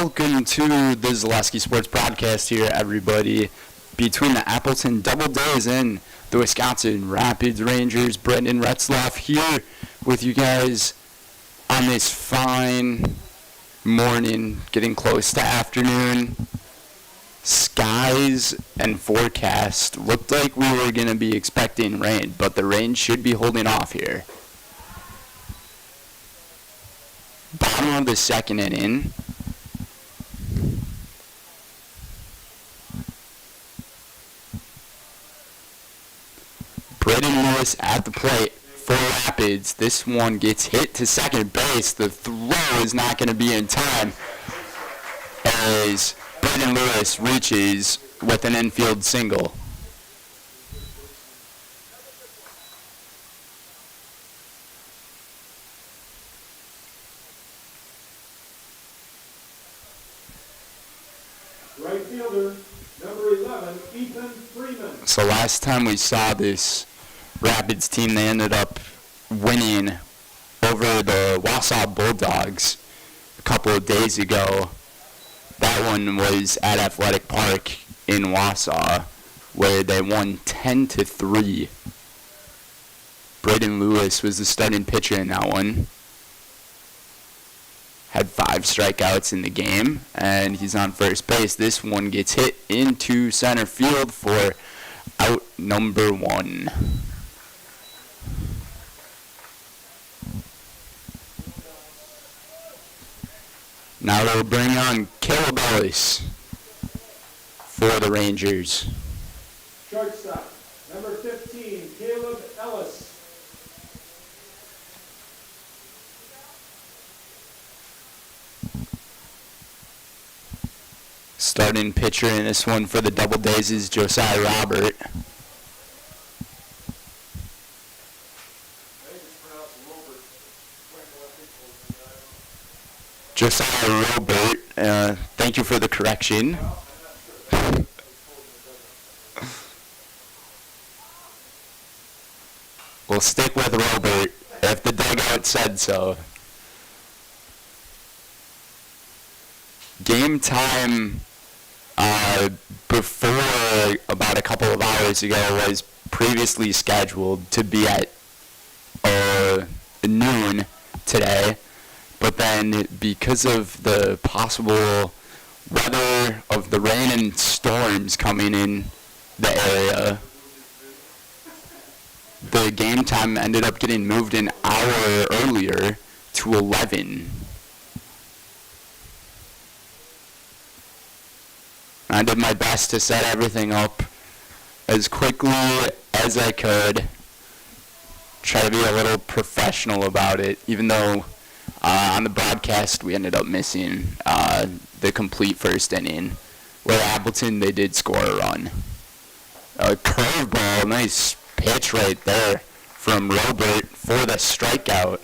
Welcome to the Zaleski Sports Broadcast here, everybody. Between the Appleton Doubledays and the Wisconsin Rapids Rangers, Brendan Retzloff here with you guys on this fine morning, getting close to afternoon. Skies and forecast looked like we were going to be expecting rain, but the rain should be holding off here. Bottom of the second inning. Braden Lewis at the plate for Rapids. This one gets hit to second base. The throw is not going to be in time as Braden Lewis reaches with an infield single. Right fielder, number 11, Ethan Freeman. So last time we saw this Rapids team, they ended up winning over the Wausau Bulldogs a couple of days ago. That one was at Athletic Park in Wausau, where they won 10-3. Braden Lewis was the starting pitcher in that one. Had 5 strikeouts in the game, and he's on first base. This one gets hit into center field for out number 1. Now we'll bring on Caleb Ellis for the Rangers. Shortstop, number 15, Caleb Ellis. Starting pitcher in this one for the Doubledays is Josiah Robert. Josiah Robert, thank you for the correction. We'll stick with Robert if the dugout said so. Game time before about a couple of hours ago was previously scheduled to be at noon today. But then, because of the possible weather of the rain and storms coming in the area, the game time ended up getting moved an hour earlier to 11. I did my best to set everything up as quickly as I could. Try to be a little professional about it, even though on the broadcast, we ended up missing the complete first inning, where Appleton, they did score a run. A curveball, nice pitch right there from Robert for the strikeout.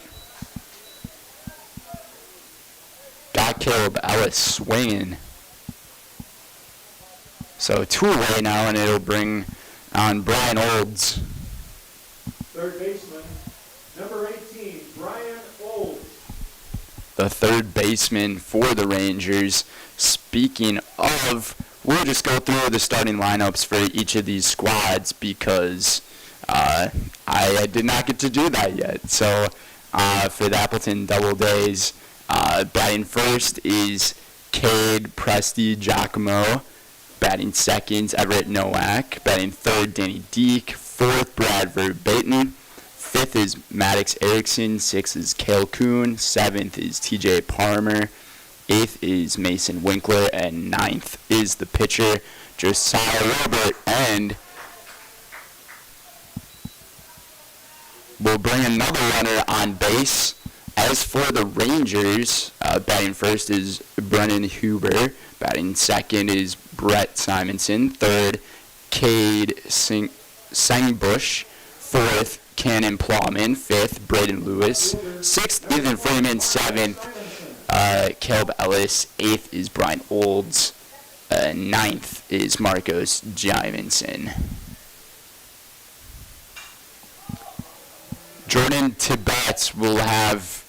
Got Caleb Ellis swinging. So 2 away now, and it'll bring on Brian Olds. Third baseman, number 18, Brian Olds. The third baseman for the Rangers. Speaking of, we'll just go through the starting lineups for each of these squads because I did not get to do that yet. So for the Appleton Doubledays, batting first is Cade Presti Giacomo. Batting second, Everett Nowak. Batting third, Danny Deek. Fourth, Bradford Baton. Fifth is Maddox Erickson. Sixth is Cale Kuhn. Seventh is TJ Palmer. Eighth is Mason Winkler. And ninth is the pitcher, Josiah Robert. And we'll bring another runner on base. As for the Rangers, batting first is Brennan Huber. Batting second is Brett Simonson. Third, Cade Sangbush. Fourth, Cannon Plowman. Fifth, Braden Lewis. Sixth, Ethan Freeman. Seventh, Caleb Ellis. Eighth is Brian Olds. Ninth is Marcos Jimenson. Jordan Tibbetts will have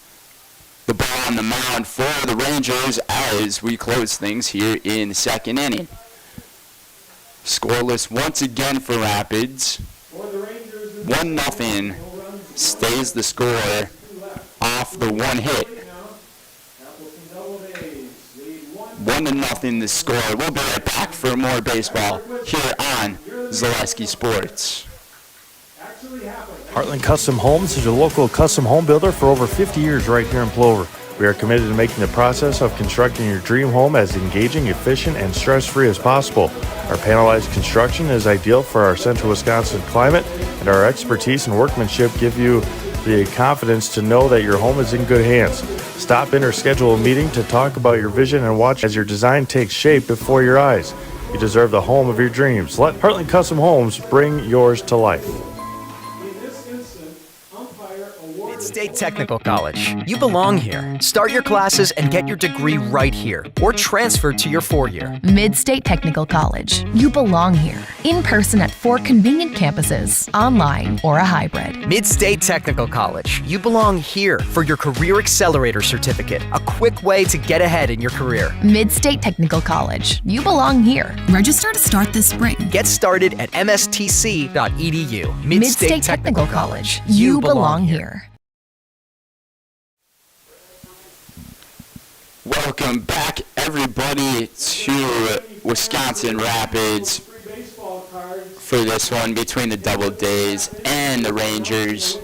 the ball on on the mound for the Rangers as we close things here in the second inning. Scoreless once again for Rapids. 1-0 stays the score off the one hit. 1-0 the score. We'll be right back for more baseball here on Zaleski Sports. Heartland Custom Homes is your local custom home builder for over 50 years right here in Plover. We are committed to making the process of constructing your dream home as engaging, efficient, and stress-free as possible. Our panelized construction is ideal for our central Wisconsin climate, and our expertise and workmanship give you the confidence to know that your home is in good hands. Stop in or schedule a meeting to talk about your vision and watch as your design takes shape before your eyes. You deserve the home of your dreams. Let Heartland Custom Homes bring yours to life. Mid-State Technical College. You belong here. Start your classes and get your degree right here, or transfer to your 4-year. Mid-State Technical College. You belong here. In person at 4 convenient campuses, online or a hybrid. Mid-State Technical College. You belong here for your Career Accelerator Certificate, a quick way to get ahead in your career. Mid-State Technical College. You belong here. Register to start this spring. Get started at mstc.edu. Mid-State Technical College. You belong here. Welcome back, everybody, to Wisconsin Rapids for this one between the Doubledays and the Rangers.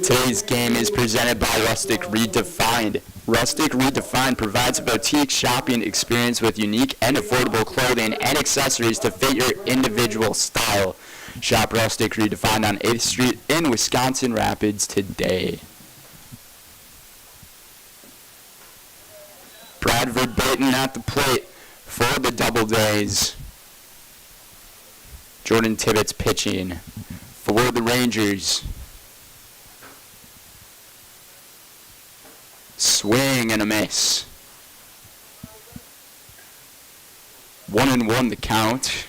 Today's game is presented by Rustic Redefined. Rustic Redefined provides a boutique shopping experience with unique and affordable clothing and accessories to fit your individual style. Shop Rustic Redefined on 8th Street in Wisconsin Rapids today. Bradford Baton at the plate for the Doubledays. Jordan Tibbetts pitching for the Rangers. Swing and a miss. 1-1 the count.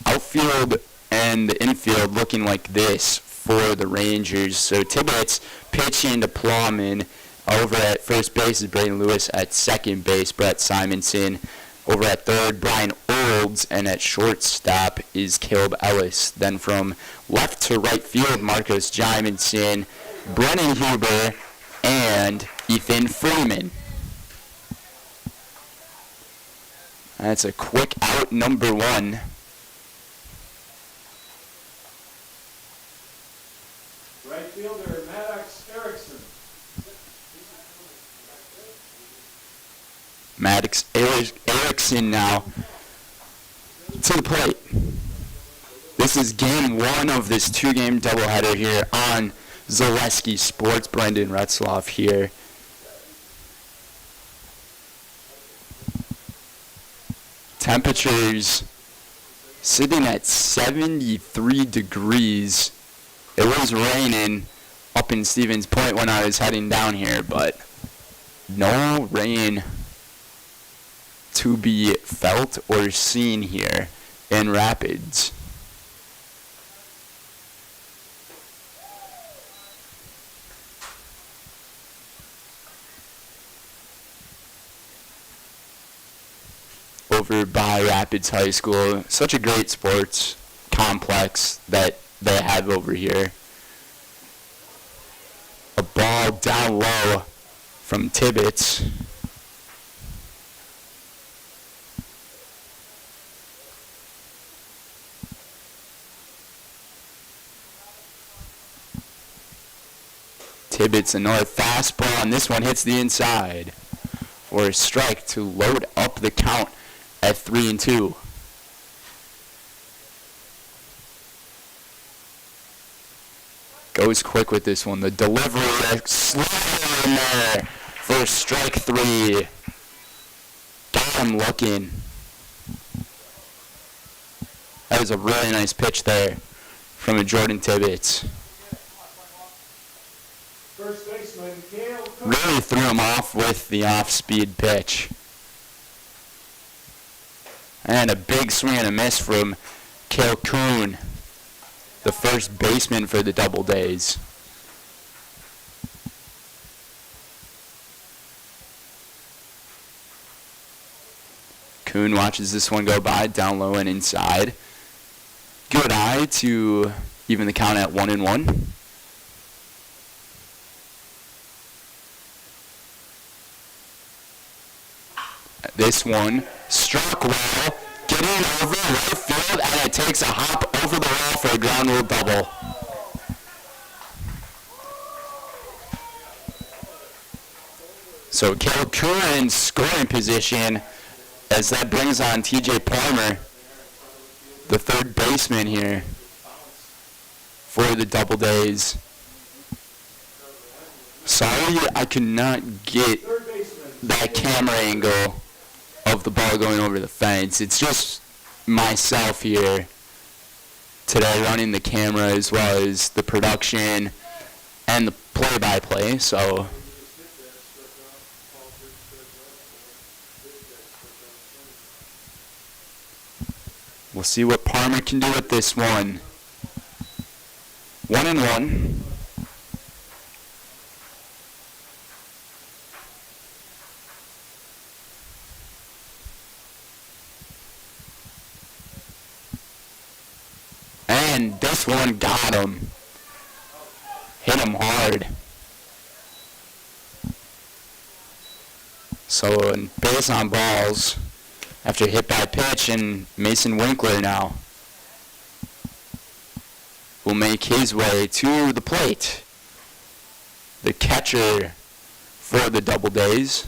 Outfield and the infield looking like this for the Rangers. So Tibbetts pitching to Plowman. Over at first base is Brayden Lewis. At second base, Brett Simonson. Over at third, Brian Olds. And at shortstop is Caleb Ellis. Then from left to right field, Marcos Jimenson, Brennan Huber, and Ethan Freeman. That's a quick out, number 1. Right fielder, Maddox Erickson. Maddox Erickson now to the plate. This is game 1 of this 2-game doubleheader here on Zaleski Sports. Brendan Retzloff here. Temperatures sitting at 73 degrees. It was raining up in Stevens Point when I was heading down here, but no rain to be felt or seen here in Rapids. Over by Rapids High School, such a great sports complex that they have over here. A ball down low from Tibbetts. Tibbetts another fastball, and this one hits the inside for a strike to load up the count at 3-2. Goes quick with this one. The delivery, slider in there for strike 3. Got him looking. That was a really nice pitch there from a Jordan Tibbetts. First baseman, Cale Cook. Really threw him off with the off-speed pitch. And a big swing and a miss from Cale Kuhn. the first baseman for the Doubledays. Kuhn watches this one go by, down low and inside. Good eye to even the count at 1-1. This one struck well, getting over right field, and it takes a hop over the wall for a ground rule double. So Caleb Kuhn in scoring position as that brings on TJ Palmer, the third baseman here for the Doubledays. Sorry, I could not get that camera angle of the ball going over the fence. It's just myself here today running the camera as well as the production and the play-by-play, so we'll see what Palmer can do with this one. 1-1. And this one got him. Hit him hard. So base on balls after hit by pitch, and Mason Winkler now will make his way to the plate. The catcher for the Doubledays.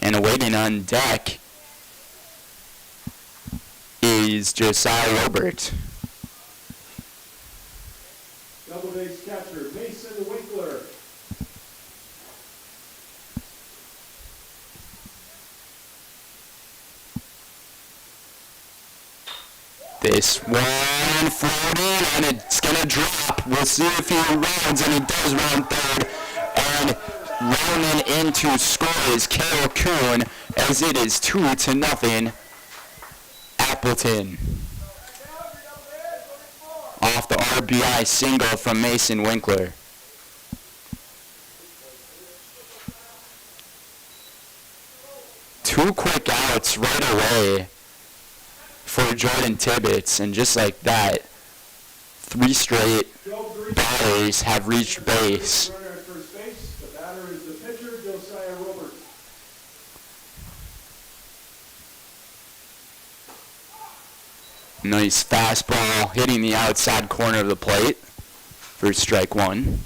And awaiting on deck is Josiah Robert. Doubledays catcher Mason Winkler. This one floating, and it's going to drop. We'll see if he rounds, and he does round third. And rounding into score is Carol Kuhn, as it is 2-0 Appleton. Off the RBI single from Mason Winkler. Two quick outs right away for Jordan Tibbetts, and just like that, 3 straight batters have reached base. Runner at first base. The batter is the pitcher, Josiah Robert. Nice fastball hitting the outside corner of the plate for strike 1.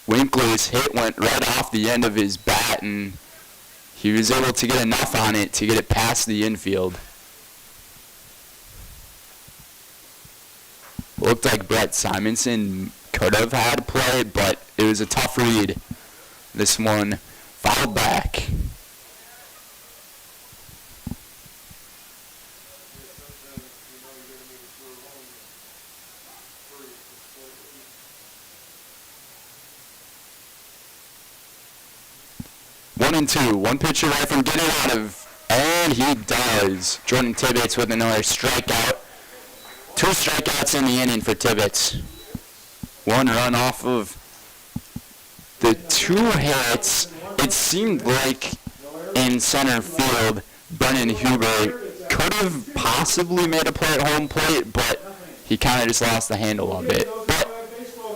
Winkler's hit went right off the end of his bat, and he was able to get enough on it to get it past the infield. Looked like Brett Simonson could have had a play, but it was a tough read. This one fouled back. One and two. One pitch away from getting out of, and he does. Jordan Tibbetts with another strikeout. 2 strikeouts in the inning for Tibbetts. 1 run off of the 2 hits. It seemed like in center field, Brennan Huber could have possibly made a play at home plate, but he kind of just lost the handle of it. But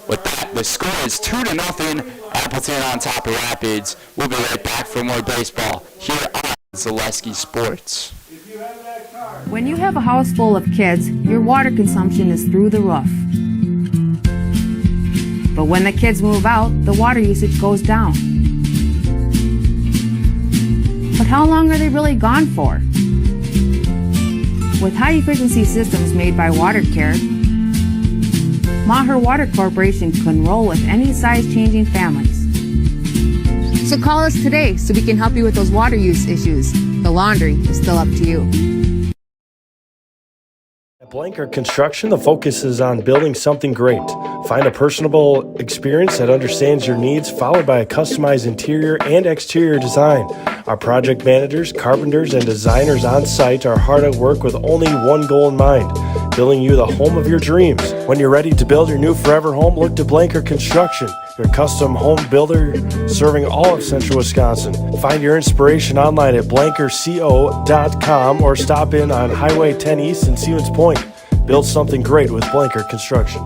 with that, the score is 2-0. Appleton on top of Rapids. We'll be right back for more baseball here on Zaleski Sports. When you have a house full of kids, your water consumption is through the roof. But when the kids move out, the water usage goes down. But how long are they really gone for? With high-efficiency systems made by WaterCare, Maher Water Corporation can roll with any size-changing families. So call us today so we can help you with those water use issues. The laundry is still up to you. Blanker Construction, the focus is on building something great. Find a personable experience that understands your needs, followed by a customized interior and exterior design. Our project managers, carpenters, and designers on site are hard at work with only one goal in mind: building you the home of your dreams. When you're ready to build your new forever home, look to Blanker Construction, your custom home builder serving all of central Wisconsin. Find your inspiration online at blankerco.com or stop in on Highway 10 East in Stevens Point. Build something great with Blanker Construction.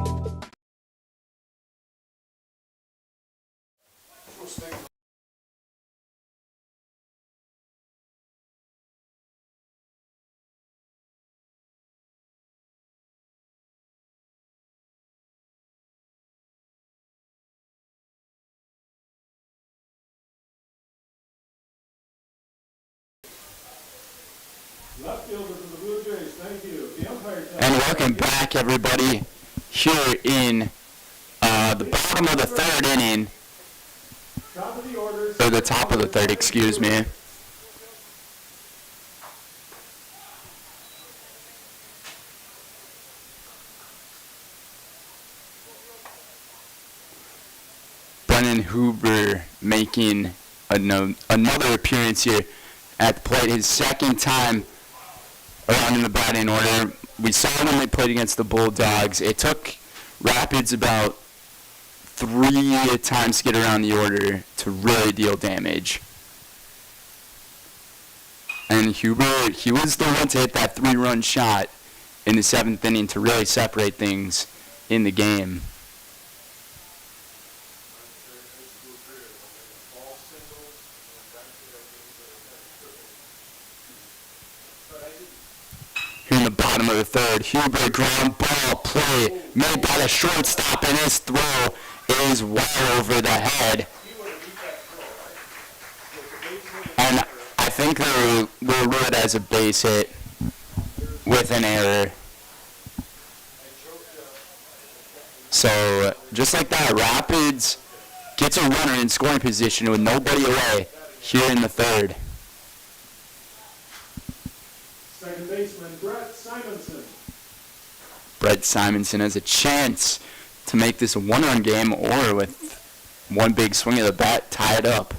Left fielder for the Blue Jays, thank you. The umpire tells And welcome back, everybody, here in the bottom of the third inning, top of the order. or the top of the third, excuse me. Brennan Huber making another appearance here at the plate, his second time around in the batting order. We saw when they played against the Bulldogs. It took Rapids about 3 times to get around the order to really deal damage. And Huber, he was the one to hit that 3-run shot in the 7th inning to really separate things in the game. Here in the bottom of the third, Huber, ground ball play made by the shortstop, and his throw is well over the head. And I think they will rule it as a base hit with an error. So just like that, Rapids gets a runner in scoring position with nobody away here in the third. Second baseman Brett Simonson. Brett Simonson has a chance to make this a one-run game, or with one big swing of the bat, tie it up.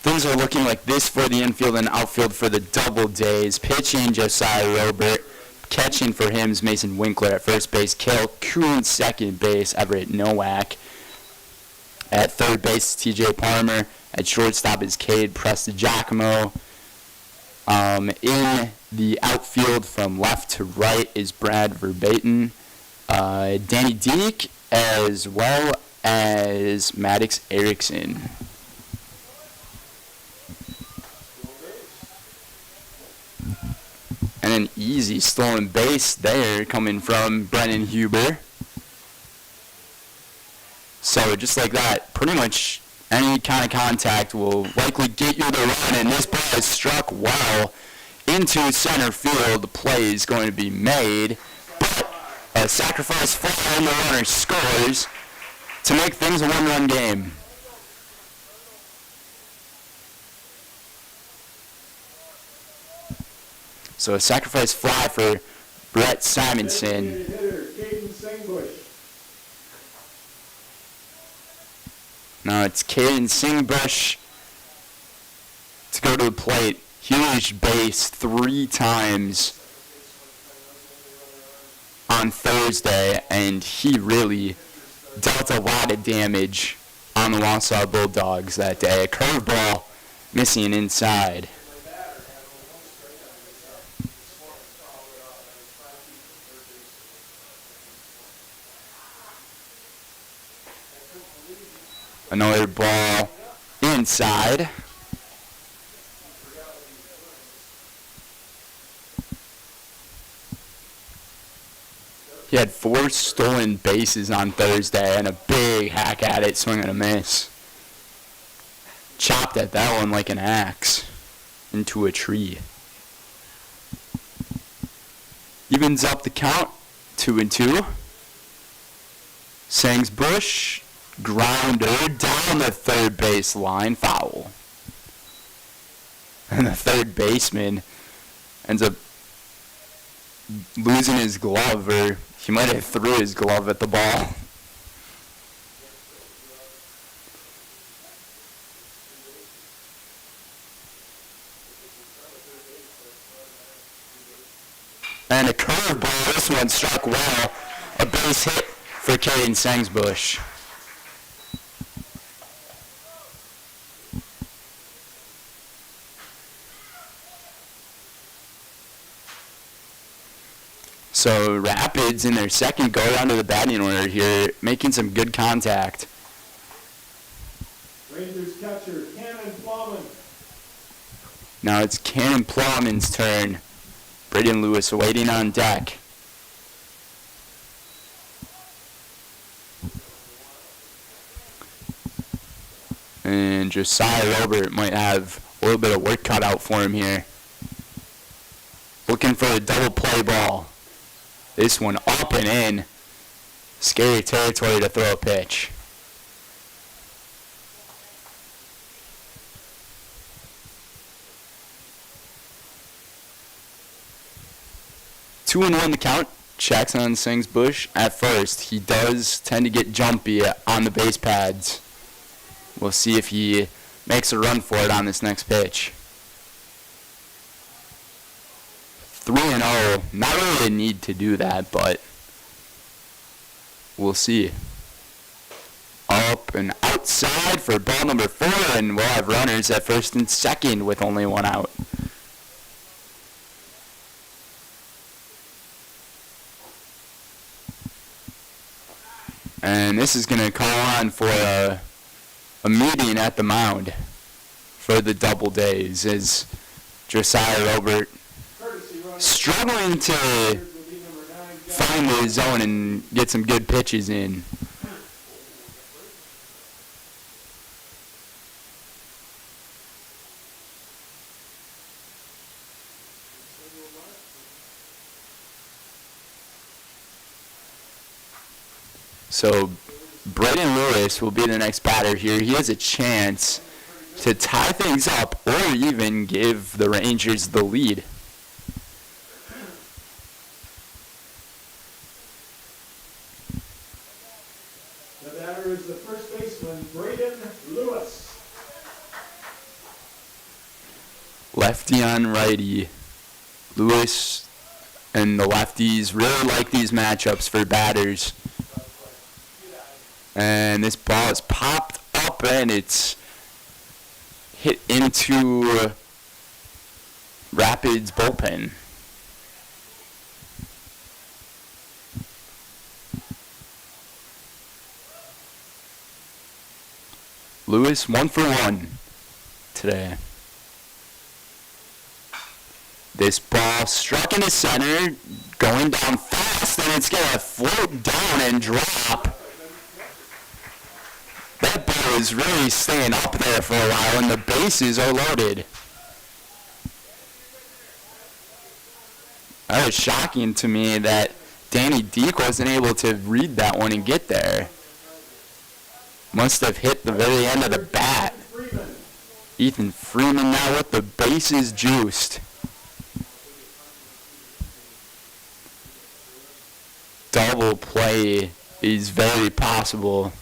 Things are looking like this for the infield and outfield for the Doubledays. Pitching, Josiah Robert. Catching for him is Mason Winkler at first base. Cale Kuhn, second base. Everett Nowak. At third base, TJ Palmer. At shortstop is Cade Prestigiacomo. In the outfield from left to right is Brad Verbaten. Danny Deek, as well as Maddox Erickson. And an easy stolen base there coming from Brennan Huber. So just like that, pretty much any kind of contact will likely get you the run, and this ball is struck well into center field. The play is going to be made, but a sacrifice fly and the runner scores to make things a one-run game. So a sacrifice fly for Brett Simonson. Hitter Caden Singbush. Now it's Caden Singbush to go to the plate. Huge base 3 times on Thursday, and he really dealt a lot of damage on the Wausau Bulldogs that day. A curveball missing inside. Another ball inside. He had 4 stolen bases on Thursday and a big hack at it, swing and a miss. Chopped at that one like an axe into a tree. Evens up the count, 2-2. Sangsbush, grounder down the third base line, foul. And the third baseman ends up losing his glove, or he might have threw his glove at the ball. And a curveball. This one struck well. A base hit for Caden Sangsbush. So Rapids in their second go around to the batting order here, making some good contact. Rangers catcher Cannon Plowman. Now it's Cannon Plowman's turn. Braden Lewis waiting on deck. And Josiah Robert might have a little bit of work cut out for him here. Looking for a double play ball. This one up and in. Scary territory to throw a pitch. Two and one the count. Checks on Sangsbush at first. He does tend to get jumpy on the base pads. We'll see if he makes a run for it on this next pitch. 3-0. Not really a need to do that, but we'll see. Up and outside for ball number 4, and we'll have runners at first and second with only one out. And this is going to call on for a meeting at the mound for the Doubledays as Josiah Robert struggling to find the zone and get some good pitches in. So Braden Lewis will be the next batter here. He has a chance to tie things up or even give the Rangers the lead. The batter is the first baseman, Braden Lewis. Lefty on righty. Lewis and the lefties really like these matchups for batters. And this ball is popped up and it's hit into Rapids bullpen. Lewis 1 for 1 today. This ball struck into center, going down fast, and it's going to float down and drop. That ball is really staying up there for a while, and the bases are loaded. That was shocking to me that Danny Deek wasn't able to read that one and get there. Must have hit the very end of the bat. Ethan Freeman now with the bases juiced. Double play is very possible.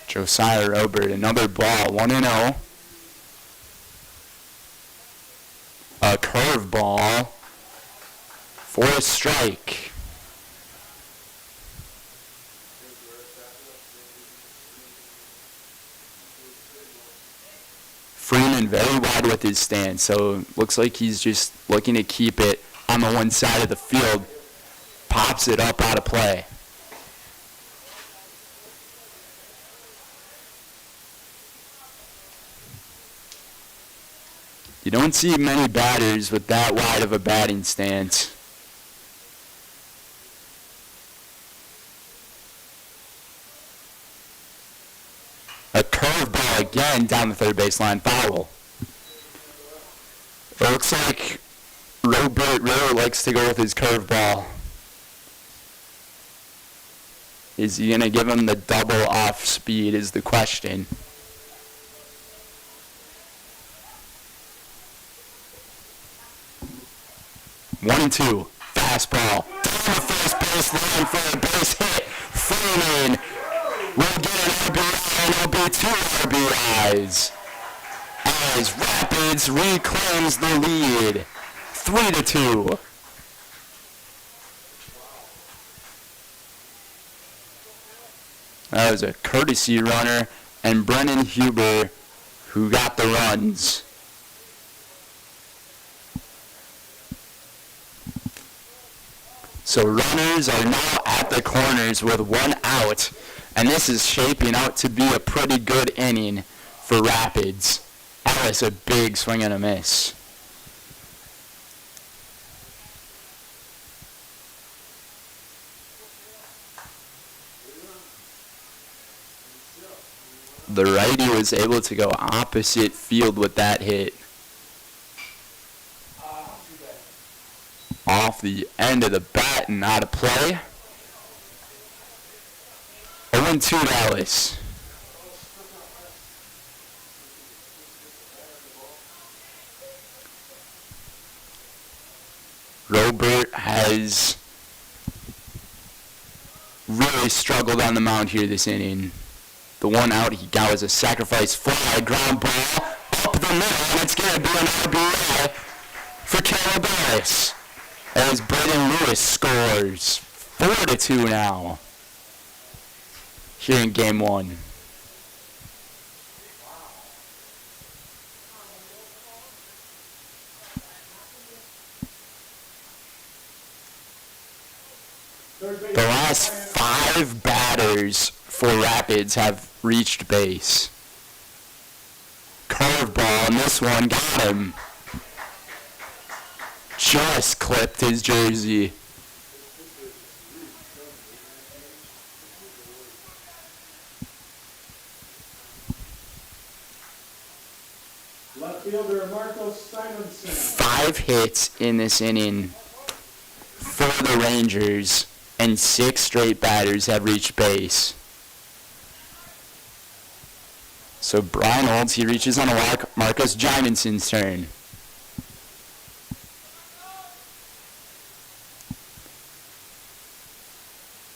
Josiah Robert, another ball, 1-0. A curve ball for a strike. Freeman very wide with his stance, so looks like he's just looking to keep it on the one side of the field. Pops it up out of play. You don't see many batters with that wide of a batting stance. A curveball again down the third baseline, foul. It looks like Robert really likes to go with his curveball. Is he going to give him the double off speed is the question. One and two. Fastball. Down the first base line for a base hit. Freeman will get an RBI and it'll be 2 RBIs. As Rapids reclaims the lead. 3-2. That was a courtesy runner, and Brennan Huber who got the runs. So runners are now at the corners with 1 out, and this is shaping out to be a pretty good inning for Rapids. That was a big swing and a miss. The righty was able to go opposite field with that hit. Off the end of the bat and out of play. 0-2 Dallas. Robert has really struggled on the mound here this inning. The 1 out he got was a sacrifice fly, ground ball up the middle, and it's going to be an RBI for Calabaris. As Braden Lewis scores 4-2 now here in game 1. The last 5 batters for Rapids have reached base. Curveball, and this one got him. Just clipped his jersey. Left fielder Marcos Simonson. 5 hits in this inning for the Rangers, and 6 straight batters have reached base. So Brian Olds, he reaches on a walk. Marcos Jimenson's turn.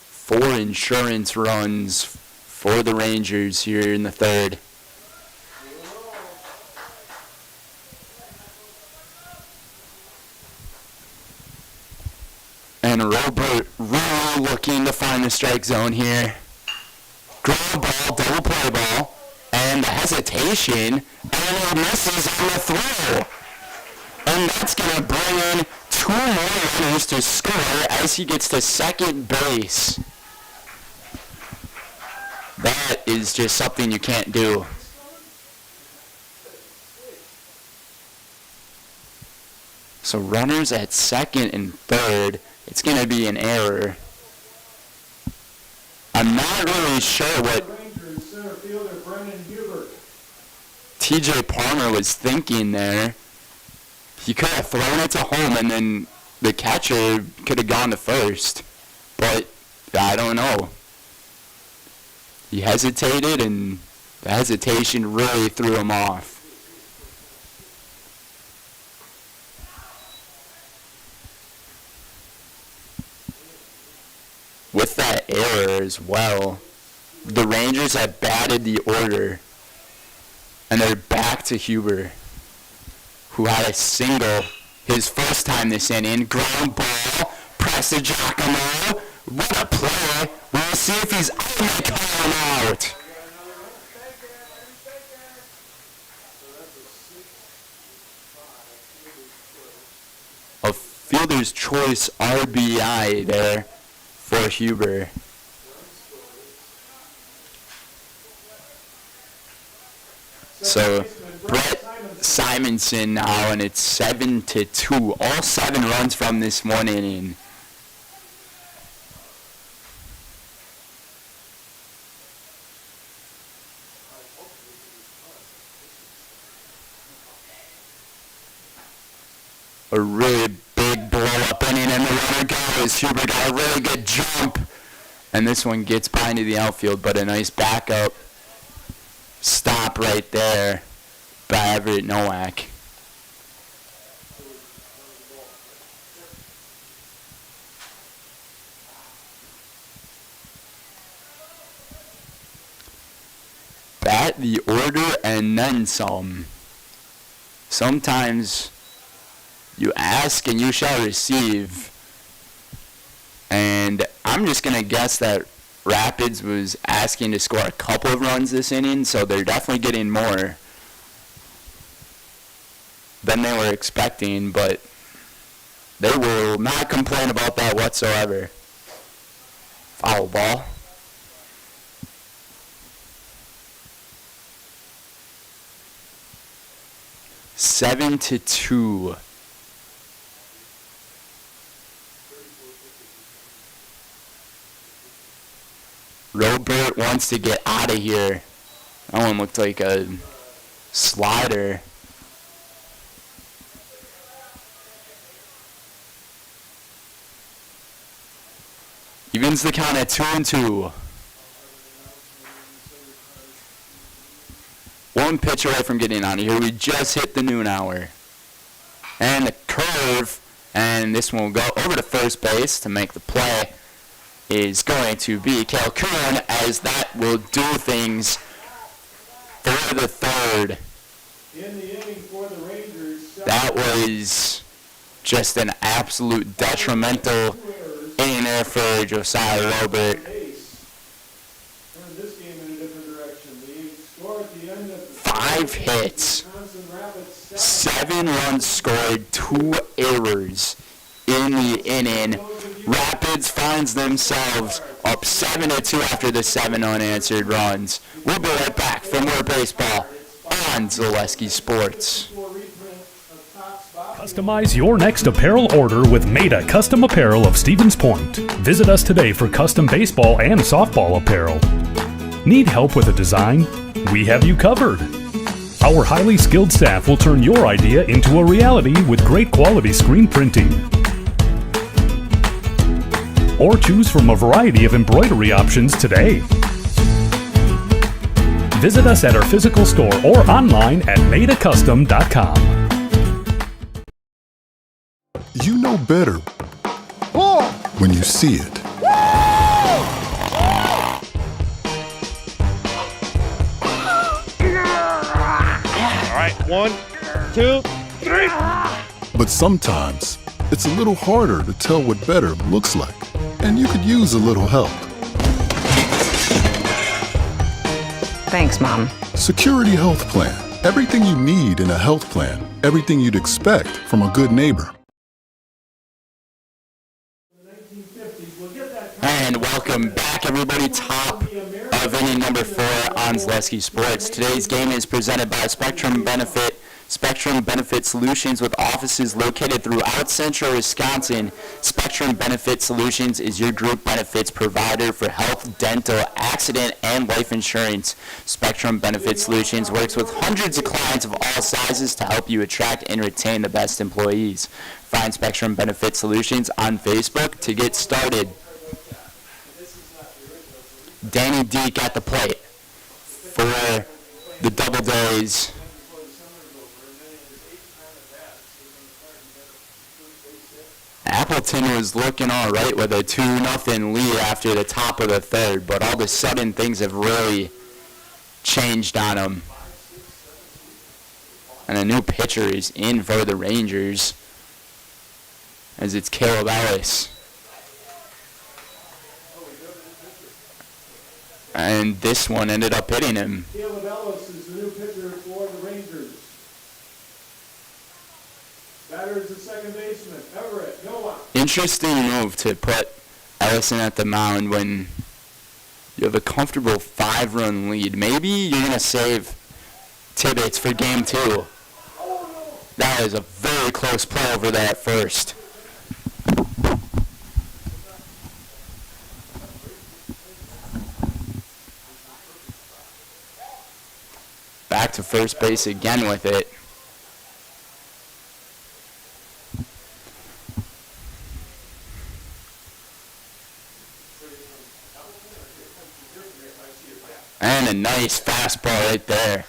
Four insurance runs for the Rangers here in the 3rd. And Robert really looking to find the strike zone here. Ground ball, double play ball, and the hesitation, and he misses on the throw. And that's going to bring in 2 more runners to score as he gets to second base. That is just something you can't do. So runners at second and third, it's going to be an error. I'm not really sure what Rangers center fielder Brennan Huber. TJ Palmer was thinking there. He could have thrown it to home and then the catcher could have gone to first. But I don't know. He hesitated and the hesitation really threw him off. With that error as well, the Rangers have batted the order, and they're back to Huber, who had a single his first time this inning. Ground ball, press to Giacomo. What a play. We'll see if he's out and they call him out. A fielder's choice RBI there for Huber. So Brett Simonson now, and it's 7-2. All 7 runs from this one inning. A really big blow-up inning, and the runner goes. Huber got a really good jump And this one gets by into the outfield, but a nice backup stop right there by Everett Nowak. Bat the order and then some. Sometimes you ask and you shall receive. And I'm just going to guess that Rapids was asking to score a couple of runs this inning, so they're definitely getting more than they were expecting, but they will not complain about that whatsoever. Foul ball. 7-2. Robert wants to get out of here. That one looked like a slider. Evens the count at 2-2. One pitch away from getting out of here. We just hit the noon hour. And the curve, and this one will go over to first base to make the play, is going to be Calhoun, as that will do things for the third. In the inning for the Rangers. That was just an absolute detrimental inning there for Josiah Robert. Turn this game in a different direction. They score at the end of the 5 hits, Wisconsin Rapids 7 runs scored, 2 errors in the inning. Rapids finds themselves up 7-2 after the 7 unanswered runs. We'll be right back for more baseball on Zaleski Sports. Customize your next apparel order with Maida Custom Apparel of Stevens Point. Visit us today for custom baseball and softball apparel. Need help with a design? We have you covered. Our highly skilled staff will turn your idea into a reality with great quality screen printing. Or choose from a variety of embroidery options today. Visit us at our physical store or online at maidacustom.com. You know better when you see it. All right, 1, 2, 3. But sometimes it's a little harder to tell what better looks like, and you could use a little help. Thanks, Mom. Security Health Plan. Everything you need in a health plan. Everything you'd expect from a good neighbor. And welcome back, everybody. Top of inning number 4 on Zaleski Sports. Today's game is presented by Spectrum Benefit Solutions, with offices located throughout central Wisconsin. Spectrum Benefit Solutions is your group benefits provider for health, dental, accident, and life insurance. Spectrum Benefit Solutions works with hundreds of clients of all sizes to help you attract and retain the best employees. Find Spectrum Benefit Solutions on Facebook to get started. Danny Deek at the plate for the Doubledays. Appleton was looking all right with a 2-0 lead after the top of the third, but all of a sudden things have really changed on them. And a new pitcher is in for the Rangers, as it's Caleb Ellis. And this one ended up hitting him. Caleb Ellis is the new pitcher for the Rangers. Batter is the second baseman, Everett Nowak. Interesting move to put Ellison at the mound when you have a comfortable 5-run lead. Maybe you're going to save Tibbetts for game 2. That is a very close play over there at first. Back to first base again with it. And a nice fastball right there.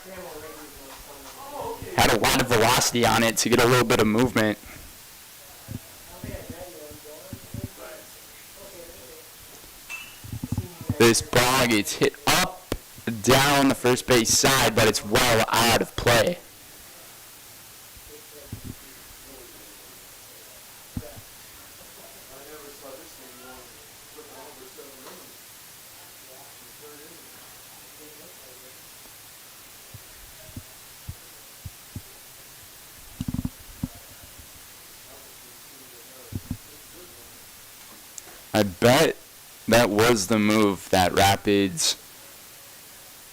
Had a lot of velocity on it to get a little bit of movement. This ball gets hit up, down the first base side, but it's well out of play. I bet that was the move that Rapids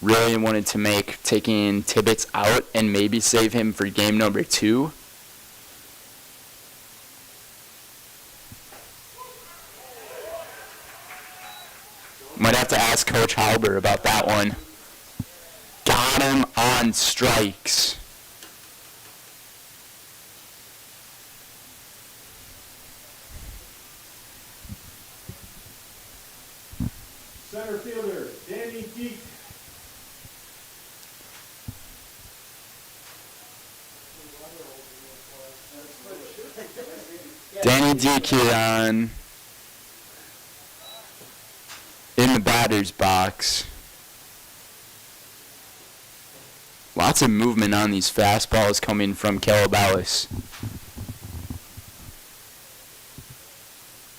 really wanted to make, taking Tibbetts out and maybe save him for game number 2. Might have to ask Coach Halber about that one. Got him on strikes. Center fielder, Danny Deek. Danny Deek here in the batter's box. Lots of movement on these fastballs coming from Calabellis.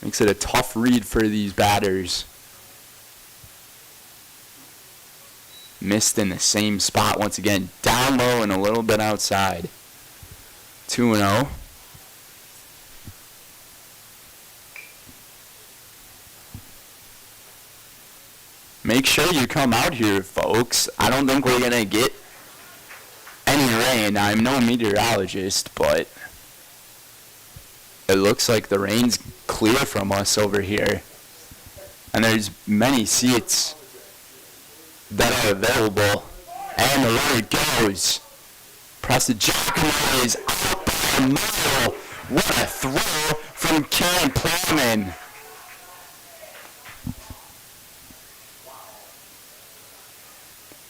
Makes it a tough read for these batters. Missed in the same spot once again. Down low and a little bit outside. 2-0. Make sure you come out here, folks. I don't think we're going to get any rain. I'm no meteorologist, but it looks like the rain's clear from us over here. And there's many seats that are available. And the runner goes. Preston Giacomo is out by a mile. What a throw from Cam Plowman.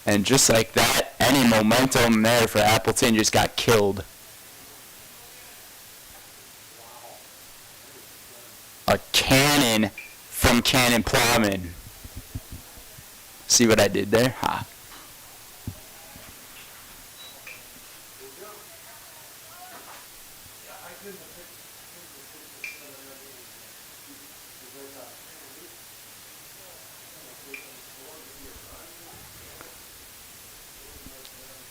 And just like that, any momentum there for Appleton just got killed. A cannon from Cannon Plowman. See what I did there? Ha.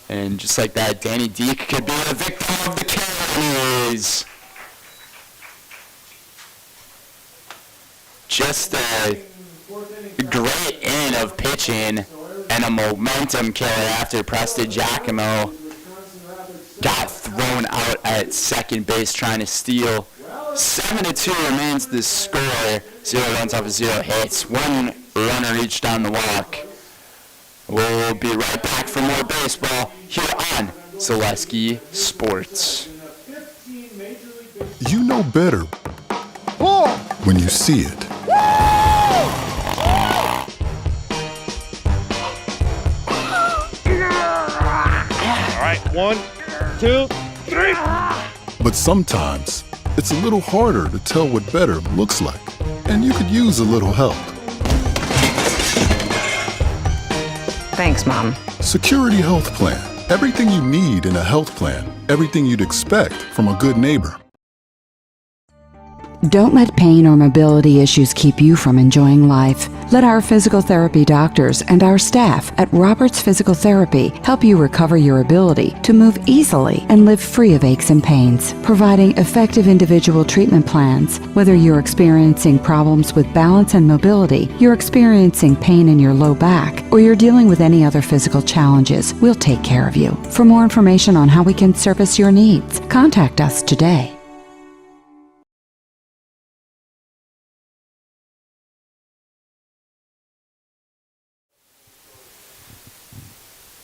And just like that, Danny Deek could be the victim of the carries. Just a great in of pitching and a momentum killer after Preston Giacomo got thrown out at second base trying to steal. 7-2 remains the score. 0 runs off of 0 hits. One runner each down the walk. We'll be right back for more baseball here on Zaleski Sports. You know better when you see it. All right, 1, 2, 3. But sometimes it's a little harder to tell what better looks like, and you could use a little help. Thanks, Mom. Security Health Plan. Everything you need in a health plan. Everything you'd expect from a good neighbor. Don't let pain or mobility issues keep you from enjoying life. Let our physical therapy doctors and our staff at Roberts Physical Therapy help you recover your ability to move easily and live free of aches and pains, providing effective individual treatment plans. Whether you're experiencing problems with balance and mobility, you're experiencing pain in your low back, or you're dealing with any other physical challenges, we'll take care of you. For more information on how we can service your needs, contact us today.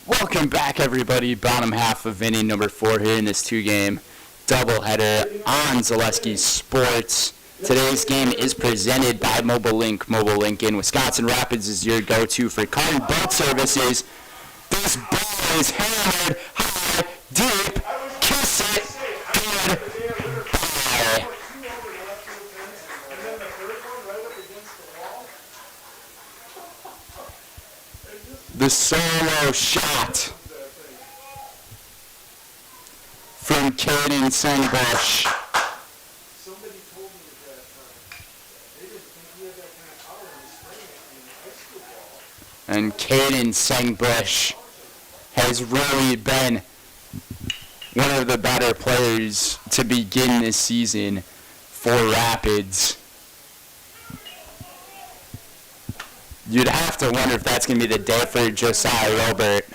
Welcome back, everybody. Bottom half of inning number 4 here in this 2-game doubleheader on Zaleski Sports. Today's game is presented by Mobile Link. Mobile Link in Wisconsin Rapids is your go-to for car and boat services. This ball is hammered high, deep. Kiss it. Goodbye. The solo shot from Caden Sengbush. And Caden Sengbush has really been one of the better players to begin this season for Rapids. You'd have to wonder if that's going to be the day for Josiah Robert.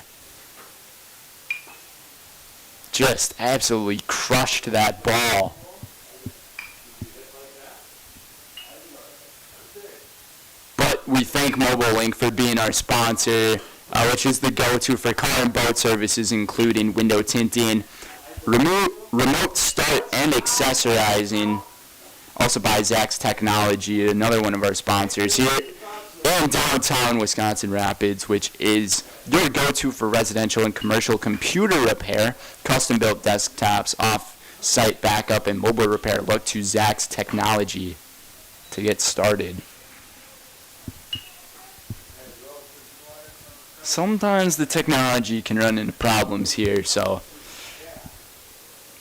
Just absolutely crushed that ball. But we thank Mobile Link for being our sponsor, which is the go-to for car and boat services, including window tinting, remote start, and accessorizing. Also by Zach's Technology, another one of our sponsors here in downtown Wisconsin Rapids, which is your go-to for residential and commercial computer repair, custom-built desktops, off-site backup, and mobile repair. Look to Zach's Technology to get started. Sometimes the technology can run into problems here, so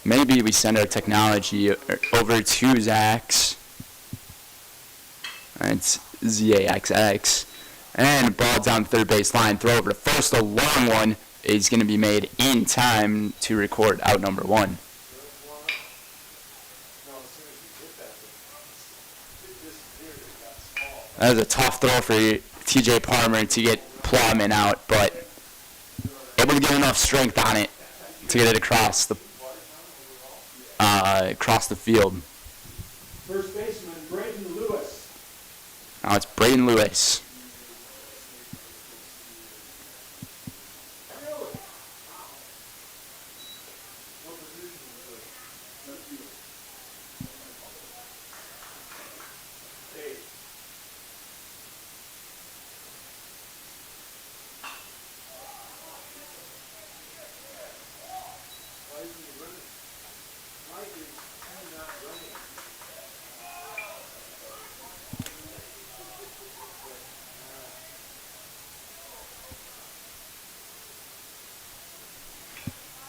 maybe we send our technology over to Zach's. It's ZAXX. And ball down third base line. Throw over to first. A long one is going to be made in time to record out number one. That was a tough throw for TJ Palmer to get Plowman out, but able to get enough strength on it to get it across the field. First baseman, Braden Lewis. Now it's Braden Lewis.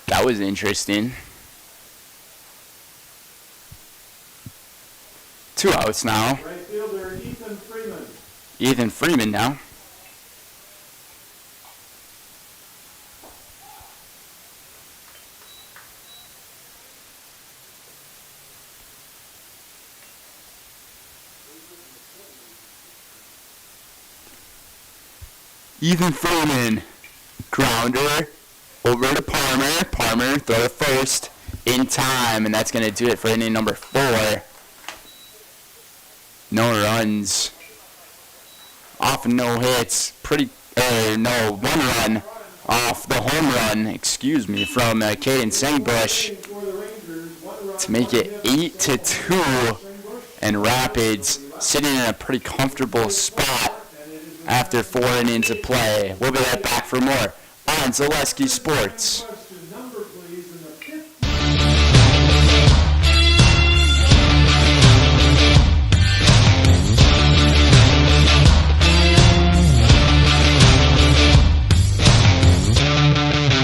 That was interesting. 2 outs now. Right fielder, Ethan Freeman. Ethan Freeman now. Ethan Freeman, grounder over to Palmer. Palmer throw to first in time, and that's going to do it for inning number 4. No runs, off no hits, no 1 run off the home run, from Caden Sengbush to make it 8-2, and Rapids sitting in a pretty comfortable spot after 4 innings of play. We'll be right back for more on Zaleski Sports.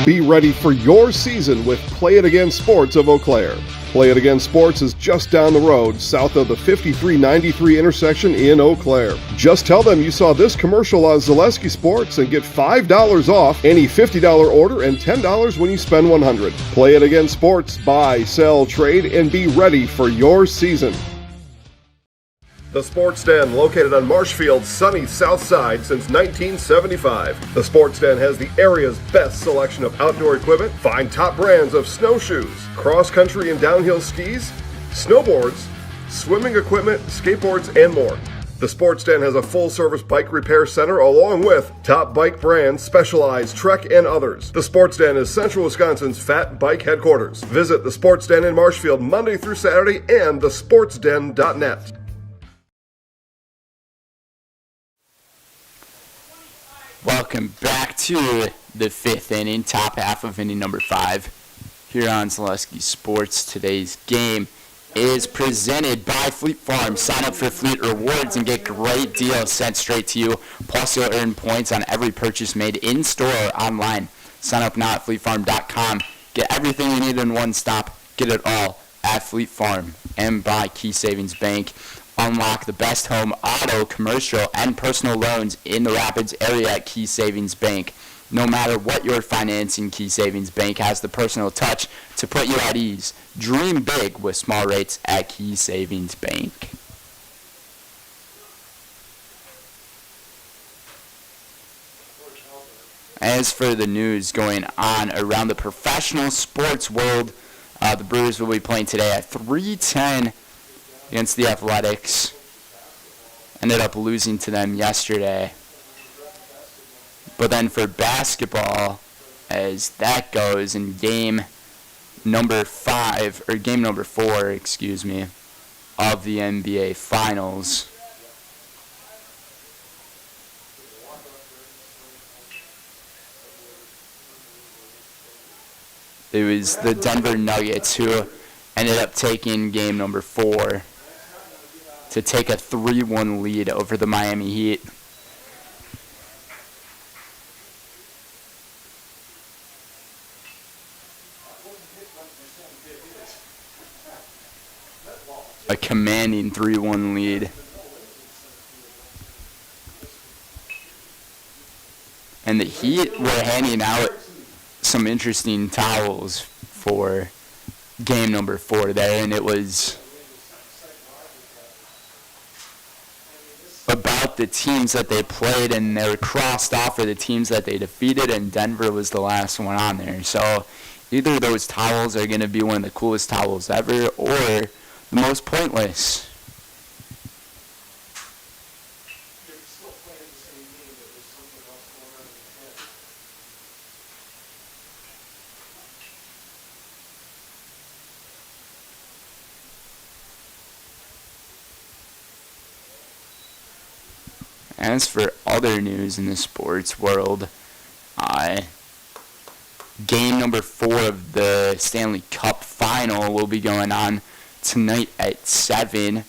Be ready for your season with Play It Again Sports of Eau Claire. Play It Again Sports is just down the road, south of the 5393 intersection in Eau Claire. Just tell them you saw this commercial on Zaleski Sports and get $5 off any $50 order and $10 when you spend $100. Play It Again Sports, buy, sell, trade, and be ready for your season. The Sports Den, located on Marshfield's sunny south side since 1975. The Sports Den has the area's best selection of outdoor equipment. Find top brands of snowshoes, cross-country and downhill skis, snowboards, swimming equipment, skateboards, and more. The Sports Den has a full-service bike repair center along with top bike brands, Specialized, Trek, and others. The Sports Den is Central Wisconsin's Fat Bike headquarters. Visit the Sports Den in Marshfield Monday through Saturday and thesportsden.net. Welcome back to the fifth inning, top half of inning number 5 here on Zaleski Sports. Today's game is presented by Fleet Farm. Sign up for Fleet Rewards and get great deals sent straight to you. Plus, you'll earn points on every purchase made in-store or online. Sign up now at fleetfarm.com. Get everything you need in one stop. Get it all at Fleet Farm and by Key Savings Bank. Unlock the best home, auto, commercial, and personal loans in the Rapids area at Key Savings Bank. No matter what you're financing, Key Savings Bank has the personal touch to put you at ease. Dream big with small rates at Key Savings Bank. As for the news going on around the professional sports world, the Brewers will be playing today at 3:10 against the Athletics. Ended up losing to them yesterday. But then for basketball, as that goes in game number 4, of the NBA Finals. It was the Denver Nuggets who ended up taking game number 4 to take a 3-1 lead over the Miami Heat. A commanding 3-1 lead. And the Heat were handing out some interesting towels for game number 4 there, and it was about the teams that they played, and they were crossed off for the teams that they defeated, and Denver was the last one on there. So either those towels are going to be one of the coolest towels ever, or the most pointless. As for other news in the sports world, game number 4 of the Stanley Cup Final will be going on tonight at 7.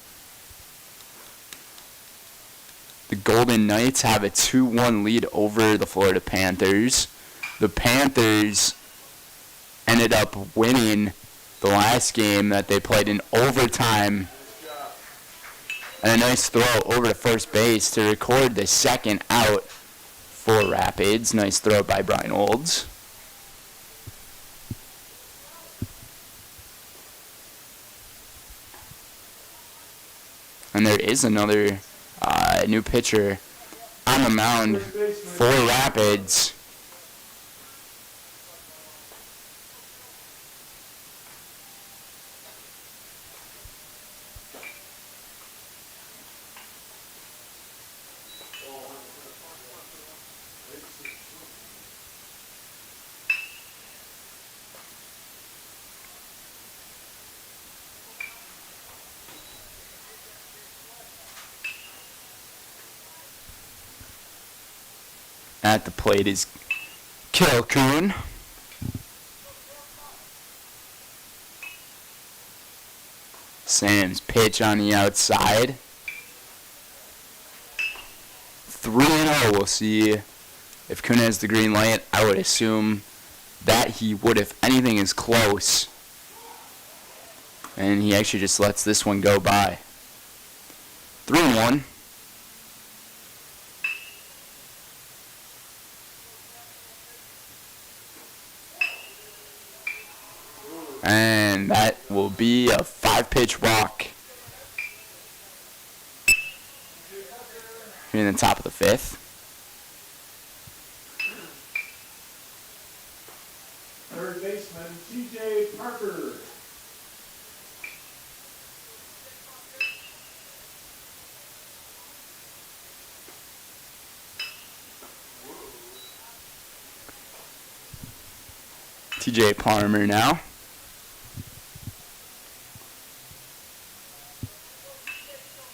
The Golden Knights have a 2-1 lead over the Florida Panthers. The Panthers ended up winning the last game that they played in overtime. And a nice throw over to first base to record the second out for Rapids. Nice throw by Brian Olds. And there is another new pitcher on the mound for Rapids. At the plate is Kilcoon. Sam's pitch on the outside. 3-0. We'll see if Kuhn has the green light. I would assume that he would if anything is close. And he actually just lets this one go by. 3-1. And that will be a 5-pitch walk here in the top of the 5th. Third baseman, T.J. Parker. T.J. Palmer now.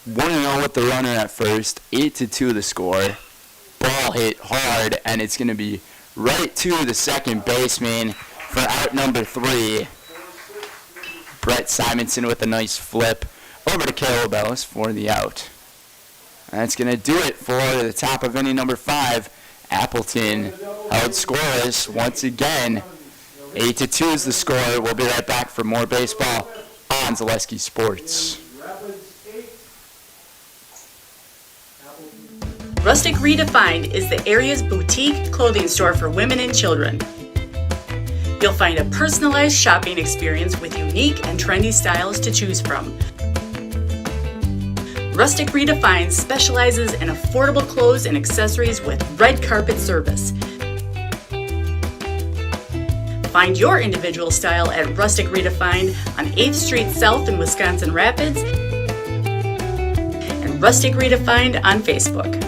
One and 0 with the runner at first. 8-2 the score. Ball hit hard, and it's going to be right to the second baseman for out number 3. Brett Simonson with a nice flip over to Caleb Ellis for the out. That's going to do it for the top of inning number 5. Appleton held scoreless once again. 8-2 is the score. We'll be right back for more baseball on Zaleski Sports. Rustic Redefined is the area's boutique clothing store for women and children. You'll find a personalized shopping experience with unique and trendy styles to choose from. Rustic Redefined specializes in affordable clothes and accessories with red carpet service. Find your individual style at Rustic Redefined on 8th Street South in Wisconsin Rapids and Rustic Redefined on Facebook.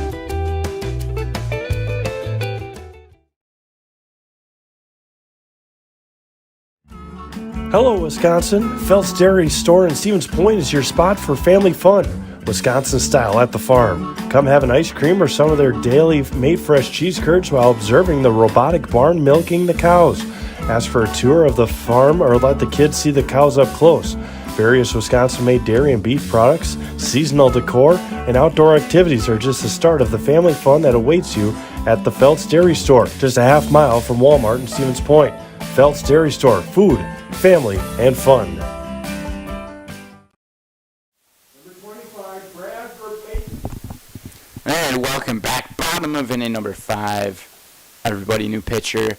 Hello, Wisconsin. Felt's Dairy Store in Stevens Point is your spot for family fun, Wisconsin style at the farm. Come have an ice cream or some of their daily made fresh cheese curds while observing the robotic barn milking the cows. Ask for a tour of the farm or let the kids see the cows up close. Various Wisconsin-made dairy and beef products, seasonal decor, and outdoor activities are just the start of the family fun that awaits you at the Felt's Dairy Store, just a half mile from Walmart in Stevens Point. Felt's Dairy Store, food, family, and fun. And welcome back. Bottom of inning number 5. Everybody, new pitcher.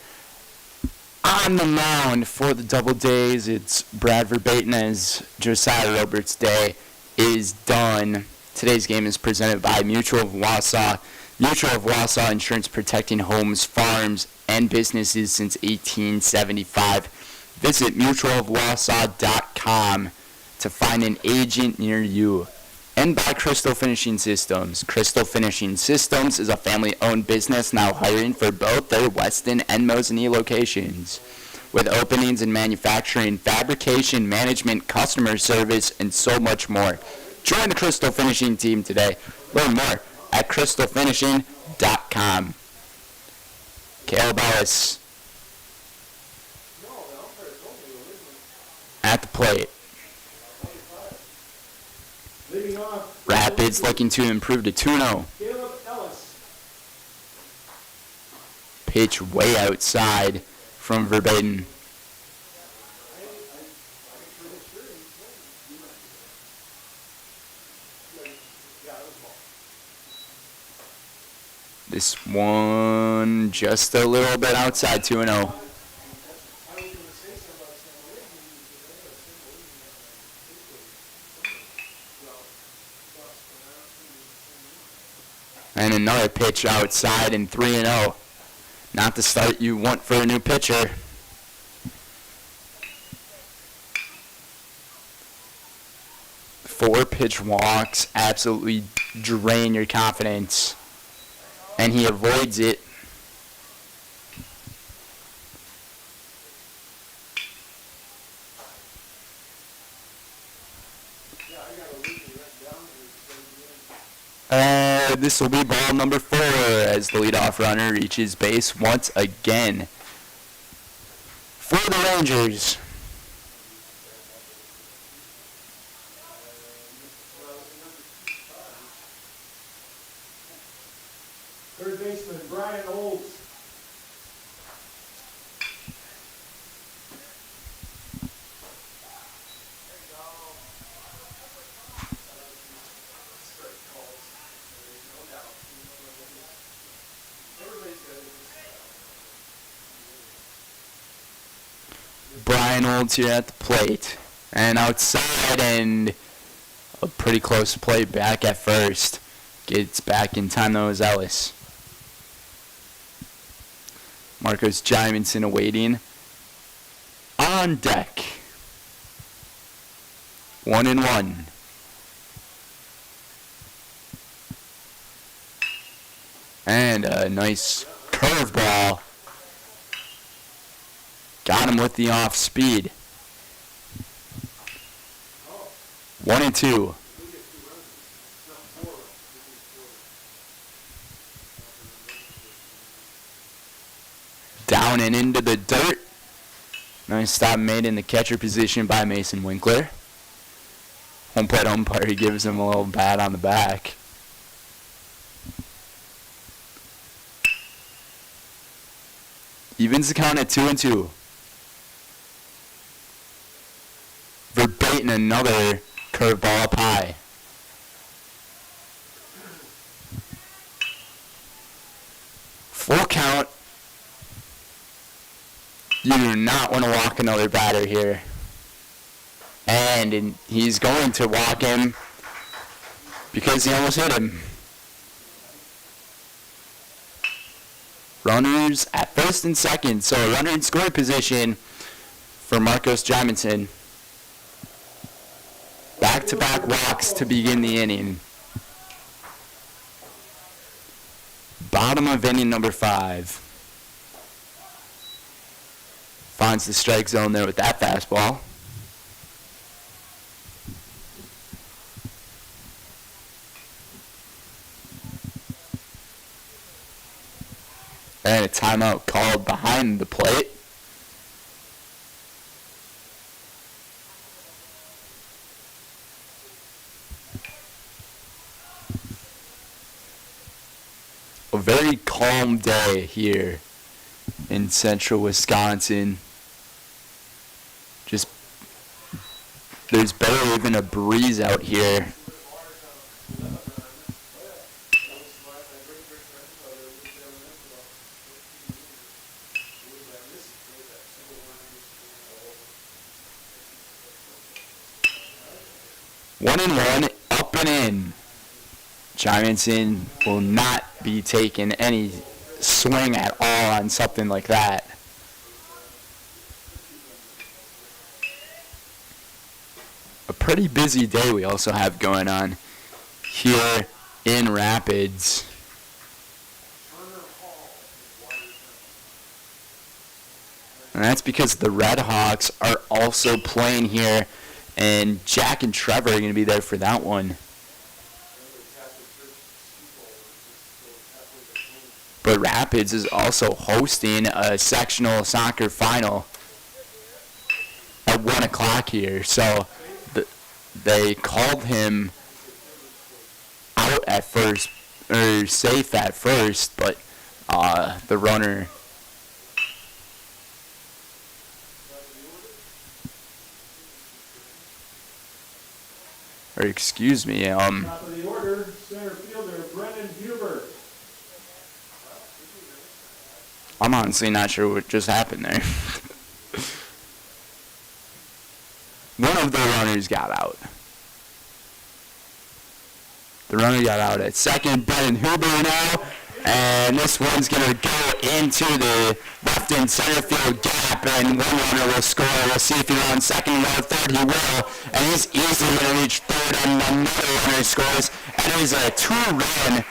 On the mound for the Doubledays, it's Brad Verbatim as Josiah Roberts' day is done. Today's game is presented by Mutual of Wausau. Mutual of Wausau Insurance, protecting homes, farms, and businesses since 1875. Visit mutualofwausau.com to find an agent near you. And by Crystal Finishing Systems. Crystal Finishing Systems is a family-owned business now hiring for both their Weston and Mosinee locations. With openings in manufacturing, fabrication, management, customer service, and so much more. Join the Crystal Finishing team today. Learn more at crystalfinishing.com. Caleb Ellis at the plate. Rapids looking to improve to 2-0. Pitch way outside from Verbatim. This one just a little bit outside 2-0. And another pitch outside and 3-0. Not the start you want for a new pitcher. Four pitch walks absolutely drain your confidence. And he avoids it. This will be ball number 4 as the leadoff runner reaches base once again for the Rangers. Third baseman Brian Olds. Brian Olds here at the plate. And outside, and a pretty close play back at first. Gets back in time though is Ellis. Marcos Jimenson awaiting. On deck. 1-1. And a nice curveball. Got him with the off speed. 1-2. down and into the dirt. Nice stop made in the catcher position by Mason Winkler. Home plate umpire gives him a little bat on the back. Evens the count at 2-2. Verbatim another curveball up high. Full count. You do not want to walk another batter here. And he's going to walk him because he almost hit him. Runners at first and second. So a runner in scoring position for Marcos Jamison. Back-to-back walks to begin the inning. Bottom of inning number 5. Finds the strike zone there with that fastball. And a timeout called behind the plate. A very calm day here in central Wisconsin. Just, there's barely even a breeze out here. One and one, up and in. Jamison will not be taking any swing at all on something like that. A pretty busy day we also have going on here in Rapids. And that's because the Red Hawks are also playing here, and Jack and Trevor are going to be there for that one. But Rapids is also hosting a sectional soccer final at 1 o'clock here. So they called him out at first, or safe at first, but the runner... Or excuse me, Top of the order, center fielder Brennan Huber. I'm honestly not sure what just happened there. One of the runners got out. The runner got out at second, Brennan Huber now. And this one's going to go into the left and center field gap, and one runner will score. We'll see if he's on second or third. He will. And he's easily going to reach third, and another runner scores. And it is a 2-run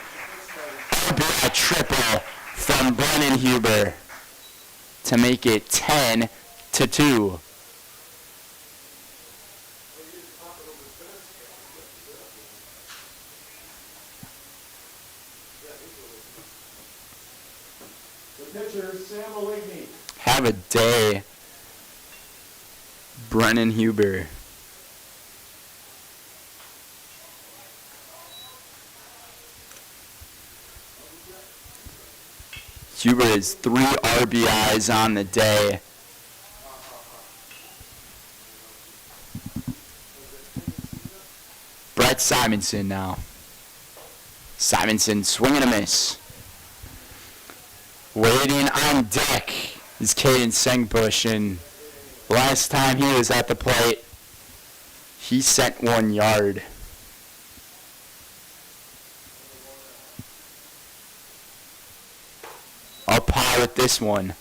RBI triple from Brennan Huber to make it 10-2. Pitcher Sam Aligney. Have a day, Brennan Huber. Huber is 3 RBIs on the day. Brett Simonson now. Simonson swinging a miss. Waiting on deck is Caden Sengbush, and last time he was at the plate, he sent 1 yard. Up high with this one.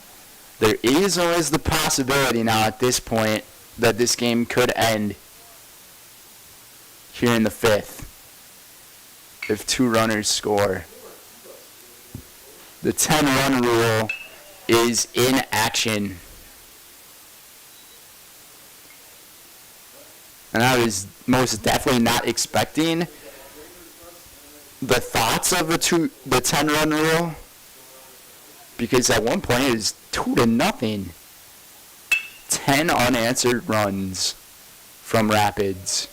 There is always the possibility now at this point that this game could end here in the 5th if 2 runners score. The 10-run rule is in action. And I was most definitely not expecting the thoughts of the 10-run rule. because at one point it was 2-0. 10 unanswered runs from Rapids.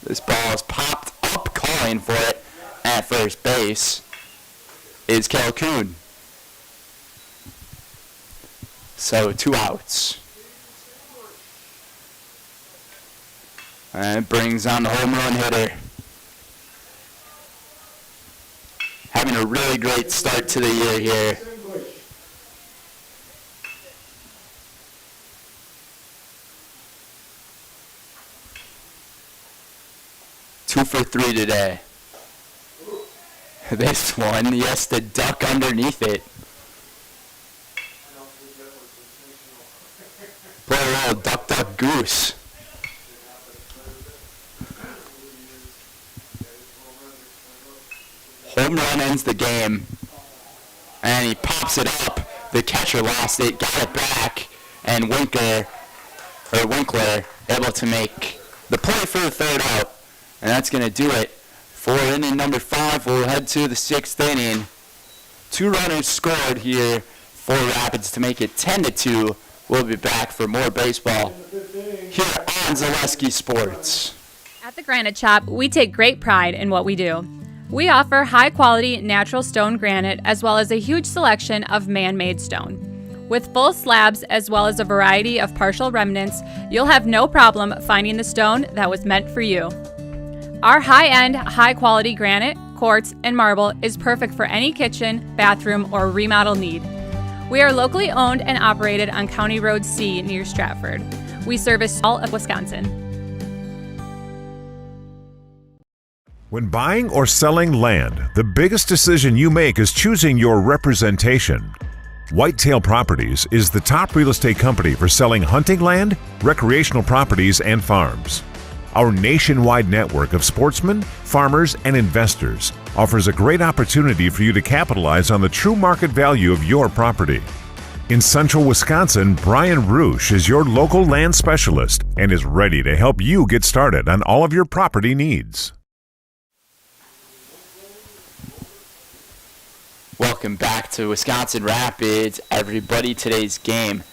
This ball is popped up, calling for it at first base is Calhoun. So 2 outs. And it brings on the home run hitter. Having a really great start to the year here. Two for 3 today. This one, he has to duck underneath it. Play a little duck, duck, goose. Home run ends the game. And he pops it up. The catcher lost it, got it back, and Winkler able to make the play for the 3rd out. And that's going to do it for inning number 5. We'll head to the 6th inning. 2 runners scored here for Rapids to make it 10-2. We'll be back for more baseball here on Zaleski Sports. At the Granite Shop, we take great pride in what we do. We offer high-quality natural stone granite as well as a huge selection of man-made stone. With full slabs as well as a variety of partial remnants, you'll have no problem finding the stone that was meant for you. Our high-end, high-quality granite, quartz, and marble is perfect for any kitchen, bathroom, or remodel need. We are locally owned and operated on County Road C near Stratford. We service all of Wisconsin. When buying or selling land, the biggest decision you make is choosing your representation. Whitetail Properties is the top real estate company for selling hunting land, recreational properties, and farms. Our nationwide network of sportsmen, farmers, and investors offers a great opportunity for you to capitalize on the true market value of your property. In central Wisconsin, Brian Roosh is your local land specialist and is ready to help you get started on all of your property needs. Welcome back to Wisconsin Rapids, everybody. Today's game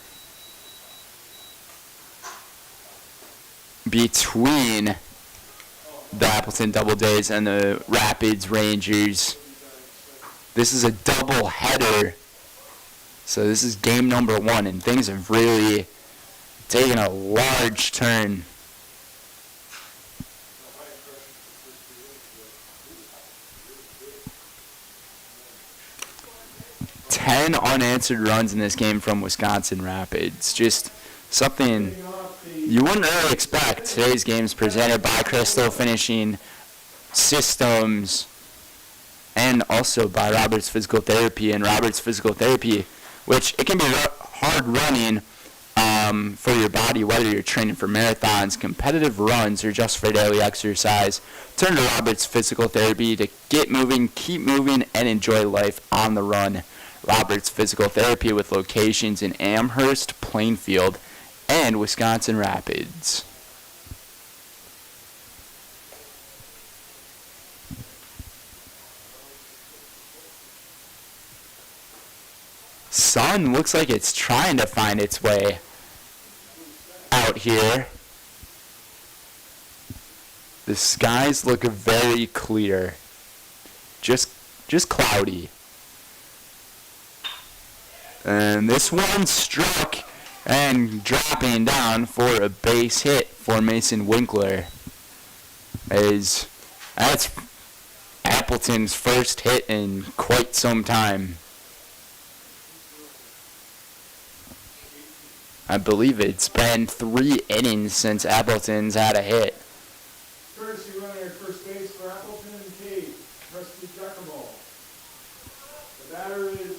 between the Appleton Doubledays and the Rapids Rangers. This is a double header, so this is game number 1, and things have really taken a large turn. Ten unanswered runs in this game from Wisconsin Rapids. Just something you wouldn't really expect. Today's game is presented by Crystal Finishing Systems and also by Roberts Physical Therapy. And Roberts Physical Therapy, which it can be hard running for your body, whether you're training for marathons, competitive runs, or just for daily exercise. Turn to Roberts Physical Therapy to get moving, keep moving, and enjoy life on the run. Roberts Physical Therapy with locations in Amherst, Plainfield, and Wisconsin Rapids. Sun looks like it's trying to find its way out here. The skies look very clear. Just cloudy. And this one struck and dropping down for a base hit for Mason Winkler. That's Appleton's first hit in quite some time. I believe it's been 3 innings since Appleton's had a hit. Courtesy runner at first base for Appleton and Kate, Rusty Giacomo. The batter is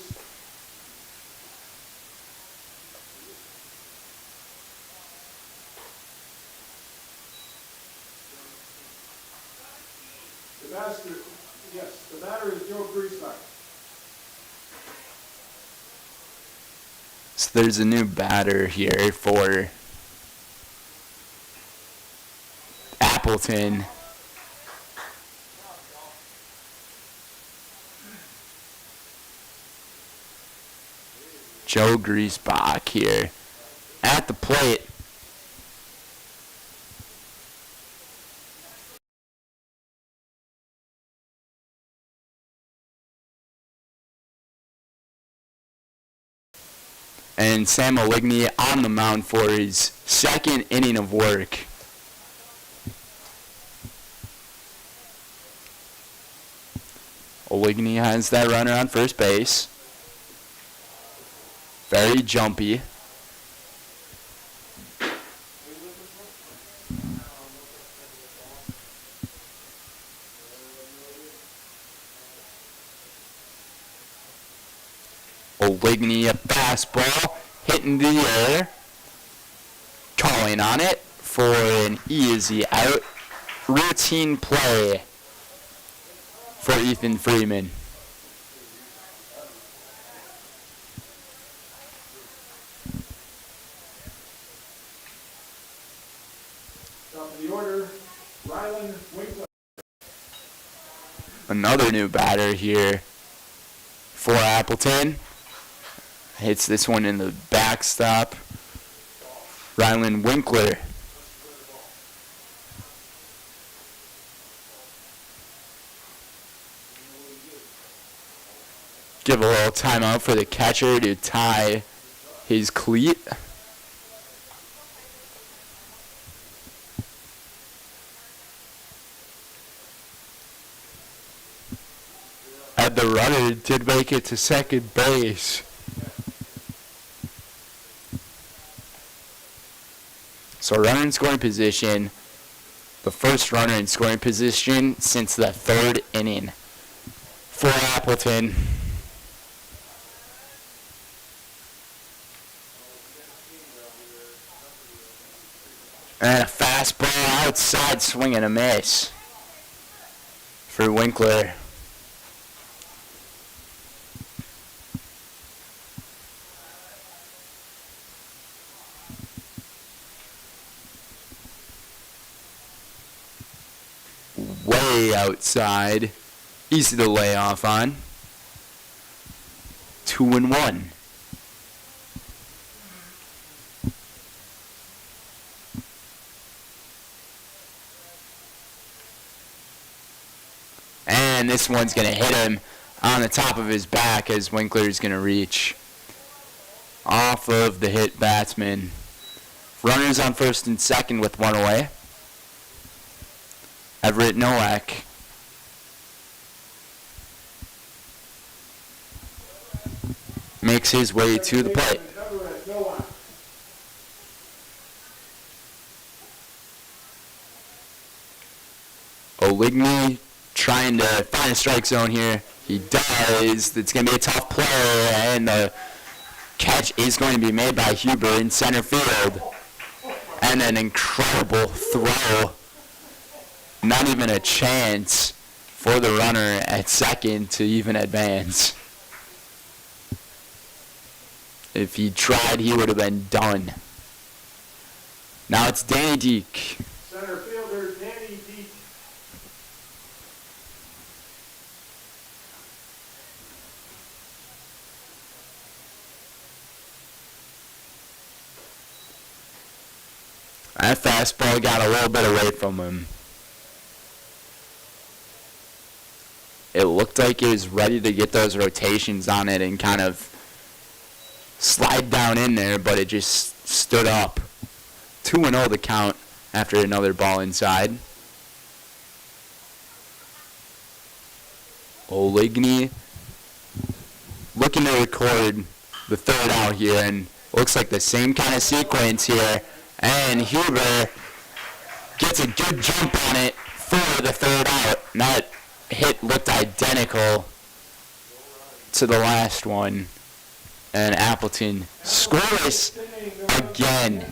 the batter is Joe Griesbach. So there's a new batter here for Appleton. Joe Griesbach here at the plate. And Sam Oligny on the mound for his second inning of work. Oligny has that runner on first base. Very jumpy. Oligny, a fastball, hitting the air. Calling on it for an easy out. Routine play for Ethan Freeman. Top of the order, Rylan Winkler. Another new batter here for Appleton. Hits this one in the backstop. Rylan Winkler. Give a little timeout for the catcher to tie his cleat. And the runner did make it to second base. So runner in scoring position. The first runner in scoring position since the third inning for Appleton. And a fastball outside, swing and a miss for Winkler. Way outside. Easy to lay off on. 2-1. And this one's going to hit him on the top of his back as Winkler's going to reach off of the hit batsman. Runners on first and second with one away. Everett Nowak. Makes his way to the plate. Oligny trying to find a strike zone here. He does. It's going to be a tough play, and the catch is going to be made by Huber in center field. And an incredible throw. Not even a chance for the runner at second to even advance. If he tried, he would have been done. Now it's Danny Deek. Center fielder Danny Deek. That fastball got a little bit away from him. It looked like he was ready to get those rotations on it and kind of slide down in there, but it just stood up. 2-0 the count after another ball inside. Oligny looking to record the third out here, and looks like the same kind of sequence here. And Huber gets a good jump on it for the third out. And that hit looked identical to the last one. And Appleton scores again.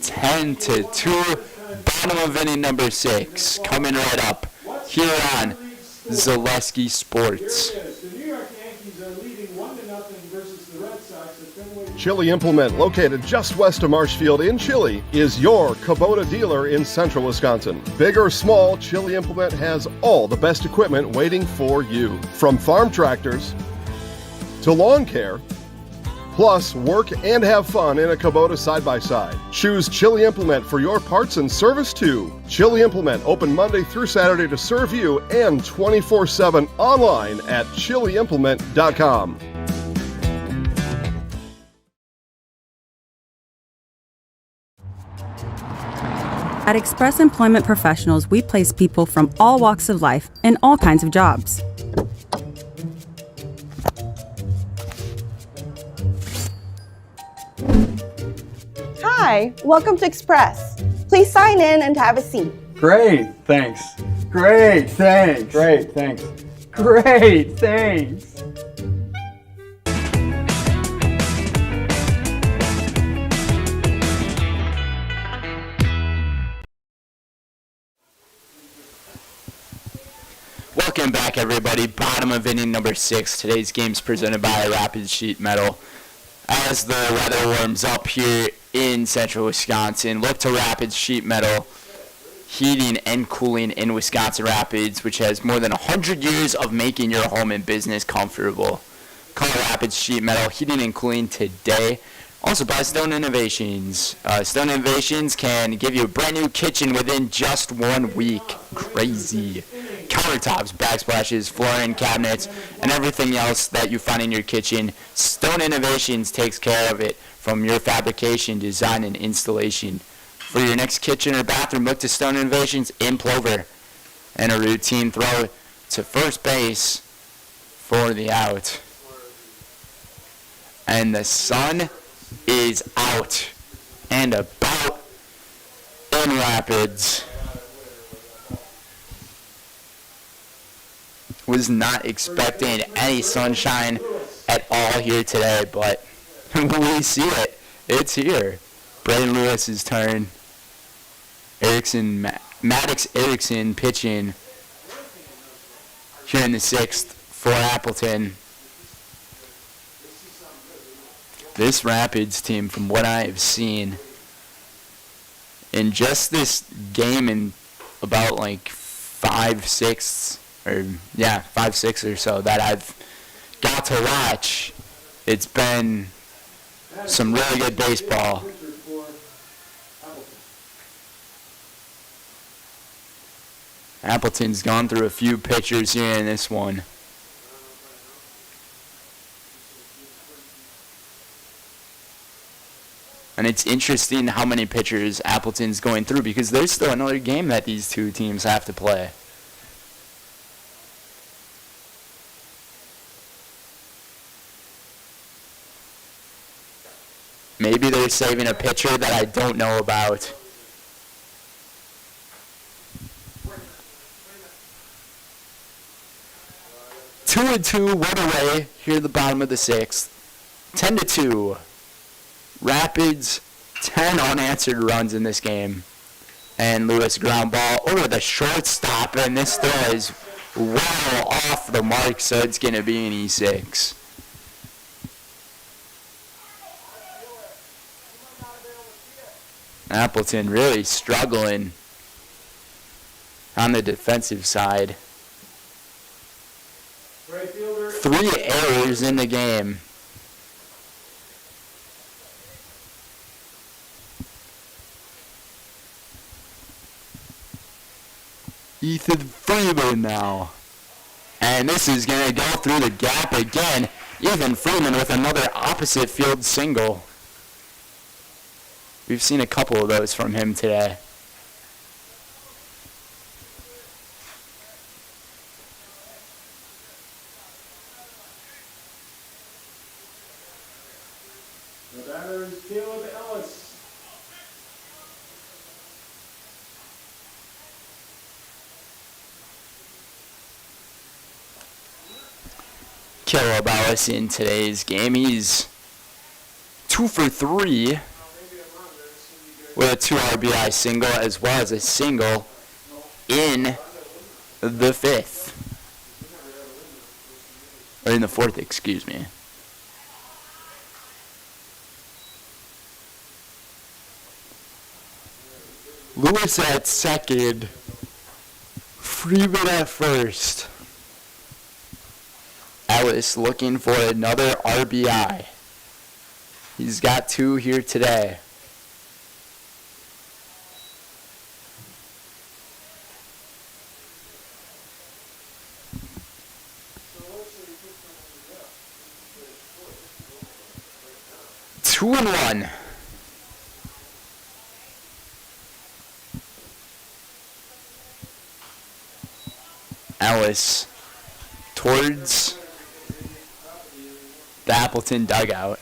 10-2, bottom of inning number 6. Coming right up here on Zaleski Sports. Chili Implement, located just west of Marshfield in Chile, is your Kubota dealer in central Wisconsin. Big or small, Chili Implement has all the best equipment waiting for you. From farm tractors to lawn care. Plus, work and have fun in a Kubota side-by-side. Choose Chili Implement for your parts and service too. Chili Implement, open Monday through Saturday to serve you and 24/7 online at chiliimplement.com. At Express Employment Professionals, we place people from all walks of life in all kinds of jobs. Hi, welcome to Express. Please sign in and have a seat. Great, thanks. Great, thanks. Great, thanks. Great, thanks. Welcome back, everybody. Bottom of inning number 6. Today's game's presented by Rapid Sheet Metal. As the weather warms up here in central Wisconsin, look to Rapid Sheet Metal Heating and Cooling in Wisconsin Rapids, which has more than 100 years of making your home and business comfortable. Call Rapid Sheet Metal Heating and Cooling today. Also by Stone Innovations. Stone Innovations can give you a brand new kitchen within just 1 week. Crazy. Countertops, backsplashes, flooring, cabinets, and everything else that you find in your kitchen. Stone Innovations takes care of it, from your fabrication, design, and installation. For your next kitchen or bathroom, look to Stone Innovations in Plover. And a routine throw to first base for the out. And the sun is out and about in Rapids. Was not expecting any sunshine at all here today, but we see it. It's here. Braden Lewis's turn. Maddox Erickson pitching here in the 6th for Appleton. This Rapids team, from what I have seen, in just this game in about like 5/6 or so that I've got to watch, it's been some really good baseball. Appleton's gone through a few pitchers here in this one. And it's interesting how many pitchers Appleton's going through, because there's still another game that these two teams have to play. Maybe they're saving a pitcher that I don't know about. Two and two, one away here at the bottom of the 6th. 10-2. Rapids, 10 unanswered runs in this game. And Lewis ground ball over the shortstop, and this throw is well off the mark, so it's going to be an E6. Appleton really struggling on the defensive side. 3 errors in the game. Ethan Freeman now. And this is going to go through the gap again. Ethan Freeman with another opposite field single. We've seen a couple of those from him today. The batter is Caleb Ellis. Caleb Ellis in today's game. He's 2 for 3 with a 2 RBI single, as well as a single in the 5th. Or in the 4th, excuse me. Lewis at second. Freeman at first. Ellis looking for another RBI. He's got 2 here today. Two and one. Ellis towards the Appleton dugout.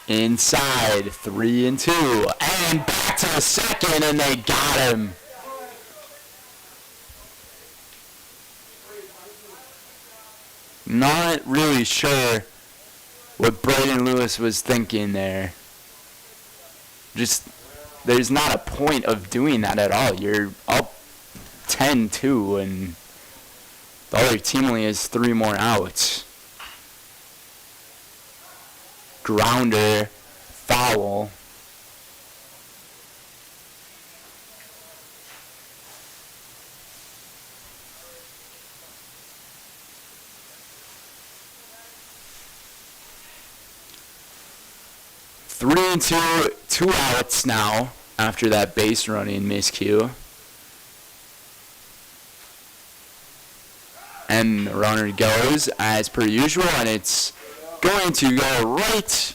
Inside, 3-2, and back to the second, and they got him. Not really sure what Braden Lewis was thinking there. Just, there's not a point of doing that at all. You're up 10-2, and the other team only has 3 more outs. Grounder, foul. Three and two outs now after that base running miscue. And the runner goes as per usual, and it's going to go right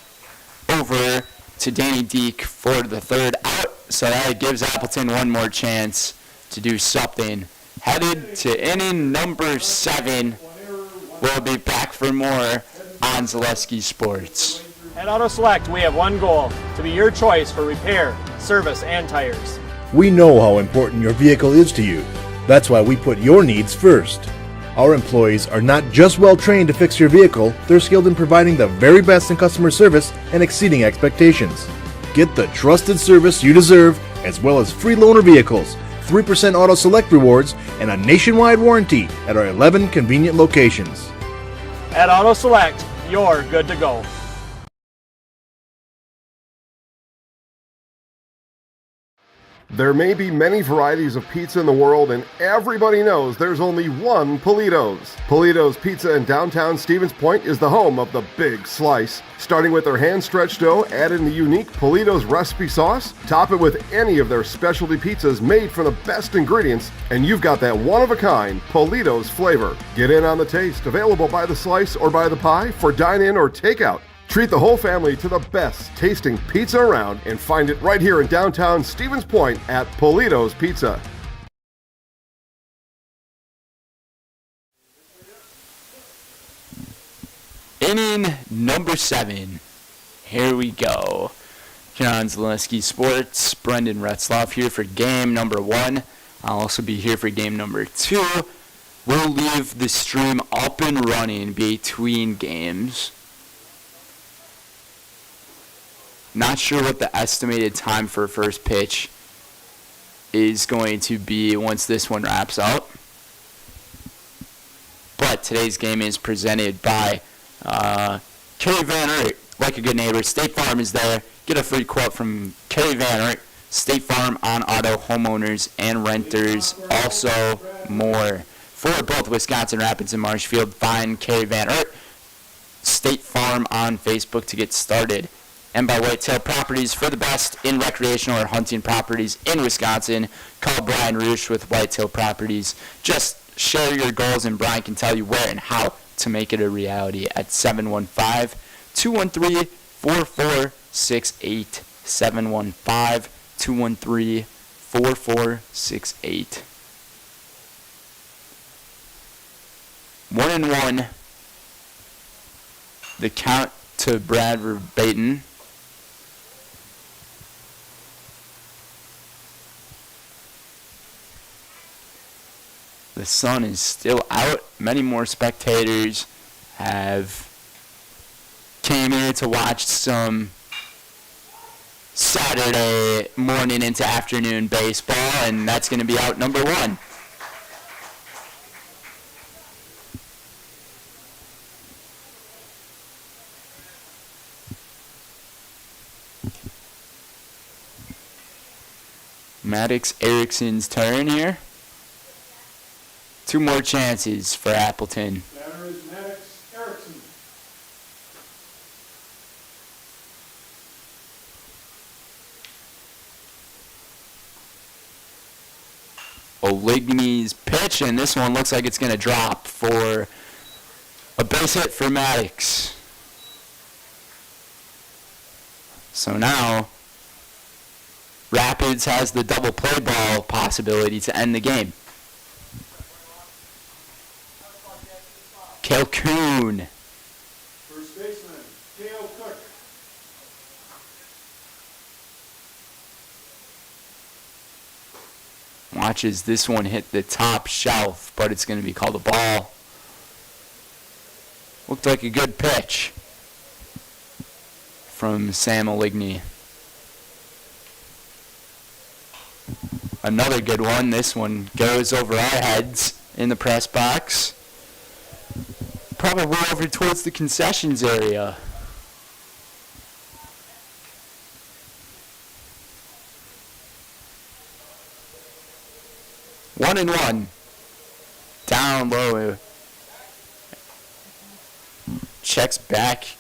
over to Danny Deek for the 3rd out. So that gives Appleton one more chance to do something. Headed to inning number 7. We'll be back for more on Zaleski Sports. At Auto Select, we have one goal, to be your choice for repair, service, and tires. We know how important your vehicle is to you. That's why we put your needs first. Our employees are not just well trained to fix your vehicle, they're skilled in providing the very best in customer service and exceeding expectations. Get the trusted service you deserve, as well as free loaner vehicles, 3% Auto Select rewards, and a nationwide warranty at our 11 convenient locations. At Auto Select, you're good to go. There may be many varieties of pizza in the world, and everybody knows there's only one Polito's. Polito's Pizza in downtown Stevens Point is the home of the big slice. Starting with their hand-stretched dough, add in the unique Polito's recipe sauce, top it with any of their specialty pizzas made from the best ingredients, and you've got that one-of-a-kind Polito's flavor. Get in on the taste, available by the slice or by the pie for dine-in or takeout. Treat the whole family to the best tasting pizza around and find it right here in downtown Stevens Point at Polito's Pizza. Inning number 7. Here we go. Here on Zaleski Sports, Brendan Retzloff here for game number 1. I'll also be here for game number 2. We'll leave the stream up and running between games. Not sure what the estimated time for first pitch is going to be once this one wraps up. But today's game is presented by Kerry Van Ert. Like a good neighbor, State Farm is there. Get a free quote from Kerry Van Ert. State Farm on auto, homeowners, and renters. Also more. For both Wisconsin Rapids and Marshfield, find Kerry Van Ert. State Farm on Facebook to get started. And by Whitetail Properties for the best in recreational or hunting properties in Wisconsin. Call Brian Roosh with Whitetail Properties. Just share your goals and Brian can tell you where and how to make it a reality at 715-213-4468. 715-213-4468. 1-1. The count to Brad Verbaten. The sun is still out. Many more spectators have came here to watch some Saturday morning into afternoon baseball, and that's going to be out number 1. Maddox Erickson's turn here. 2 more chances for Appleton. Batter is Maddox Erickson. Oligny's pitch, and this one looks like it's going to drop for a base hit for Maddox. So now, Rapids has the double play ball possibility to end the game. Calhoun. First baseman, Cale Cook. Watches this one hit the top shelf, but it's going to be called a ball. Looked like a good pitch from Sam Oligny. Another good one. This one goes over our heads in the press box. Probably over towards the concessions area. One and one. Down low. Checks back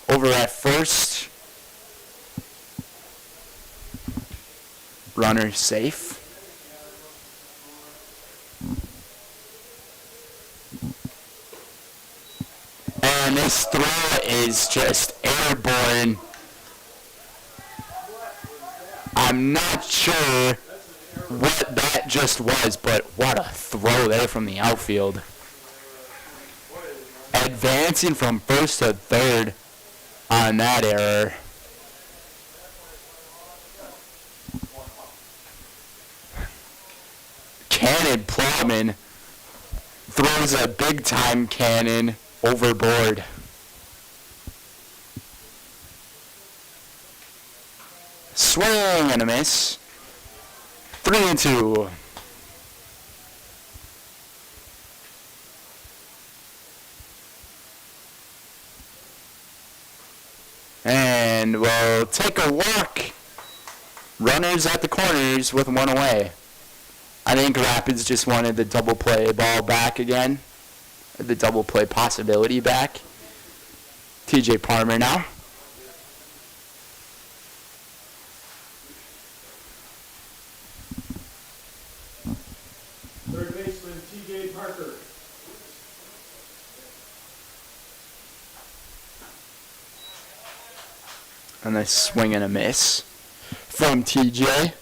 over at first. Runner safe. And this throw is just airborne. I'm not sure what that just was, but what a throw there from the outfield. Advancing from first to third on that error. Cannon Plowman throws a big-time cannon overboard. Swing and a miss. 3-2. And we'll take a walk. Runners at the corners with 1 away. I think Rapids just wanted the double play ball back again. The double play possibility back. TJ Palmer now. Third baseman, TJ Parker. And a swing and a miss from TJ.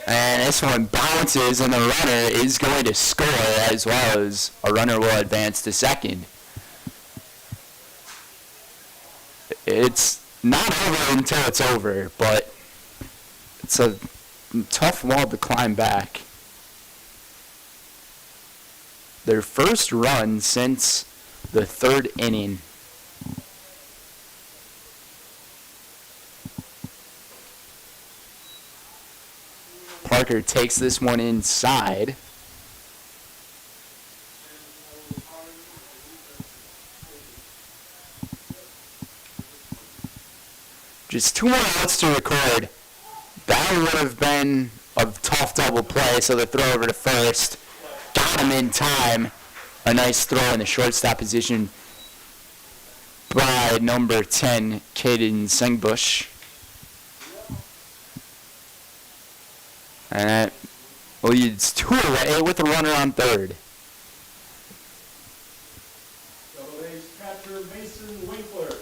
And this one bounces, and the runner is going to score, as well as a runner will advance to second. It's not over until it's over, but it's a tough wall to climb back. Their first run since the 3rd inning. Parker takes this one inside. Just 2 more outs to record. That would have been a tough double play, so the throw over to first. Got him in time. A nice throw in the shortstop position by number 10, Caden Sengbush. And that leads 2 away with a runner on third. Doubledays catcher Mason Winkler.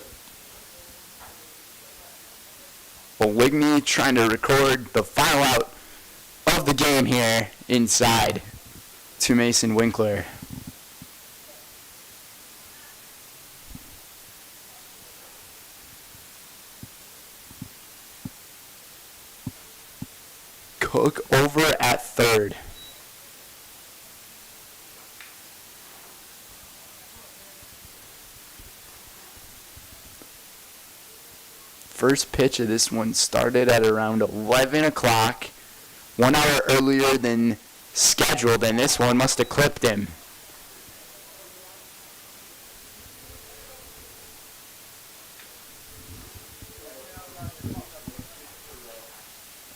Oligny trying to record the final out of the game here inside to Mason Winkler. Cook over at third. First pitch of this one started at around 11 o'clock, 1 hour earlier than scheduled, and this one must have clipped him.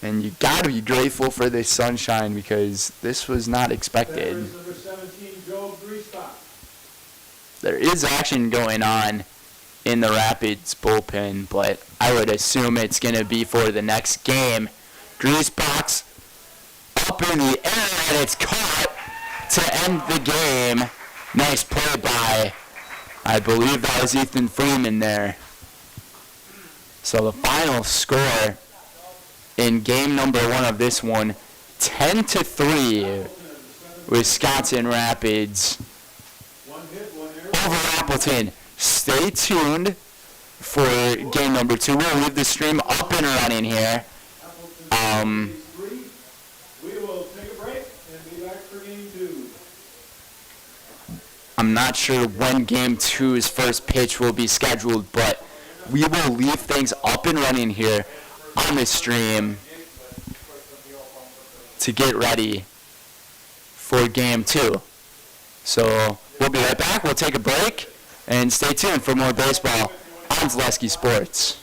And you got to be grateful for this sunshine because this was not expected. Number 17, Joe Griesbach. There is action going on in the Rapids bullpen, but I would assume it's going to be for the next game. Griesbach's up in the air, and it's caught to end the game. Nice play by, I believe that was Ethan Freeman there. So the final score in game number 1 of this one, 10-3, Wisconsin Rapids over Appleton. Stay tuned for game number 2. We'll leave the stream up and running here. We will take a break and be back for game 2. I'm not sure when game 2's first pitch will be scheduled, but we will leave things up and running here on the stream to get ready for game 2. So we'll be right back. We'll take a break and stay tuned for more baseball on Zaleski Sports.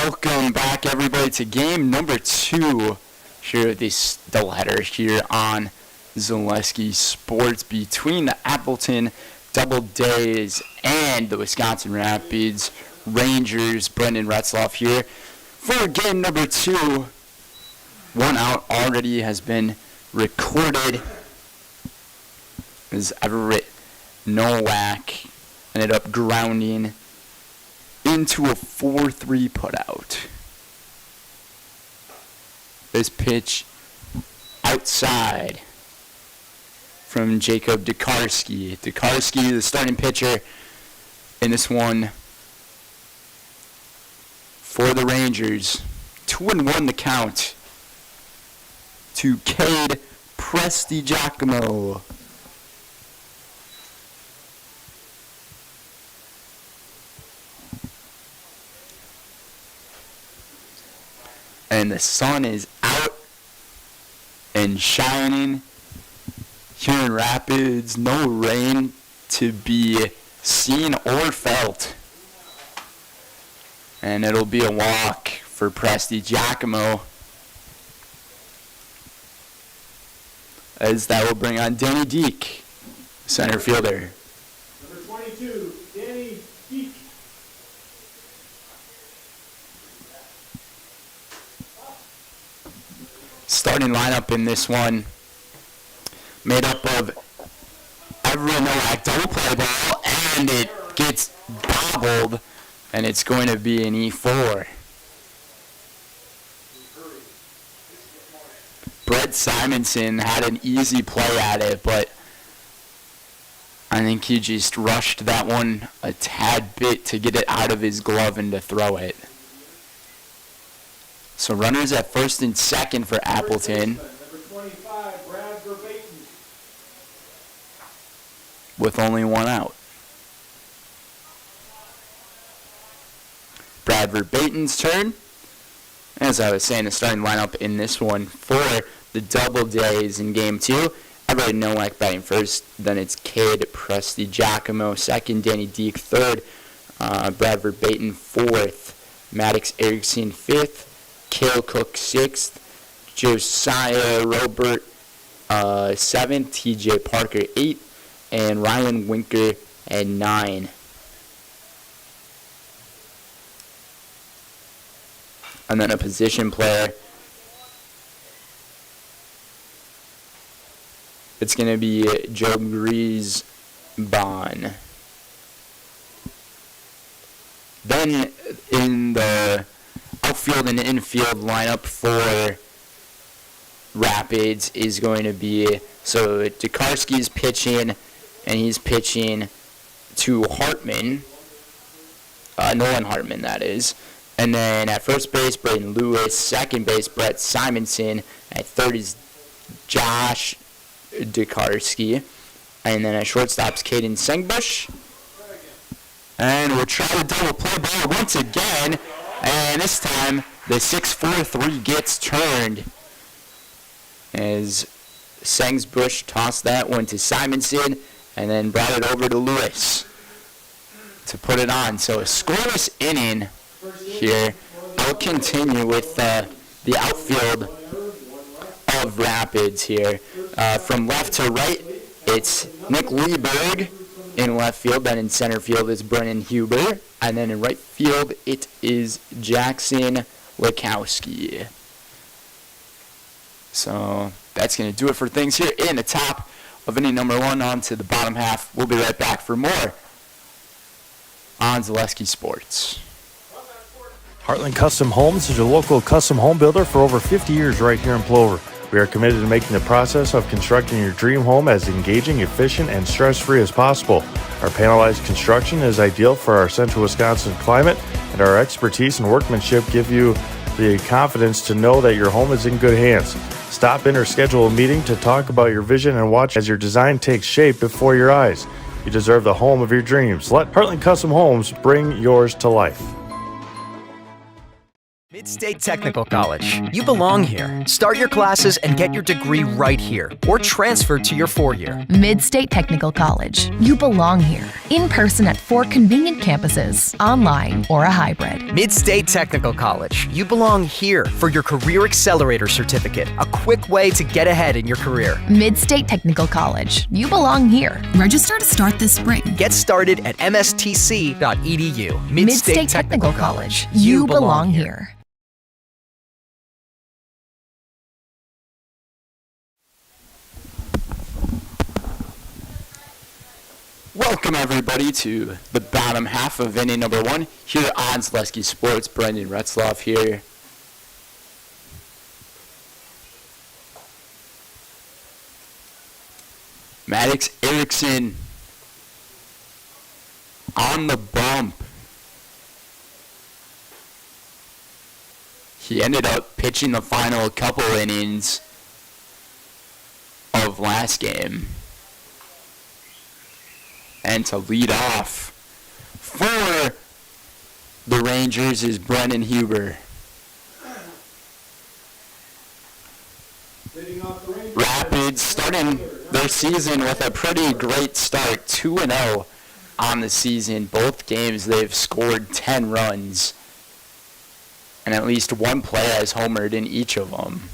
Welcome back, everybody, to game number 2 here at this doubleheader here on Zaleski Sports between the Appleton Doubledays and the Wisconsin Rapids Rangers. Brendan Retzloff here for game number 2. One out already has been recorded as Everett Nowak ended up grounding into a 4-3 putout. This pitch outside from Jacob Dekarski. Dekarski, the starting pitcher in this one for the Rangers. 2-1 the count to Cade Prestigiacomo. And the sun is out and shining here in Rapids. No rain to be seen or felt. And it'll be a walk for Prestigiacomo, as that will bring on Danny Deek, center fielder. Number 22, Danny Deek. Starting lineup in this one made up of Everett Nowak, double play ball, and it gets bobbled, and it's going to be an E4. Brett Simonson had an easy play at it, but I think he just rushed that one a tad bit to get it out of his glove and to throw it. So runners at first and second for Appleton, Number 25, Brad Verbatim. with only one out. Brad Verbatim's turn. As I was saying, the starting lineup in this one for the Doubledays in game 2. Everett Nowak batting first, then it's Cade Prestigiacomo second, Danny Deek third, Brad Verbatim fourth, Maddox Erickson fifth, Cale Cook 6th, Josiah Robert 7th, TJ Parker 8th, and Ryan Winker at 9. And then a position player. It's going to be Joe Griesbahn. Then in the outfield and infield lineup for Rapids is going to be, so Dekarski's pitching, and he's pitching to Hartman, Nolan Hartman that is, and then at first base Braden Lewis, second base Brett Simonson, at third is Josh Dekarski, and then at shortstop's Caden Sengbush, and we'll try to double play ball once again. And this time, the 6-4-3 gets turned as Sengbush tossed that one to Simonson and then brought it over to Lewis to put it on. So a scoreless inning here. We'll continue with the outfield of Rapids here. From left to right, it's Nick Lieberg in left field. Then in center field is Brennan Huber. And then in right field, it is Jackson Lekowski. So that's going to do it for things here in the top of inning number 1 on to the bottom half. We'll be right back for more on Zaleski Sports. Heartland Custom Homes is your local custom home builder for over 50 years right here in Plover. We are committed to making the process of constructing your dream home as engaging, efficient, and stress-free as possible. Our panelized construction is ideal for our central Wisconsin climate, and our expertise and workmanship give you the confidence to know that your home is in good hands. Stop in or schedule a meeting to talk about your vision and watch as your design takes shape before your eyes. You deserve the home of your dreams. Let Heartland Custom Homes bring yours to life. Mid-State Technical College. You belong here. Start your classes and get your degree right here, or transfer to your 4-year. Mid-State Technical College. You belong here. In person at 4 convenient campuses, online or a hybrid. Mid-State Technical College. You belong here for your Career Accelerator Certificate, a quick way to get ahead in your career. Mid-State Technical College. You belong here. Register to start this spring. Get started at mstc.edu. Mid-State Technical College. You belong here. Welcome everybody to the bottom half of inning number 1 here on Zaleski Sports. Brendan Retzloff here. Maddox Erickson on the bump. He ended up pitching the final couple innings of last game. And to lead off for the Rangers is Brendan Huber. Rapids starting their season with a pretty great start, 2-0 on the season. Both games they've scored 10 runs, and at least one player has homered in each of them.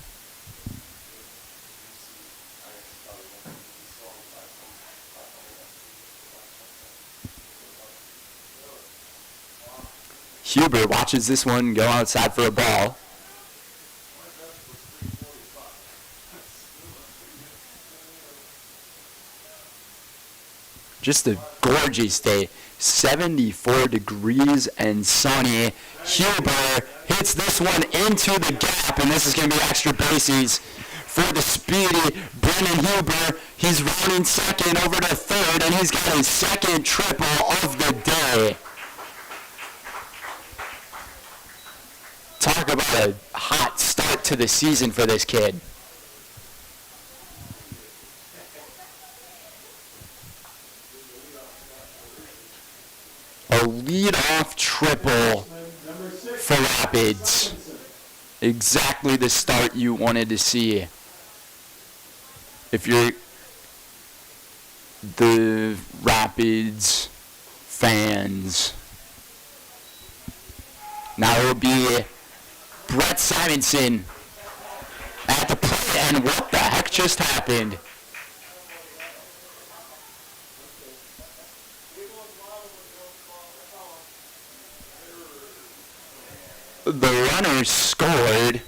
Huber watches this one go outside for a ball. Just a gorgeous day. 74 degrees and sunny. Huber hits this one into the gap, and this is going to be extra bases for the speedy Brendan Huber. He's running second over to third, and he's got his second triple of the day. Talk about a hot start to the season for this kid. A lead-off triple for Rapids. Exactly the start you wanted to see. If you're the Rapids fans. Now it will be Brett Simonson at the plate, and what the heck just happened? The runner scored.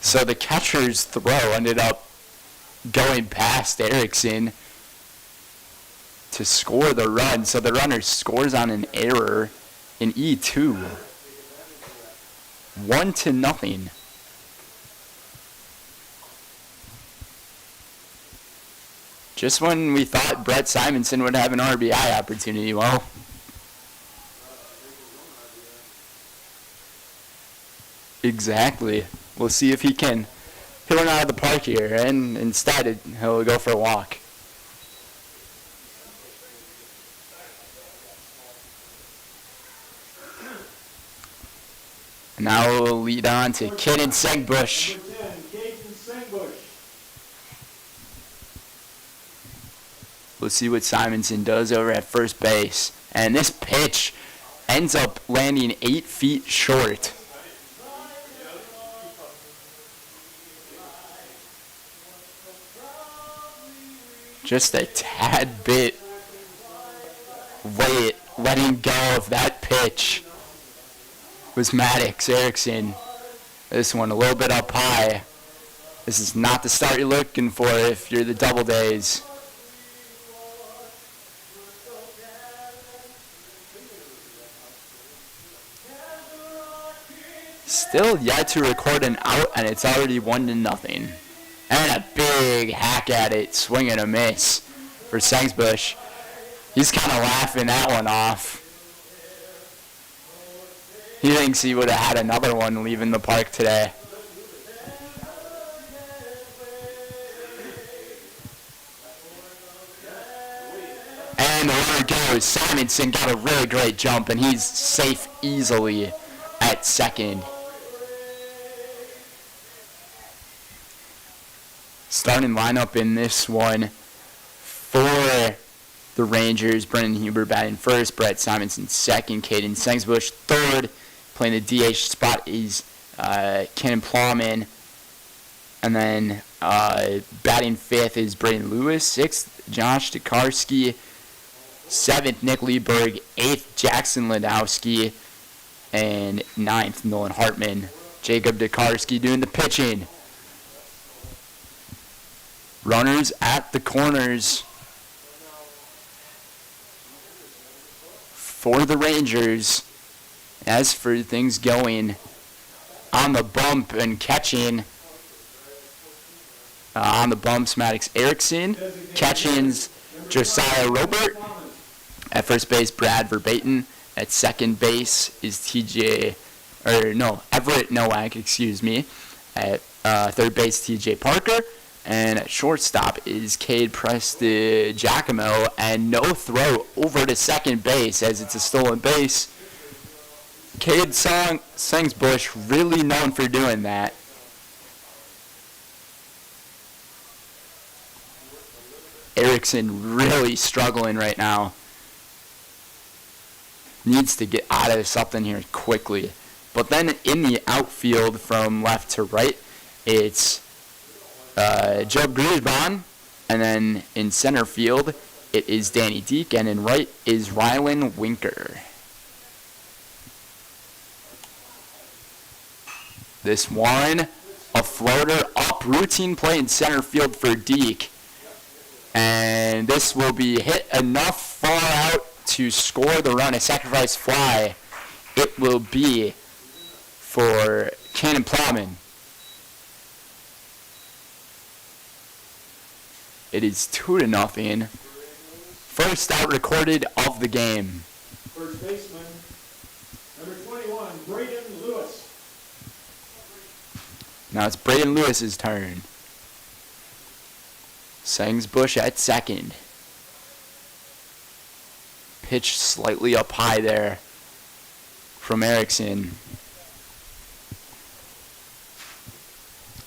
So the catcher's throw ended up going past Erickson to score the run. So the runner scores on an error in E2. 1-0. Just when we thought Brett Simonson would have an RBI opportunity, well, exactly. We'll see if he can hit one out of the park here, and instead he'll go for a walk. Now we'll lead on to Caden Sengbush. We'll see what Simonson does over at first base. And this pitch ends up landing 8 feet short. Just a tad bit late letting go of that pitch was Maddox Erickson. This one a little bit up high. This is not the start you're looking for if you're the Doubledays. Still yet to record an out, and it's already 1-0. And a big hack at it, swing and a miss for Sengbush. He's kind of laughing that one off. He thinks he would have had another one leaving the park today. Simonson got a really great jump, and he's safe easily at second. Starting lineup in this one for the Rangers: Brendan Huber batting first, Brett Simonson second, Caden Sengsbush third. Playing the DH spot is Kenan Plowman. And then batting fifth is Braden Lewis, sixth Josh Tokarski, seventh Nick Lieberg, eighth Jackson Ledowski, and ninth Nolan Hartman. Jacob Tokarski doing the pitching. Runners at the corners for the Rangers. As for things going on the bump and catching, on the bumps, Maddox Erickson. Catching's Josiah Robert. At first base, Brad Verbaten. At second base is Everett Nowak, At third base, TJ Parker. And at shortstop is Cade Prestigiacomo. And no throw over to second base as it's a stolen base. Cade Sengsbush really known for doing that. Erickson really struggling right now. Needs to get out of something here quickly. But then in the outfield from left to right, it's Joe Grisbon. And then in center field, it is Danny Deek. And in right is Rylan Winker. This one, a floater up, routine play in center field for Deek. And this will be hit enough far out to score the run, a sacrifice fly. It will be for Cannon Plowman. It is 2-0. First out recorded of the game. First baseman, number 21, Braden Lewis. Now it's Braden Lewis's turn. Sengsbush at second. Pitch slightly up high there from Erickson.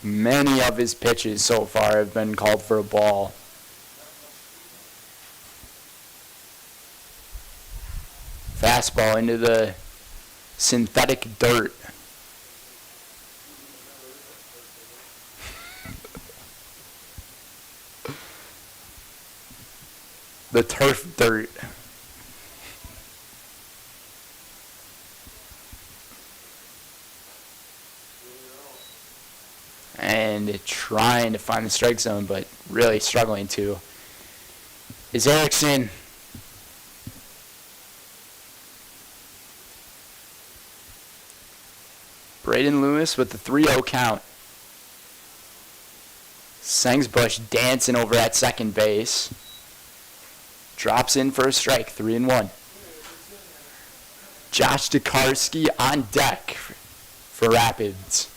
Many of his pitches so far have been called for a ball. Fastball into the synthetic dirt. The turf dirt. And trying to find the strike zone, but really struggling to, is Erickson. Braden Lewis with the 3-0 count. Sengsbush dancing over at second base. Drops in for a strike, 3-1. Josh Tokarski on deck for Rapids.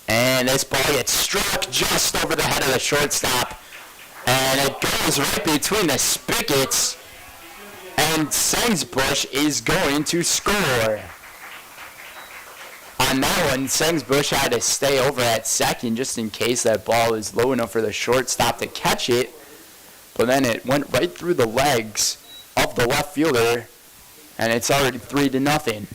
And this ball gets struck just over the head of the shortstop. And it goes right between the spigots. And Sengsbush is going to score. On that one, Sengsbush had to stay over at second just in case that ball is low enough for the shortstop to catch it. But then it went right through the legs of the left fielder. And it's already 3-0.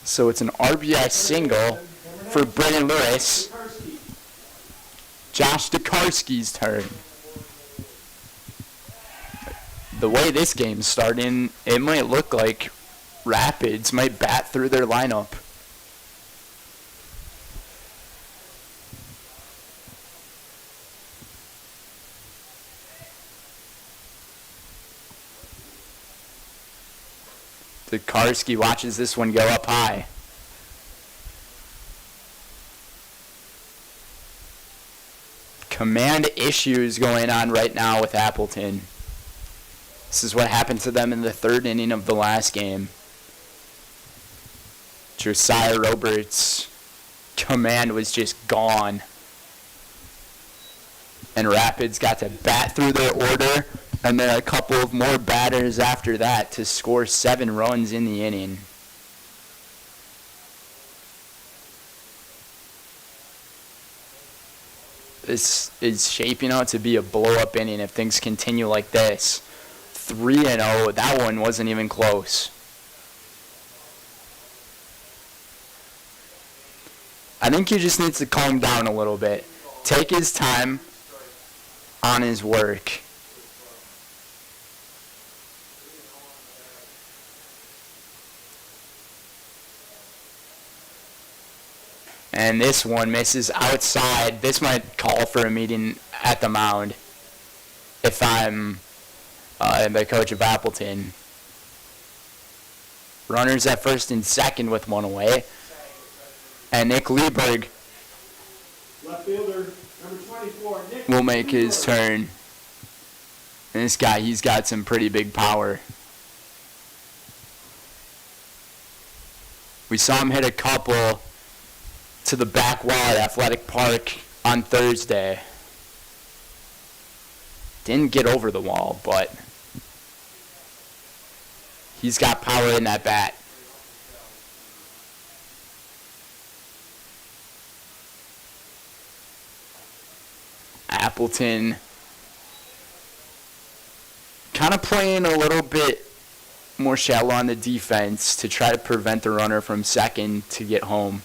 So it's an RBI single for Brendan Lewis. Josh Tokarski's turn. The way this game's starting, it might look like Rapids might bat through their lineup. Tokarski watches this one go up high. Command issues going on right now with Appleton. This is what happened to them in the third inning of the last game. Josiah Roberts' command was just gone. And Rapids got to bat through their order, and then a couple of more batters after that to score 7 runs in the inning. This is shaping out to be a blow-up inning if things continue like this. 3-0, that one wasn't even close. I think he just needs to calm down a little bit. Take his time on his work. And this one misses outside. This might call for a meeting at the mound if I'm the coach of Appleton. Runners at first and second with 1 away. And Nick Lieberg Left fielder, number 24, Nick will make his turn. And this guy, he's got some pretty big power. We saw him hit a couple to the back wall at Athletic Park on Thursday. Didn't get over the wall, but he's got power in that bat. Appleton kind of playing a little bit more shallow on the defense to try to prevent the runner from second to get home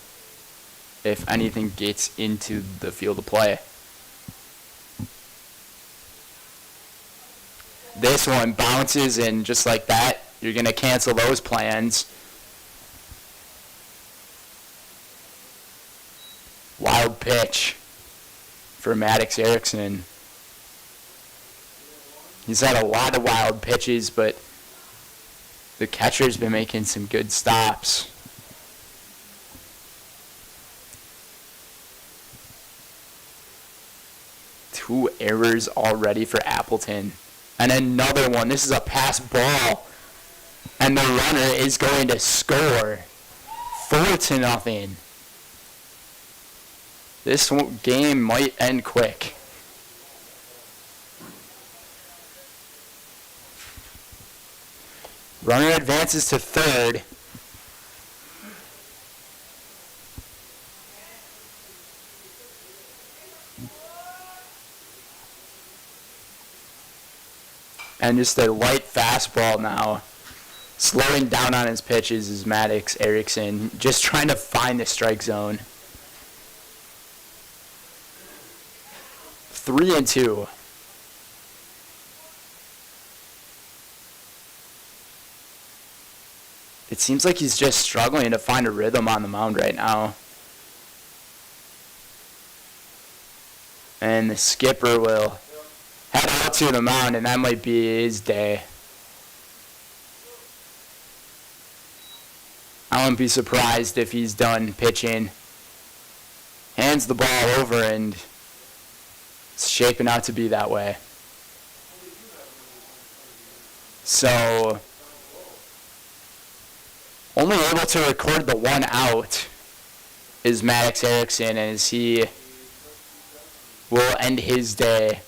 if anything gets into the field of play. This one bounces, and just like that, you're going to cancel those plans. Wild pitch for Maddox Erickson. He's had a lot of wild pitches, but the catcher's been making some good stops. Two errors already for Appleton. And another one. This is a pass ball. And the runner is going to score 4-0. This game might end quick. Runner advances to third. And just a light fastball now. Slowing down on his pitches is Maddox Erickson. Just trying to find the strike zone. 3-2. It seems like he's just struggling to find a rhythm on the mound right now. And the skipper will head out to the mound, and that might be his day. I wouldn't be surprised if he's done pitching. Hands the ball over, and it's shaping out to be that way. So, only able to record the 1 out is Maddox Erickson, as he will end his day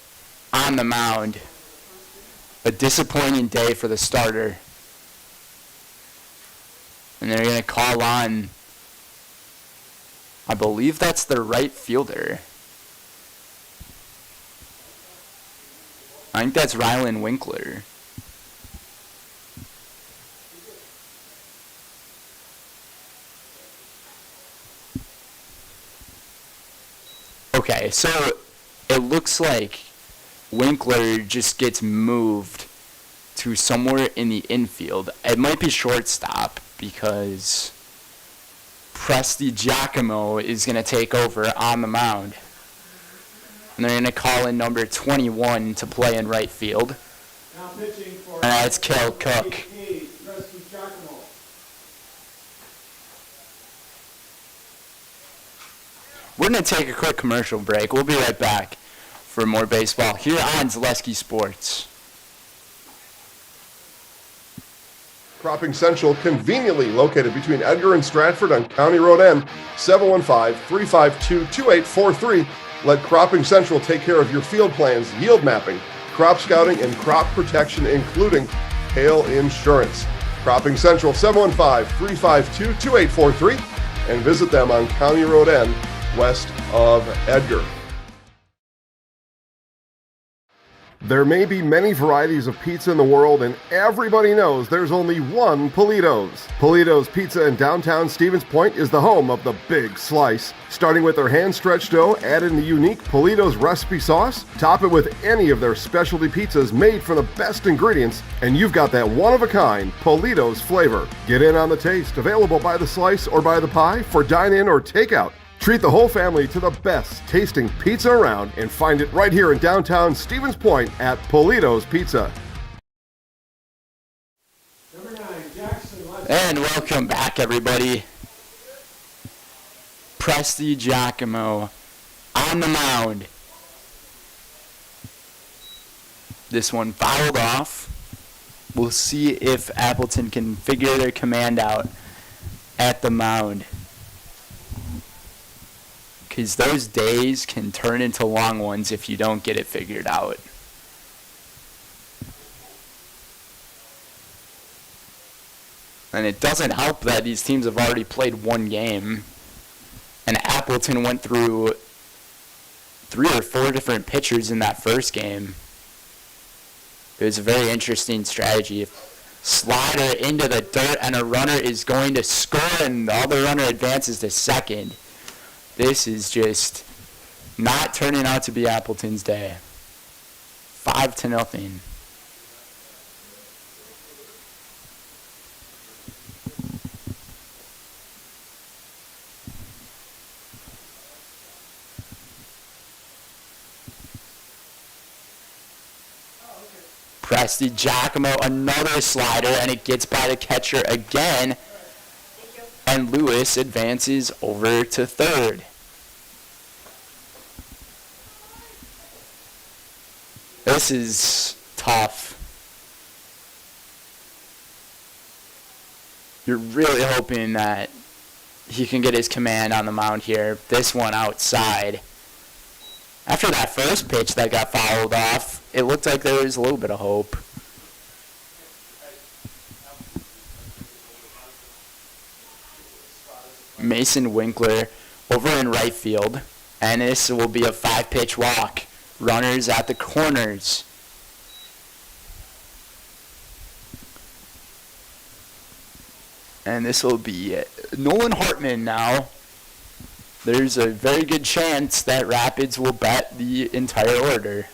on the mound. A disappointing day for the starter. And they're going to call on, I believe that's the right fielder. I think that's Rylan Winkler. Okay, so it looks like Winkler just gets moved to somewhere in the infield. It might be shortstop because Presti Giacomo is going to take over on the mound. And they're going to call in number 21 to play in right field. Now pitching for And that's Kel Cook. Presti Giacomo. We're going to take a quick commercial break. We'll be right back for more baseball here on Zaleski Sports. Cropping Central, conveniently located between Edgar and Stratford on County Road N, 715-352-2843. Let Cropping Central take care of your field plans, yield mapping, crop scouting, and crop protection, including hail insurance. Cropping Central, 715-352-2843, and visit them on County Road N, west of Edgar. There may be many varieties of pizza in the world, and everybody knows there's only one Polito's. Polito's Pizza in downtown Stevens Point is the home of the Big Slice. Starting with their hand-stretched dough, add in the unique Polito's recipe sauce, top it with any of their specialty pizzas made from the best ingredients, and you've got that one-of-a-kind Polito's flavor. Get in on the taste, available by the slice or by the pie for dine-in or takeout. Treat the whole family to the best tasting pizza around and find it right here in downtown Stevens Point at Polito's Pizza. Number 9, Jackson. And welcome back, everybody. Presti Giacomo on the mound. This one fouled off. We'll see if Appleton can figure their command out at the mound, because those days can turn into long ones if you don't get it figured out. And it doesn't help that these teams have already played one game, and Appleton went through 3 or 4 different pitchers in that first game. It was a very interesting strategy. Slider into the dirt, and a runner is going to score, and the other runner advances to second. This is just not turning out to be Appleton's day. 5-0. Presti Giacomo, another slider, and it gets by the catcher again. And Lewis advances over to third. This is tough. You're really hoping that he can get his command on the mound here. This one outside. After that first pitch that got fouled off, it looked like there was a little bit of hope. Mason Winkler over in right field, and this will be a 5-pitch walk. Runners at the corners. And this will be Nolan Hartman now. There's a very good chance that Rapids will bat the entire order.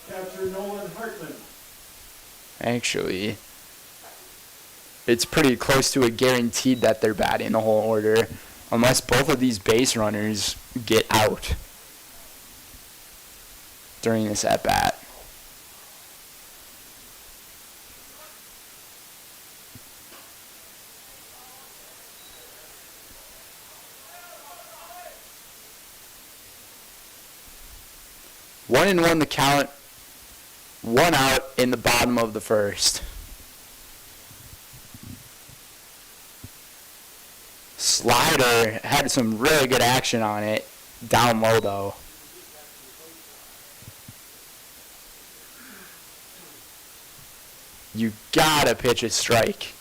Catcher Nolan Hartman. Actually, it's pretty close to a guaranteed that they're batting the whole order, unless both of these base runners get out during this at-bat. One and one the count. 1 out in the bottom of the first. Slider had some really good action on it. Down low though. You gotta pitch a strike.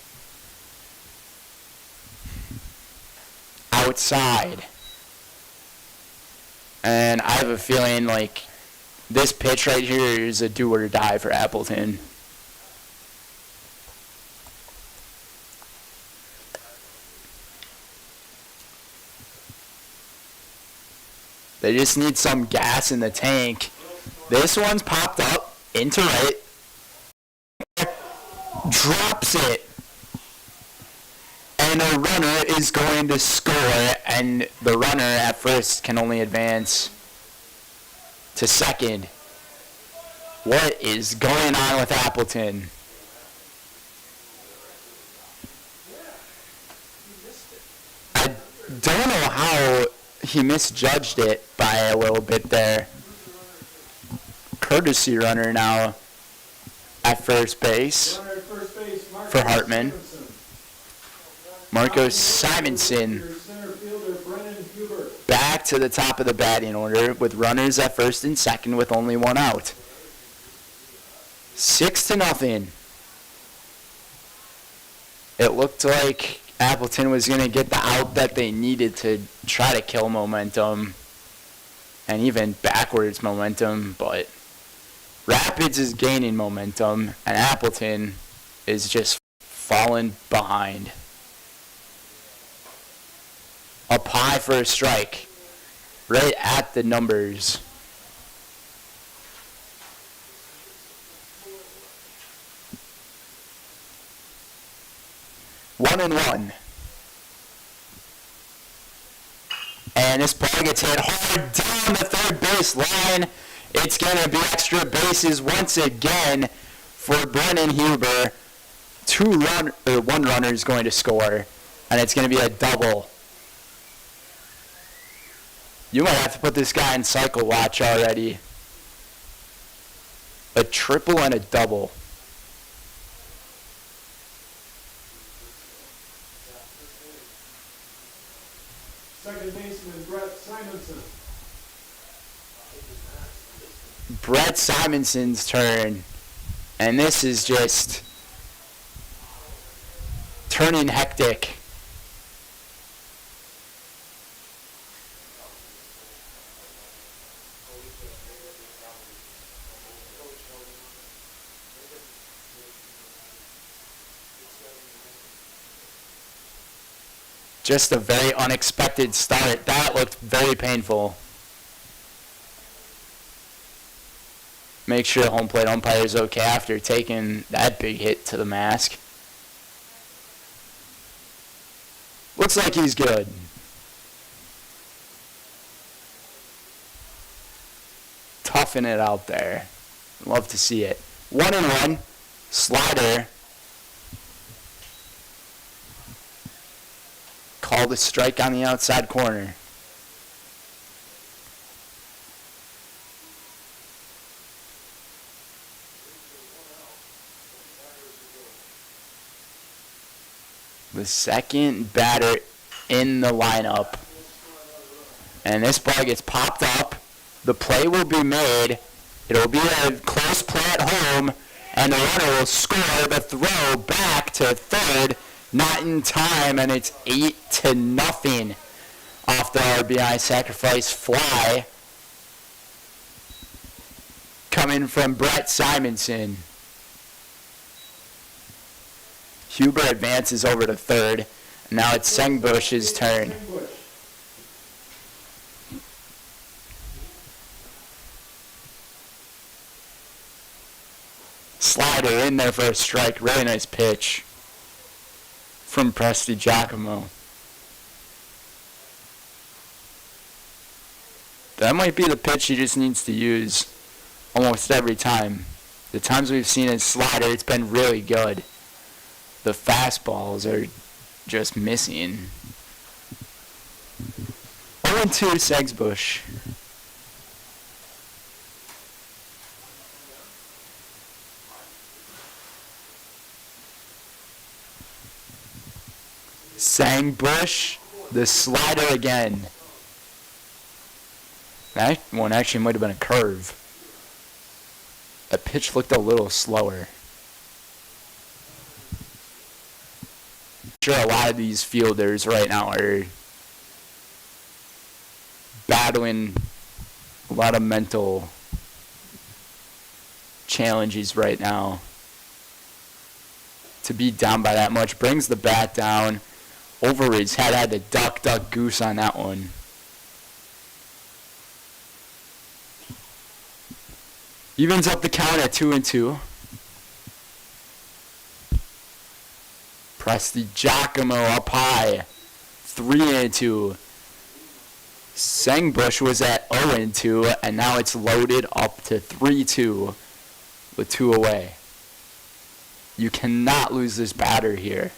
Outside. And I have a feeling like this pitch right here is a do or die for Appleton. They just need some gas in the tank. This one's popped up into right. Drops it. And a runner is going to score, and the runner at first can only advance to second. What is going on with Appleton? I don't know how he misjudged it by a little bit there. Courtesy runner now at first base for Hartman. Marcos Simonson back to the top of the batting order with runners at first and second with only one out. 6-0. It looked like Appleton was going to get the out that they needed to try to kill momentum and even backwards momentum, but Rapids is gaining momentum and Appleton is just falling behind. Up high for a strike, right at the numbers. One and one. And this ball gets hit hard down the third base line. It's going to be extra bases once again for Brennan Huber. One runner is going to score, and it's going to be a double. You might have to put this guy in cycle watch already. A triple and a double. Second baseman Brett Simonson. Brett Simonson's turn. And this is just turning hectic. Just a very unexpected start. That looked very painful. Make sure the home plate umpire is okay after taking that big hit to the mask. Looks like he's good. Toughing it out there. Love to see it. 1-1. Slider. Called a strike on the outside corner. The second batter in the lineup. And this ball gets popped up. The play will be made. It'll be a close play at home. And the runner will score the throw back to third. Not in time, and it's 8-0 off the RBI sacrifice fly coming from Brett Simonson. Huber advances over to third. Now it's Sengbush's turn. Slider in there for a strike. Really nice pitch from Presti Giacomo. That might be the pitch he just needs to use almost every time. The times we've seen his slider, it's been really good. The fastballs are just missing. 0-2 Segsbush. Sengbush, the slider again. That one actually might have been a curve. That pitch looked a little slower. I'm sure a lot of these fielders right now are battling a lot of mental challenges right now. To be down by that much brings the bat down over his head. Had to duck goose on that one. Evens up the count at 2-2. Presti Giacomo up high. 3-2. Sengbush was at 0-2, and now it's loaded up to 3-2 with 2 away. You cannot lose this batter here.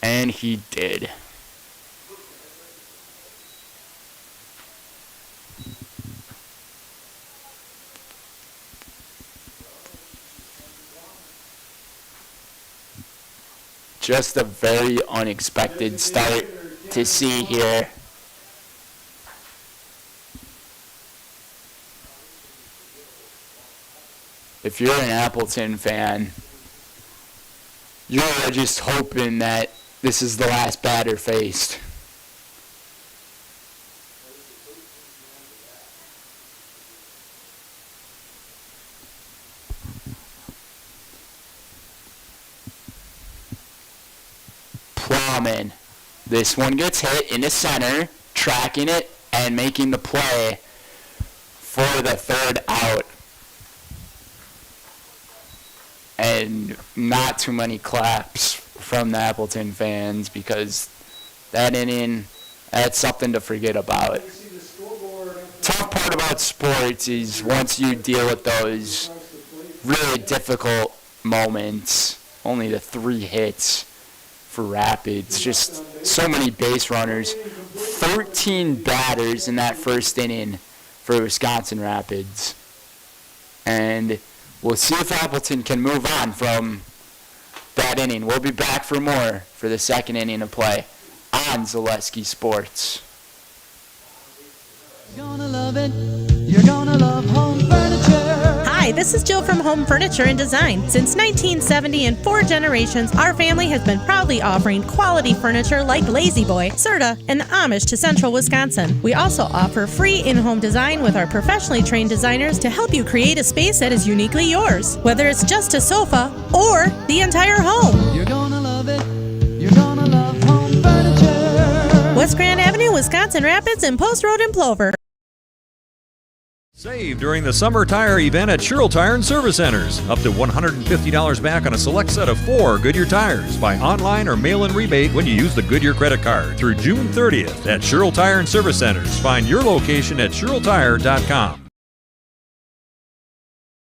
And he did. just a very unexpected start to see here. If you're an Appleton fan, you're just hoping that this is the last batter faced. Plowman. This one gets hit into center, tracking it and making the play for the third out. And not too many claps from the Appleton fans because that inning, that's something to forget about. Tough part about sports is once you deal with those really difficult moments, only the 3 hits for Rapids, just so many base runners, 13 batters in that first inning for Wisconsin Rapids. And we'll see if Appleton can move on from that inning. We'll be back for more for the second inning of play on Zaleski Sports. You're gonna love it. You're gonna love home furniture. Hi, this is Jill from Home Furniture and Design. Since 1970 and 4 generations, our family has been proudly offering quality furniture like Lazy Boy, Serta, and Amish to Central Wisconsin. We also offer free in-home design with our professionally trained designers to help you create a space that is uniquely yours, whether it's just a sofa or the entire home. You're gonna love it. You're gonna love home furniture. West Grand Avenue, Wisconsin Rapids, and Post Road in Plover. Save during the summer tire event at Sherrill Tire and Service Centers. Up to $150 back on a select set of 4 Goodyear tires. Buy online or mail-in rebate when you use the Goodyear credit card through June 30th at Sherrill Tire and Service Centers. Find your location at SherrillTire.com.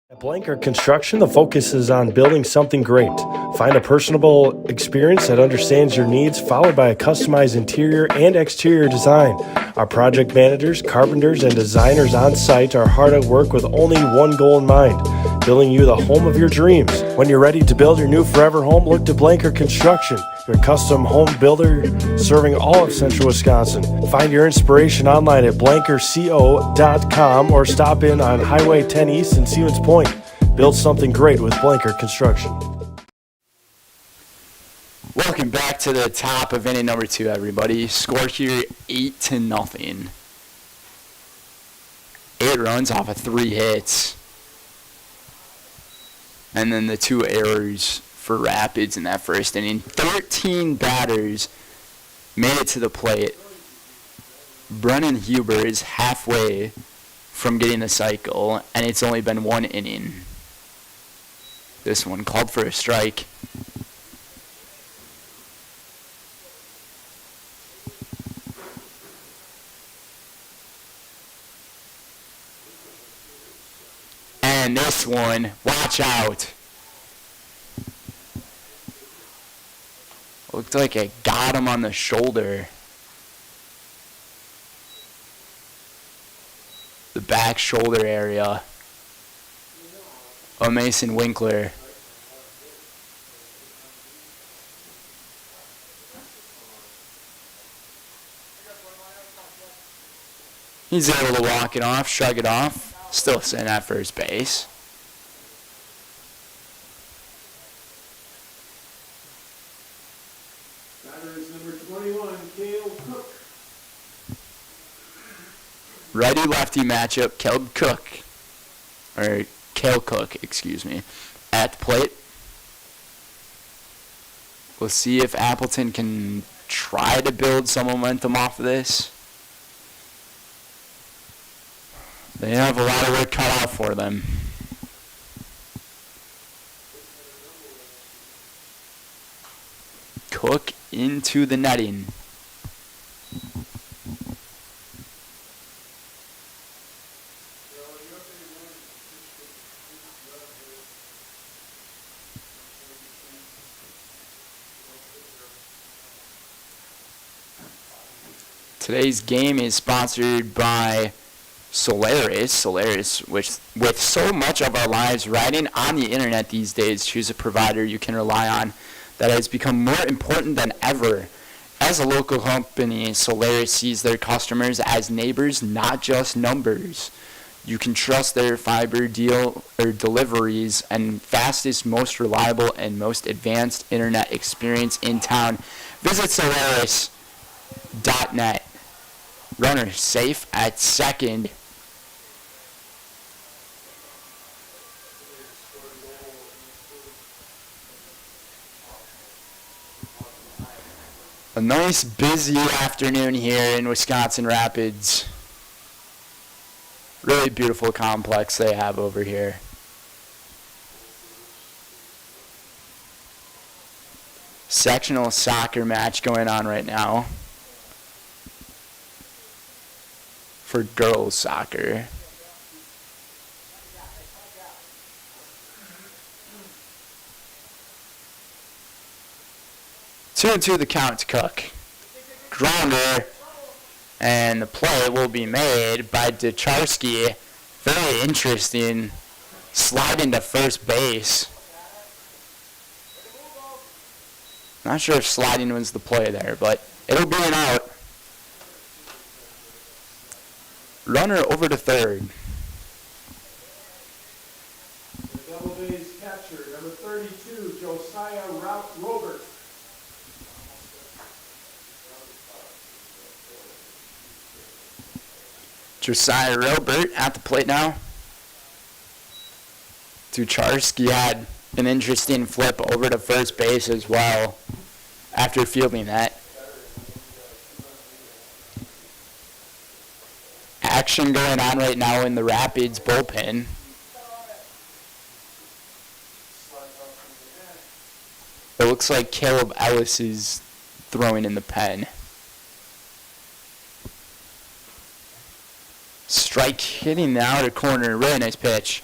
At Blanker Construction, the focus is on building something great. Find a personable experience that understands your needs, followed by a customized interior and exterior design. Our project managers, carpenters, and designers on site are hard at work with only one goal in mind: building you the home of your dreams. When you're ready to build your new forever home, look to Blanker Construction, your custom home builder serving all of Central Wisconsin. Find your inspiration online at blankerco.com or stop in on Highway 10 East in Stevens Point. Build something great with Blanker Construction. Welcome back to the top of inning number 2, everybody. Score here 8-0. 8 runs off of 3 hits. And then the 2 errors for Rapids in that first inning. 13 batters made it to the plate. Brennan Huber is halfway from getting the cycle, and it's only been 1 inning. This one called for a strike. And this one, watch out. Looked like it got him on the shoulder. The back shoulder area of Mason Winkler. He's able to walk it off, shrug it off. Still sitting at first base. Batter is number 21, Cale Cook. Righty-lefty matchup, Cale Cook, excuse me, at the plate. We'll see if Appleton can try to build some momentum off of this. They have a lot of work cut out for them. Cook into the netting. Today's game is sponsored by Solaris, which with so much of our lives riding on the internet these days, choose a provider you can rely on that has become more important than ever. As a local company, Solaris sees their customers as neighbors, not just numbers. You can trust their fiber deal or deliveries and fastest, most reliable, and most advanced internet experience in town. Visit Solaris.net. Runner safe at second. A nice busy afternoon here in Wisconsin Rapids. Really beautiful complex they have over here. Sectional soccer match going on right now for girls soccer. Two and two the count to Cook. Grounder, and the play will be made by Ducharski. Very interesting. Slide into first base. Not sure if sliding was the play there, but it'll be an out. Runner over to third. The Doubledays catcher, number 32, Josiah Robert. Josiah Robert at the plate now. Ducharski had an interesting flip over to first base as well after fielding that. Action going on right now in the Rapids bullpen. It looks like Caleb Ellis is throwing in the pen. Strike hitting the outer corner. Really nice pitch.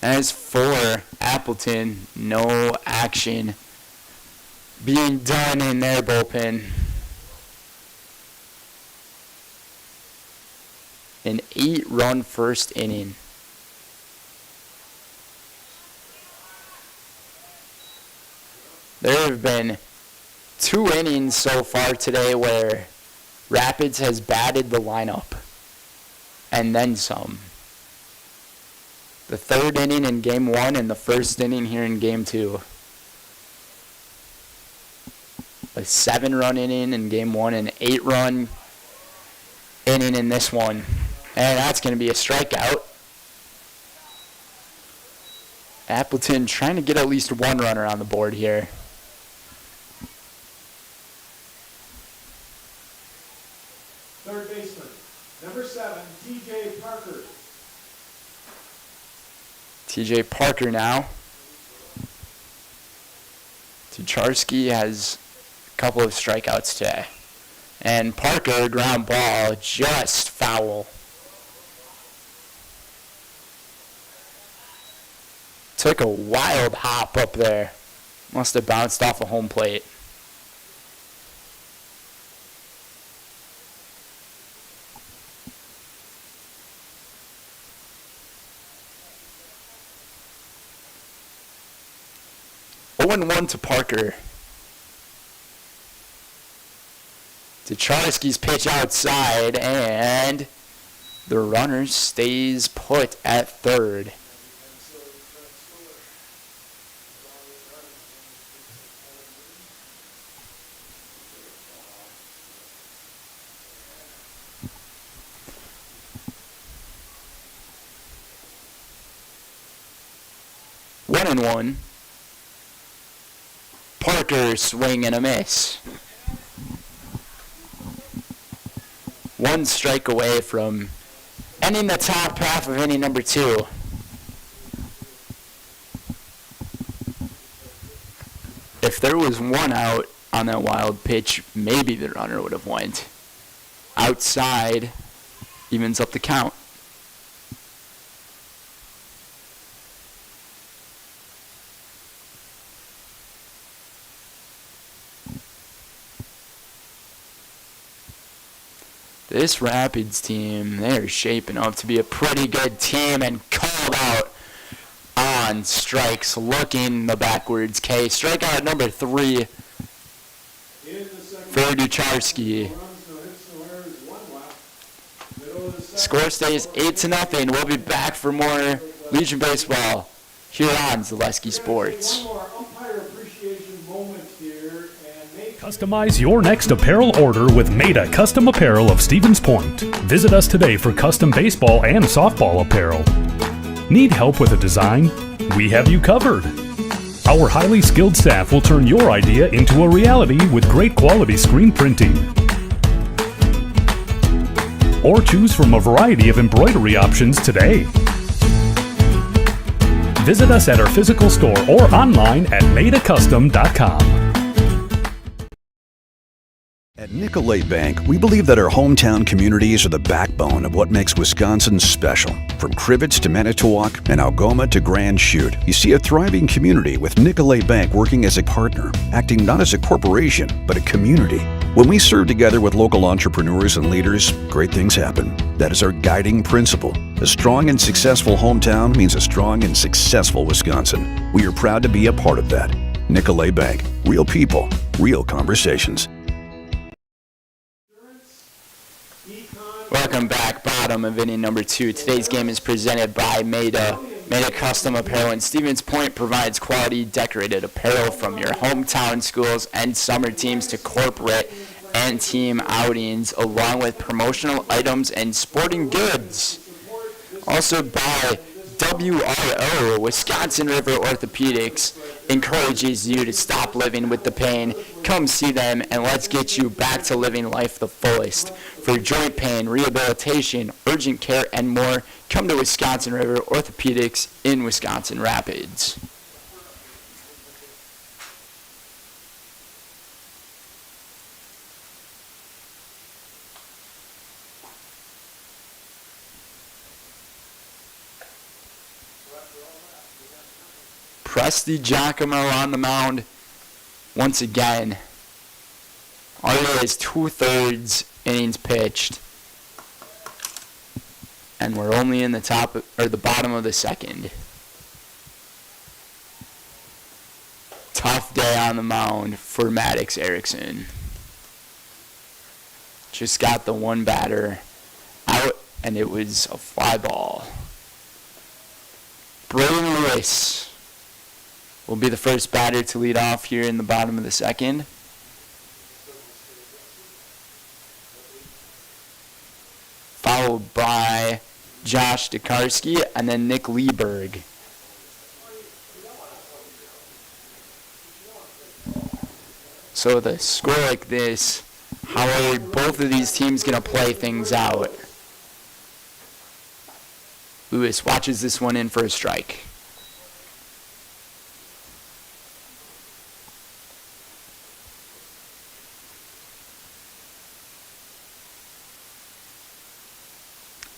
As for Appleton, no action being done in their bullpen. An 8-run first inning. There have been 2 innings so far today where Rapids has batted the lineup. And then some. The 3rd inning in Game 1 and the 1st inning here in Game 2. A 7-run inning in Game 1 and an 8-run inning in this one. And that's going to be a strikeout. Appleton trying to get at least 1 runner on the board here. Third baseman, number 7, T.J. Parker. T.J. Parker now. Ducharski has a couple of strikeouts today. And Parker, ground ball, just foul. Took a wild hop up there. Must have bounced off a home plate. One to Parker. Ducharski's pitch outside, and the runner stays put at third. One and one. Parker swing and a miss. 1 strike away from ending the top half of inning number 2. If there was 1 out on that wild pitch, maybe the runner would have went. Outside evens up the count. This Rapids team, they're shaping up to be a pretty good team, and called out on on strikes, looking the backwards K. Strikeout number 3 for Ducharski. Score stays 8-0. We'll be back for more Legion Baseball here on Zaleski Sports. Customize your next apparel order with Maida Custom Apparel of Stevens Point. Visit us today for custom baseball and softball apparel. Need help with a design? We have you covered. Our highly skilled staff will turn your idea into a reality with great quality screen printing. Or choose from a variety of embroidery options today. Visit us at our physical store or online at maidacustom.com. At Nicolet Bank, we believe that our hometown communities are the backbone of what makes Wisconsin special. From Crivets to Manitowoc and Algoma to Grand Chute, you see a thriving community with Nicolet Bank working as a partner, acting not as a corporation, but a community. When we serve together with local entrepreneurs and leaders, great things happen. That is our guiding principle. A strong and successful hometown means a strong and successful Wisconsin. We are proud to be a part of that. Nicolet Bank. Real people, real conversations. Welcome back, bottom of inning number 2. Today's game is presented by Maida. Maida Custom Apparel in Stevens Point provides quality decorated apparel from your hometown schools and summer teams to corporate and team outings, along with promotional items and sporting goods. Also by WRO, Wisconsin River Orthopedics, encourages you to stop living with the pain. Come see them and let's get you back to living life the fullest. For joint pain, rehabilitation, urgent care, and more, come to Wisconsin River Orthopedics in Wisconsin Rapids. Presty Giacomo on the mound once again. Already is 2/3 innings pitched, and we're only in the bottom of the second. Tough day on the mound for Maddox Erickson. Just got the one batter out, and it was a fly ball. Braden Lewis will be the first batter to lead off here in the bottom of the second. Followed by Josh Dekarski and then Nick Lieberg. So with a score like this, how are both of these teams going to play things out? Lewis watches this one in for a strike.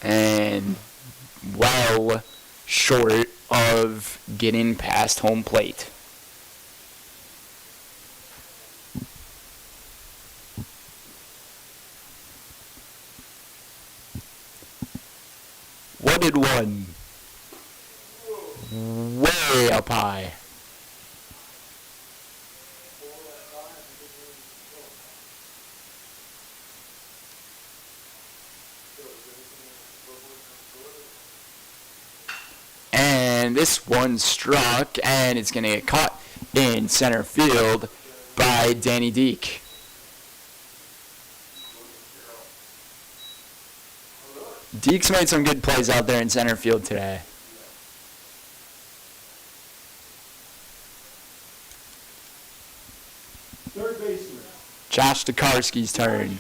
And well short of getting past home plate. What did one? Way up high. And this one struck, and it's going to get caught in center field by Danny Deek. Deek's made some good plays out there in center field today. Third baseman. Josh Dekarski's turn.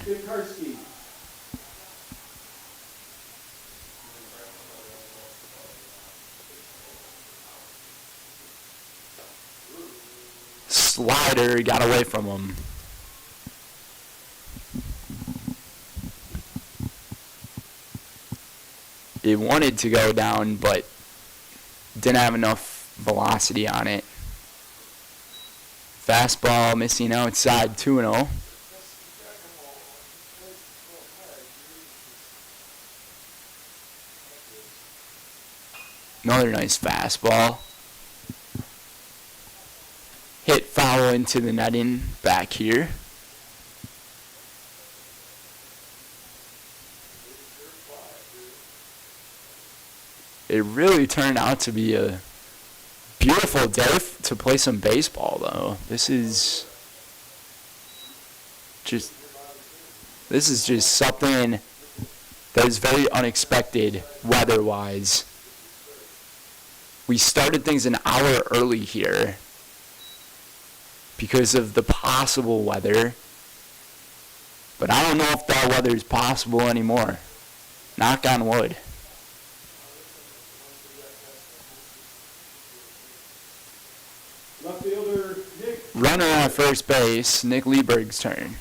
Slider got away from him. It wanted to go down, but didn't have enough velocity on it. Fastball missing outside, 2-0. Another nice fastball. into the netting back here. It really turned out to be a beautiful day to play some baseball, though. This is just something that is very unexpected weather-wise. We started things an hour early here because of the possible weather, but I don't know if that weather is possible anymore. Knock on wood. Left fielder, Nick. Runner on first base, Nick Lieberg's turn.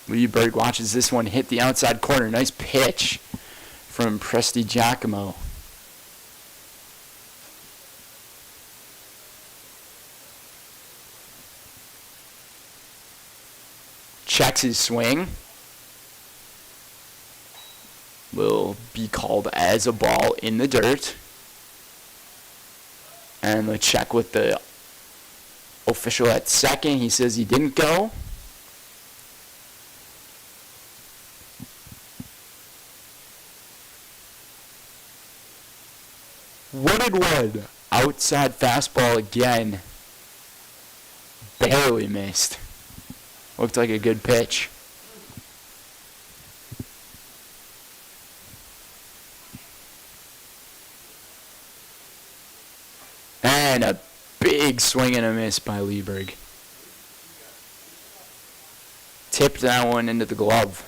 Lieberg watches this one hit the outside corner. Nice pitch from Presti Giacomo. Checks his swing. Will be called as a ball in the dirt. And the check with the official at second. He says he didn't go. Wooded wood. Outside fastball again. Barely missed. Looked like a good pitch. And a big swing and a miss by Lieberg. Tipped that one into the glove.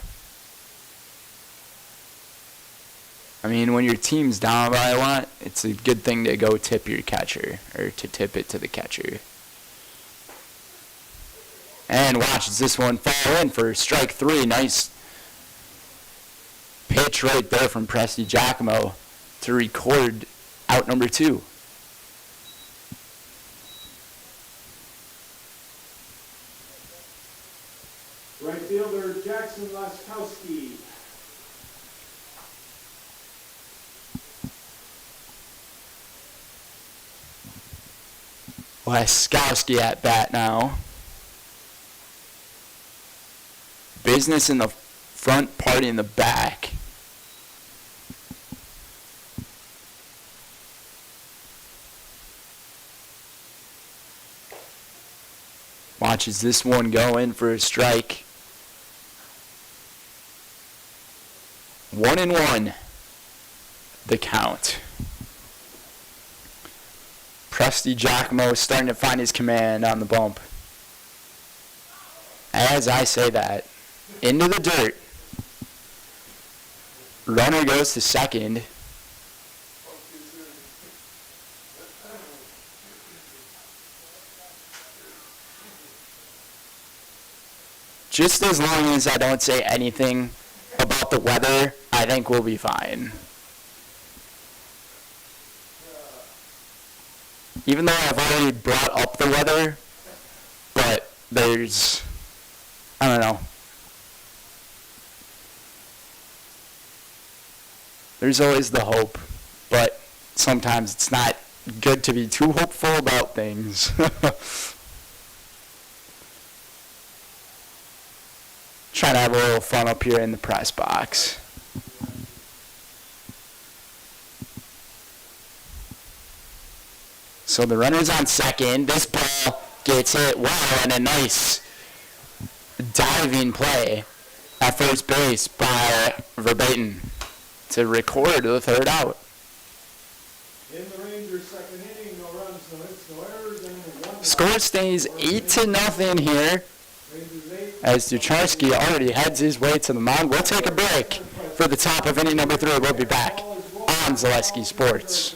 I mean, when your team's down by a lot, it's a good thing to go tip your catcher, or to tip it to the catcher. And watches this one fall in for strike three. Nice pitch right there from Presti Giacomo to record out number 2. Right fielder, Jackson Laskowski. Laskowski at bat now. Business in the front, party in the back. Watches this one go in for a strike. 1-1, the count. Presti Giacomo is starting to find his command on the bump. As I say that, into the dirt. Runner goes to second. Just as long as I don't say anything about the weather, I think we'll be fine. Even though I've already brought up the weather, but there's, I don't know. There's always the hope, but sometimes it's not good to be too hopeful about things. Trying to have a little fun up here in the press box. So the runner's on second. This ball gets hit well, and a nice diving play at first base by Verbatim to record the third out. In the Rangers' second inning, no runs, no hits, no errors, and 1. Score stays 8-0 here, as Ducharski already heads his way to the mound. We'll take a break for the top of inning number 3. We'll be back on Zaleski Sports.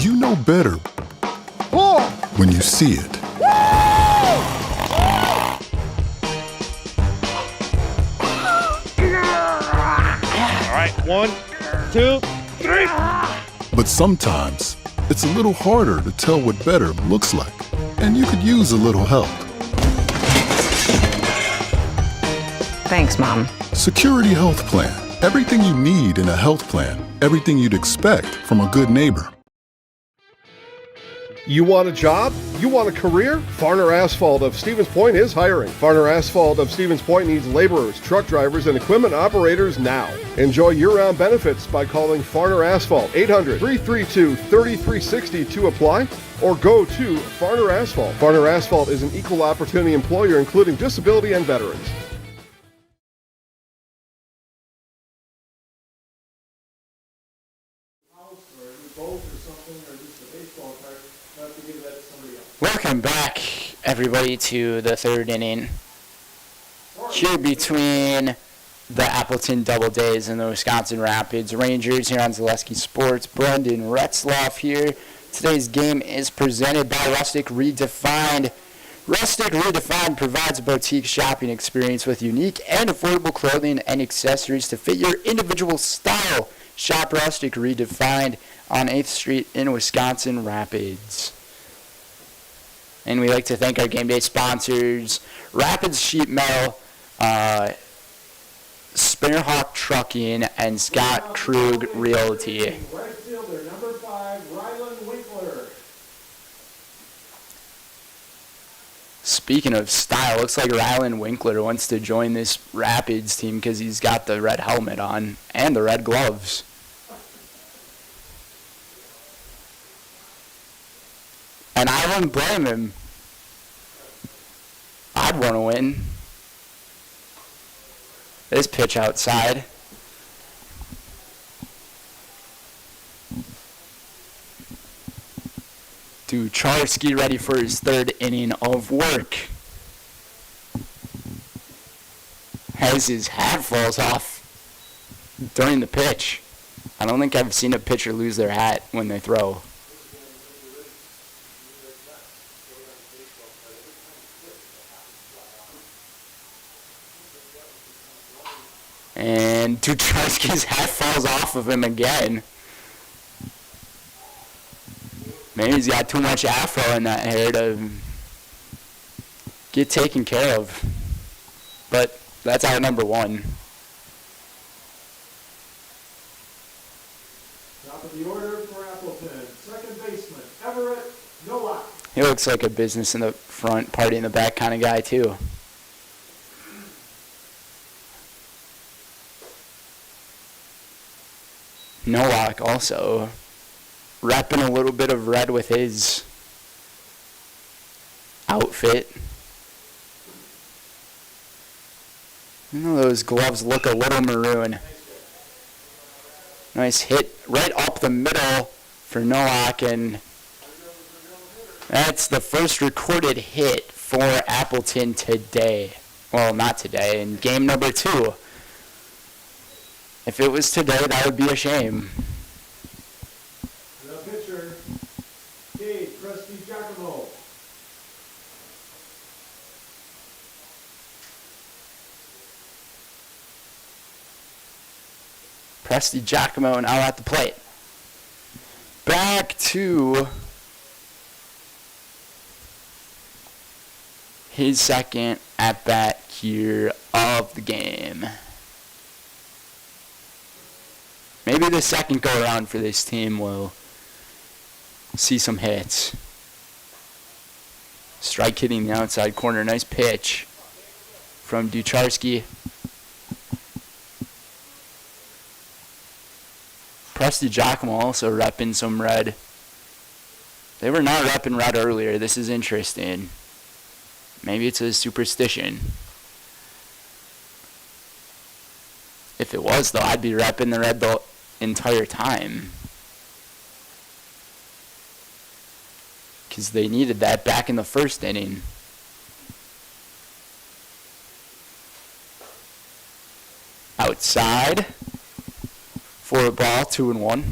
You know better when you see it. All right, 1, 2, 3. But sometimes it's a little harder to tell what better looks like, and you could use a little help. Thanks, Mom. Security Health Plan. Everything you need in a health plan. Everything you'd expect from a good neighbor. You want a job? You want a career? Farner Asphalt of Stevens Point is hiring. Farner Asphalt of Stevens Point needs laborers, truck drivers, and equipment operators now. Enjoy year-round benefits by calling Farner Asphalt 800-332-3360 to apply, or go to Farner Asphalt. Farner Asphalt is an equal opportunity employer including disability and veterans. Welcome back, everybody, to the third inning here between the Appleton Doubledays and the Wisconsin Rapids Rangers here on Zaleski Sports. Brendan Retzloff here. Today's game is presented by Rustic Redefined. Rustic Redefined provides a boutique shopping experience with unique and affordable clothing and accessories to fit your individual style. Shop Rustic Redefined on 8th Street in Wisconsin Rapids. And we'd like to thank our game day sponsors, Rapids Sheet Metal, Spearhawk Trucking, and Scott Krug Realty. Right fielder, number 5, Rylan Winkler. Speaking of style, looks like Rylan Winkler wants to join this Rapids team because he's got the red helmet on and the red gloves. And I wouldn't blame him. I'd want to win. This pitch outside. Ducharski ready for his third inning of work. As his hat falls off during the pitch. I don't think I've seen a pitcher lose their hat when they throw. And Ducharski's hat falls off of him again. Maybe he's got too much afro in that hair to get taken care of. But that's our number one. Top of the order for Appleton. Second baseman, Everett Nowak. He looks like a business in the front, party in the back kind of guy, too. Nowak also repping a little bit of red with his outfit. You know, those gloves look a little maroon. Nice hit right up the middle for Nowak, and that's the first recorded hit for Appleton today. Well, not today, in game number 2. If it was today, that would be a shame. The pitcher, Kate Presty Giacomo. Presty Giacomo now at the plate. Back to his second at-bat here of the game. Maybe the second go-around for this team will see some hits. Strike hitting the outside corner. Nice pitch from Ducharski. Presty Giacomo also repping some red. They were not repping red earlier. This is interesting. Maybe it's a superstition. If it was, though, I'd be repping the red the entire time. Because they needed that back in the first inning. Outside for a ball, 2-1.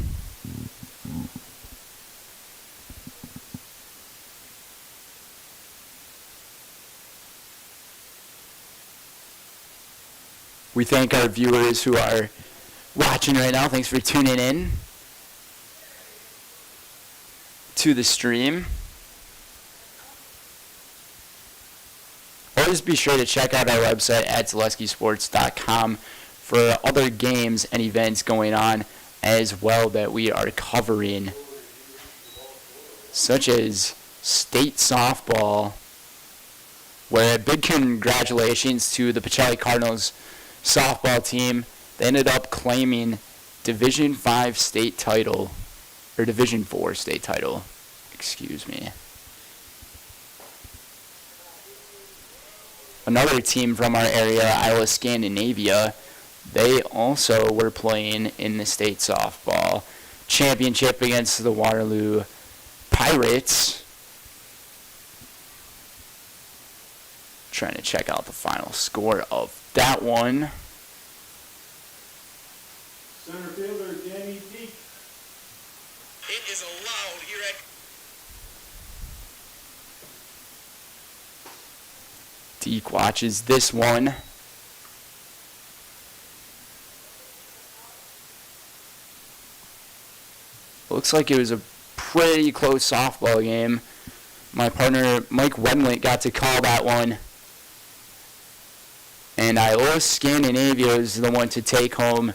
We thank our viewers who are watching right now. Thanks for tuning in to the stream. Or always be sure to check out our website at ZaleskiSports.com for other games and events going on as well that we are covering, such as state softball, where a big congratulations to the Pacelli Cardinals softball team. They ended up claiming Division 5 state title, or Division 4 state title, excuse me. Another team from our area, Iowa Scandinavia, they also were playing in the state softball championship against the Waterloo Pirates. Trying to check out the final score of that one. Center fielder Danny Deek. It is allowed here at Deke watches this one. Looks like it was a pretty close softball game. My partner Mike Wemley got to call that one. And Iowa Scandinavia is the one to take home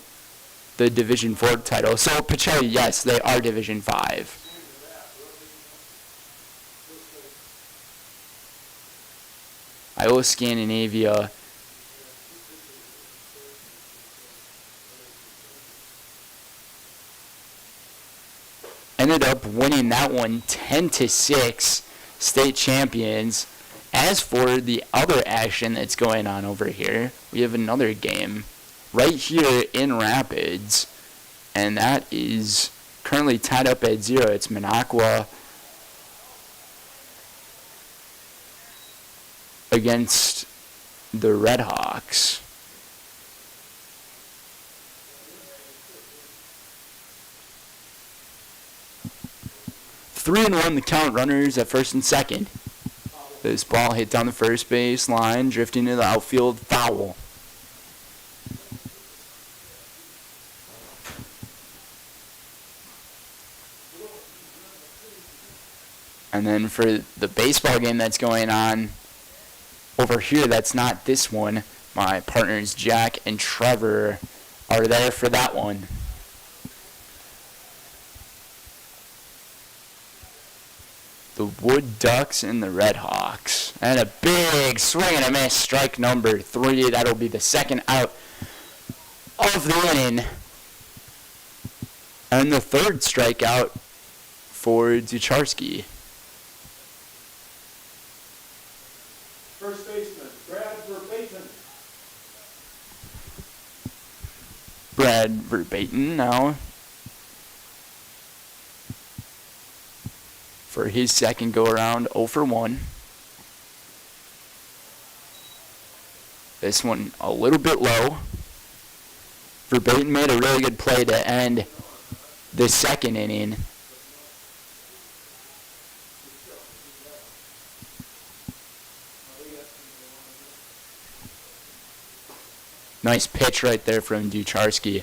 the Division 4 title. So Pacelli, yes, they are Division 5. Iowa Scandinavia ended up winning that one 10-6, state champions. As for the other action that's going on over here, we have another game right here in Rapids, and that is currently tied up at 0. It's Minocqua against the Redhawks. Three and one, the count, runners at first and second. This ball hit down the first base line, drifting to the outfield, foul. And then for the baseball game that's going on over here, that's not this one. My partners Jack and Trevor are there for that one. The Wood Ducks and the Redhawks. And a big swing and a miss, strike number 3. That'll be the second out of the inning. And the third strikeout for Ducharski. First baseman, Brad Verbatim. Brad Verbatim now for his second go-around, 0 for 1. This one a little bit low. Verbatim made a really good play to end the second inning. Nice pitch right there from Ducharski.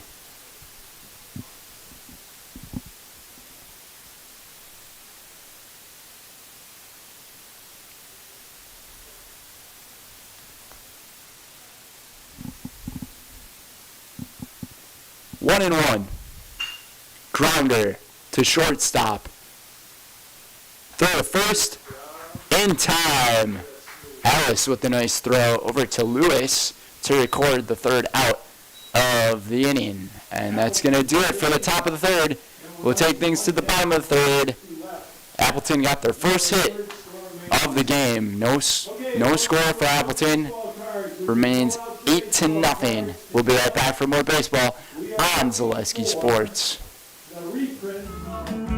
One and one. Grounder to shortstop. Throw to first. In time. Alice with a nice throw over to Lewis to record the third out of the inning. And that's going to do it for the top of the third. We'll take things to the bottom of the third. Appleton got their first hit of the game. No score for Appleton. Remains 8-0. We'll be right back for more baseball on Zaleski Sports.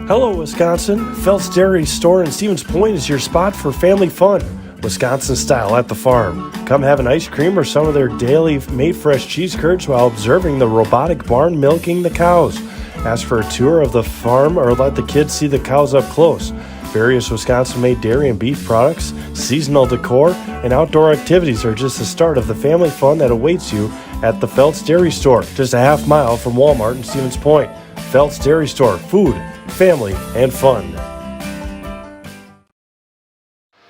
Hello, Wisconsin. Phelps Dairy Store in Stevens Point is your spot for family fun. Wisconsin style at the farm. Come have an ice cream or some of their daily made fresh cheese curds while observing the robotic barn milking the cows. Ask for a tour of the farm or let the kids see the cows up close. Various Wisconsin-made dairy and beef products, seasonal decor, and outdoor activities are just the start of the family fun that awaits you at the Phelps Dairy Store, just a half mile from Walmart in Stevens Point. Phelps Dairy Store, food, family, and fun.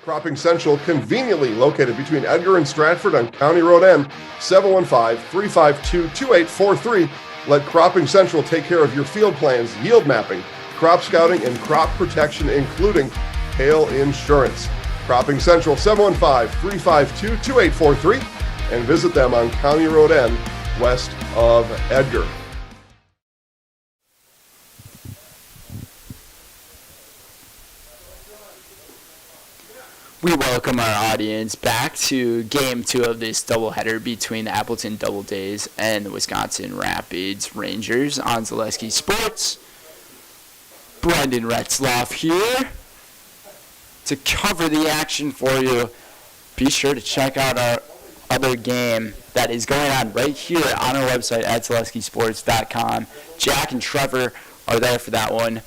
Cropping Central, conveniently located between Edgar and Stratford on County Road N, 715-352-2843. Let Cropping Central take care of your field plans, yield mapping, crop scouting, and crop protection, including hail insurance. Cropping Central, 715-352-2843, and visit them on County Road N, west of Edgar. We welcome our audience back to Game 2 of this doubleheader between the Appleton Doubledays and the Wisconsin Rapids Rangers on Zaleski Sports. Brendan Retzloff here to cover the action for you. Be sure to check out our other game that is going on right here on our website at ZaleskiSports.com. Jack and Trevor are there for that one.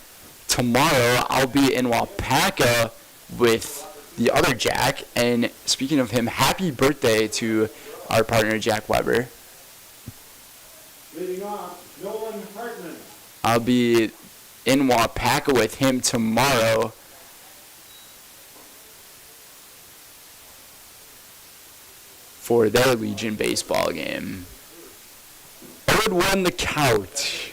Tomorrow I'll be in Wapaka with the other Jack, and speaking of him, happy birthday to our partner Jack Weber. Leading off, Nolan Hartman. I'll be in Wapaka with him tomorrow. For their Legion baseball game. 0-1 the count.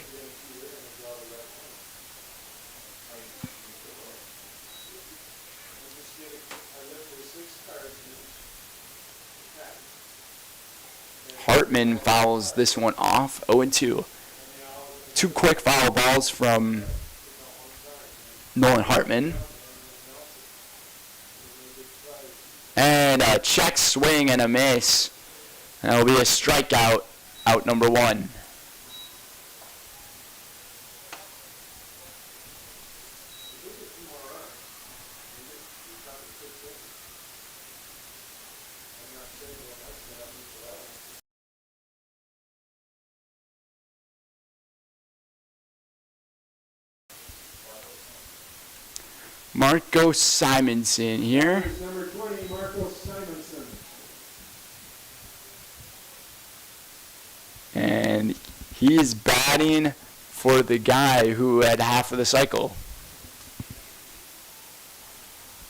Hartman fouls this one off, 0-2. Two quick foul balls from Nolan Hartman. And a check swing and a miss. And that'll be a strikeout, out number one. Marco Simonson here. Number 20, Marco Simonson. And he's batting for the guy who had half of the cycle.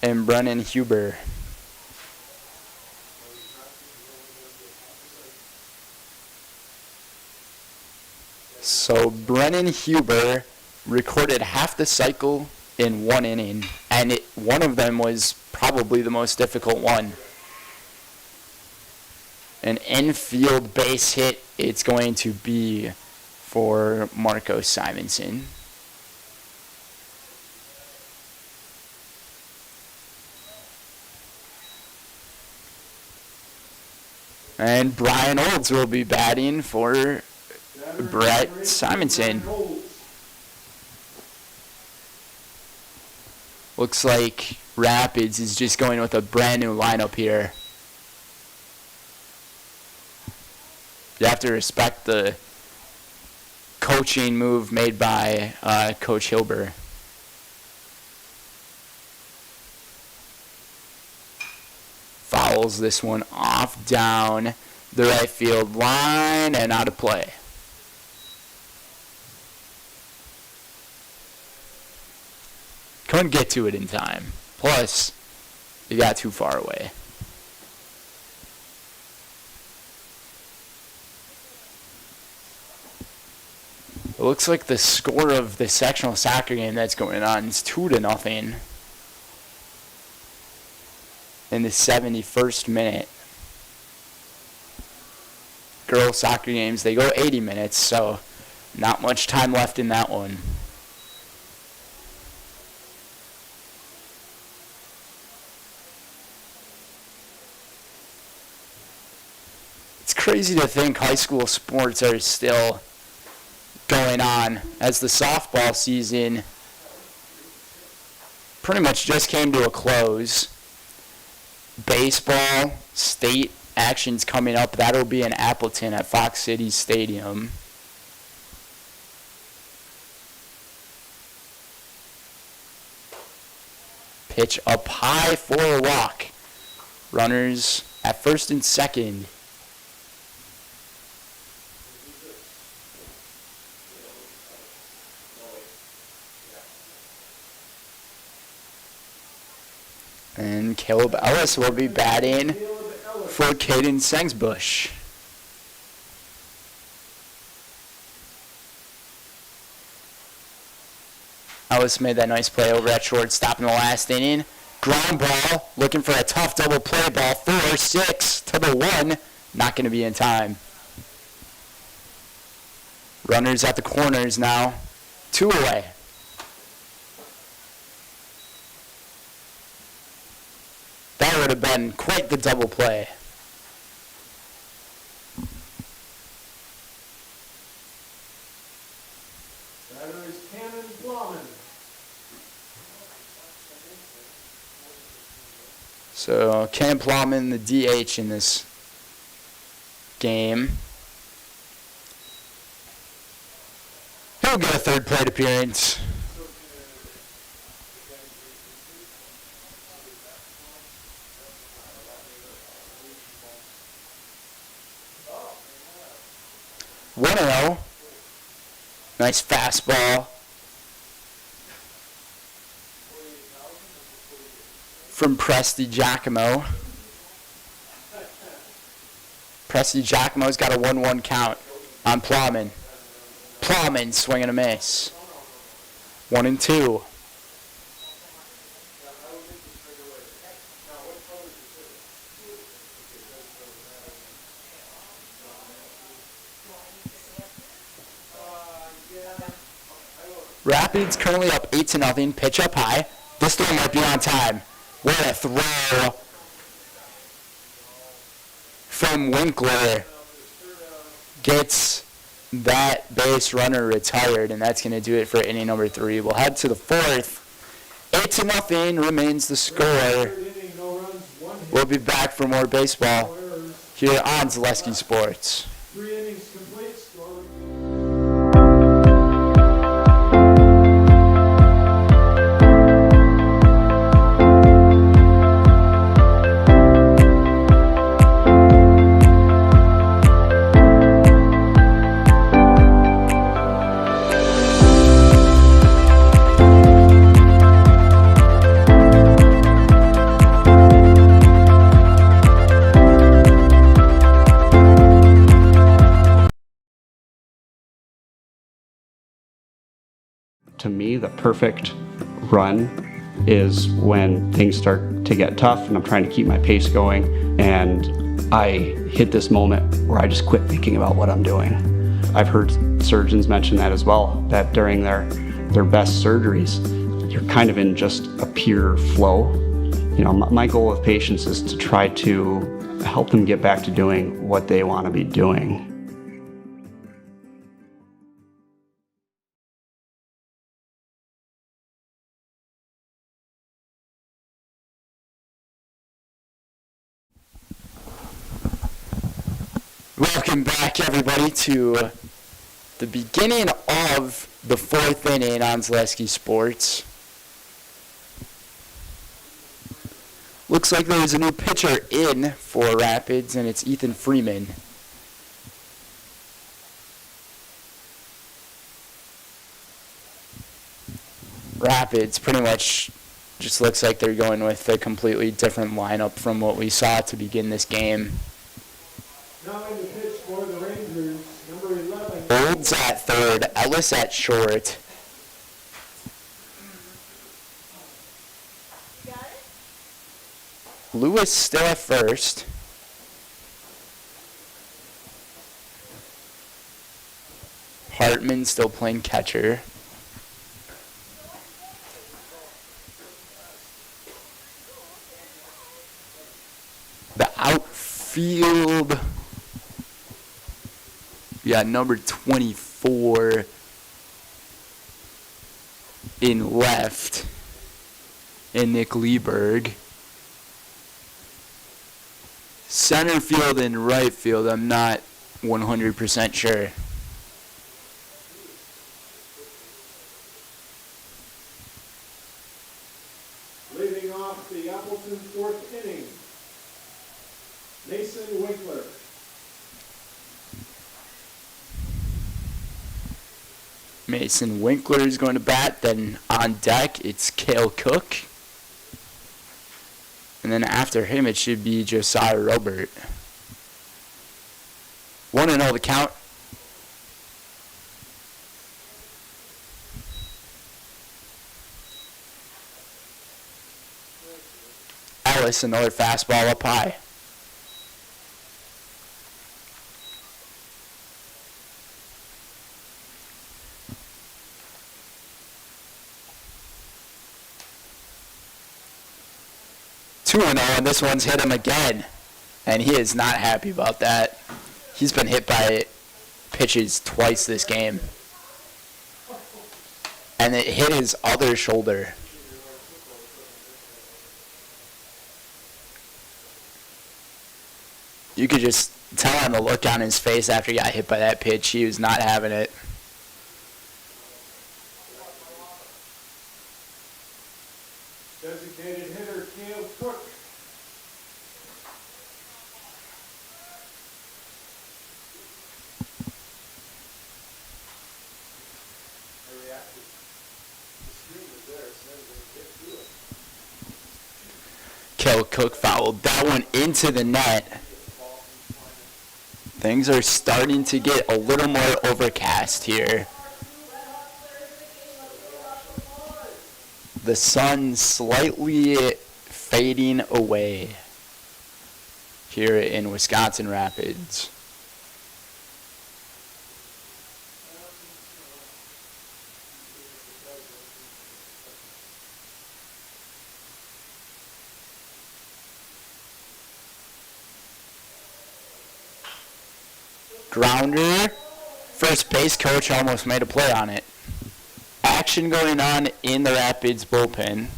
And Brennan Huber. So Brennan Huber recorded half the cycle in one inning, and one of them was probably the most difficult one. An infield base hit it's going to be for Marco Simonson. And Brian Olds will be batting for Brett Simonson. Looks like Rapids is just going with a brand new lineup here. You have to respect the coaching move made by Coach Hilber. Fouls this one off down the right field line and out of play. Couldn't get to it in time. Plus, he got too far away. It looks like the score of the sectional soccer game that's going on is 2-0 in the 71st minute. Girls soccer games, they go 80 minutes, so not much time left in that one. It's crazy to think high school sports are still going on, as the softball season pretty much just came to a close. Baseball, state actions coming up. That'll be in Appleton at Fox City Stadium. Pitch up high for a walk. Runners at first and second. And Caleb Ellis will be batting for Caden Sengsbush. Ellis made that nice play over at shortstop in the last inning. Ground ball, looking for a tough double play ball. 4-6 to the 1. Not going to be in time. Runners at the corners now. 2 away. That would have been quite the double play. Batter is Cannon Plowman. So Cannon Plowman, the DH in this game. He'll get a third plate appearance. Nice fastball from Presti Giacomo. Presti Giacomo's got a 1-1 count on Plowman. Plowman swinging a miss. 1-2. Rapids currently up 8-0. Pitch up high. This throw might be on time. What a throw from Winkler. Gets that base runner retired, and that's going to do it for inning number 3. We'll head to the 4th. 8-0 remains the score. We'll be back for more baseball here on Zaleski Sports. 3 innings complete. Score. To me, the perfect run is when things start to get tough and I'm trying to keep my pace going and I hit this moment where I just quit thinking about what I'm doing. I've heard surgeons mention that as well, that during their best surgeries, you're kind of in just a pure flow. You know, my goal with patients is to try to help them get back to doing what they want to be doing. Welcome back, everybody, to the beginning of the 4th inning on Zaleski Sports. Looks like there's a new pitcher in for Rapids, and it's Ethan Freeman. Rapids pretty much just looks like they're going with a completely different lineup from what we saw to begin this game. Now in the pitch for the Rangers, number 11. Olds at third, Ellis at short. Lewis still at first. Hartman still playing catcher. The outfield. Yeah, number 24 in left, and Nick Lieberg. Center field and right field, I'm not 100% sure. Leading off the Appleton 4th inning, Mason Winkler. Mason Winkler is going to bat. Then on deck, it's Cale Cook. And then after him, it should be Josiah Robert. 1-0 the count. Ellis, another fastball up high. And this one's hit him again, and he is not happy about that. He's been hit by pitches twice this game, and it hit his other shoulder. You could just tell on the look on his face after he got hit by that pitch, he was not having it. Designated hitter, Caleb Cook. Caleb Cook fouled that one into the net. Things are starting to get a little more overcast here. The sun slightly fading away here in Wisconsin Rapids. Grounder. First base coach almost made a play on it. Action going on in the Rapids bullpen.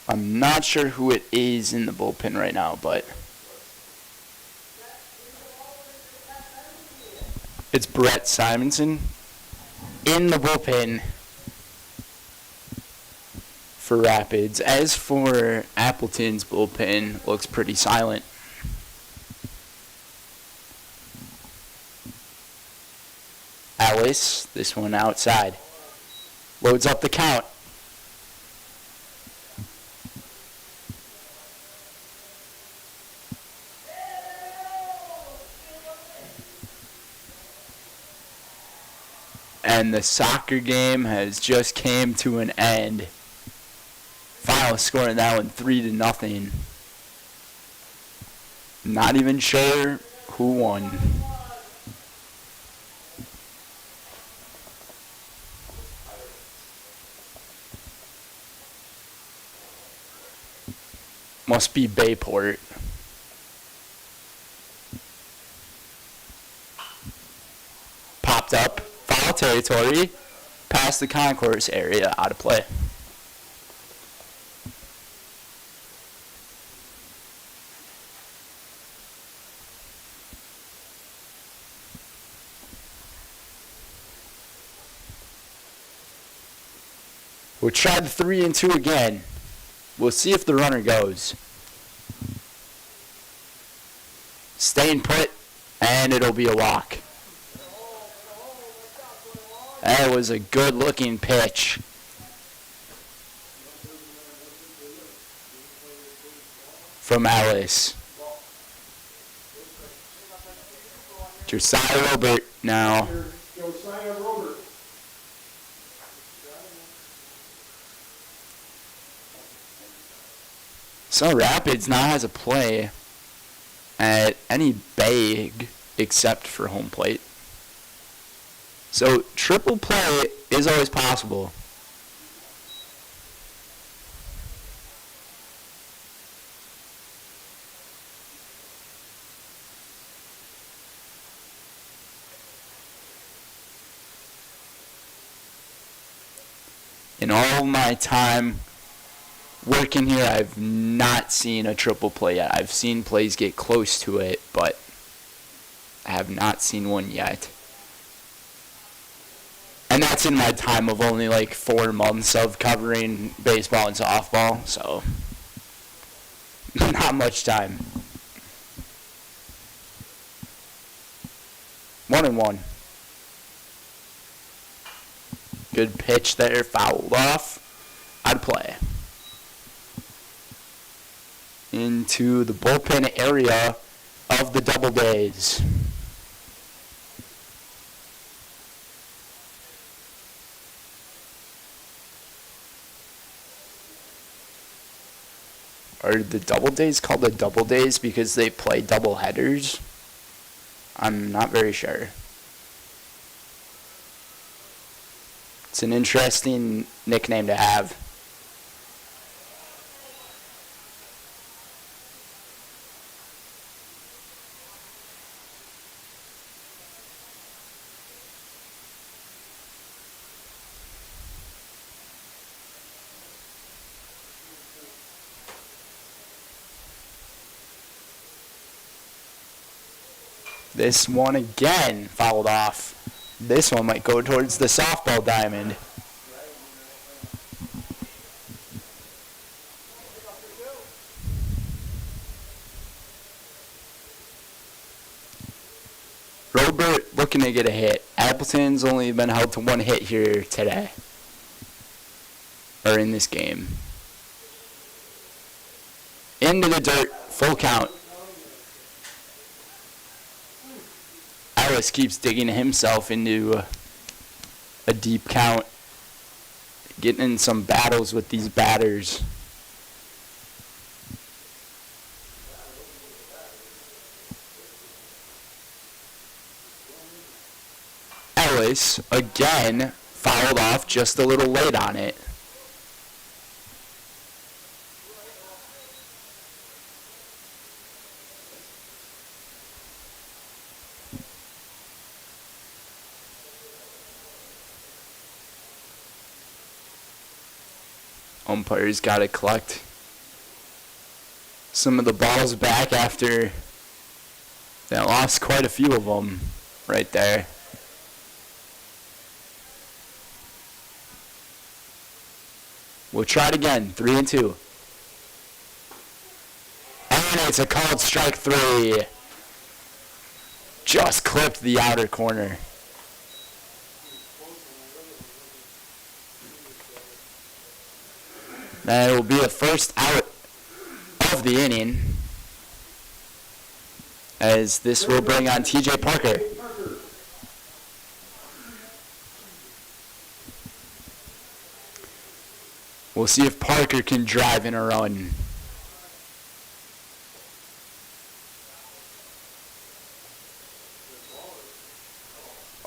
I'm not sure who it is in the bullpen right now, but it's Brett Simonson in the bullpen for Rapids. As for Appleton's bullpen, looks pretty silent. Alice, this one outside. Loads up the count. And the soccer game has just came to an end. Final score in that one 3-0. Not even sure who won. Must be Bayport. Popped up. Foul territory. Past the concourse area. Out of play. We'll try the 3-2 again. We'll see if the runner goes. Staying put, and it'll be a walk. That was a good-looking pitch. From Alice. Josiah Robert now. Josiah Robert. So Rapids now has a play at any bag except for home plate. So triple play is always possible. In all my time working here, I've not seen a triple play yet. I've seen plays get close to it, but I have not seen one yet. And that's in my time of only like 4 months of covering baseball and softball, so not much time. 1-1. Good pitch there, fouled off. Out of play. Into the bullpen area of the Doubledays. Are the Doubledays called the Doubledays because they play double headers? I'm not very sure. It's an interesting nickname to have. This one again fouled off. This one might go towards the softball diamond. Robert looking to get a hit. Appleton's only been held to one hit here today. Or in this game. Into the dirt. Full count. Ellis keeps digging himself into a deep count. Getting in some battles with these batters. Ellis, again, fouled off just a little late on it. Umpires got to collect some of the balls back after they lost quite a few of them right there. We'll try it again. 3-2. And it's a called strike 3. Just clipped the outer corner. That will be the first out of the inning, as this will bring on TJ Parker. We'll see if Parker can drive in a run.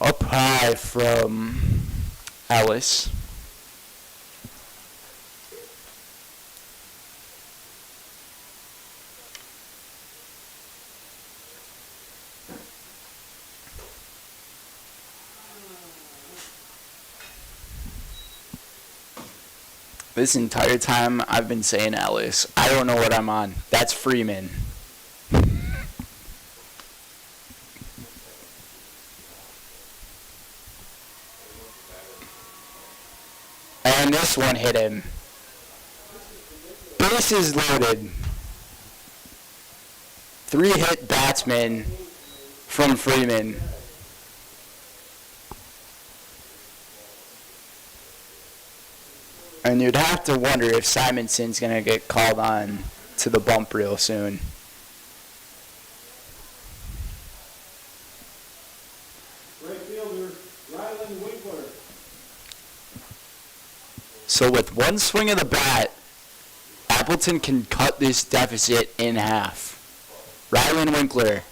Up high from Ellis. This entire time I've been saying Ellis. I don't know what I'm on. That's Freeman. And this one hit him. Bases loaded. 3-hit batsman from Freeman. And you'd have to wonder if Simonson's going to get called on to the bump real soon. Right fielder, Ryland Winkler. So with one swing of the bat, Appleton can cut this deficit in half. Ryland Winkler,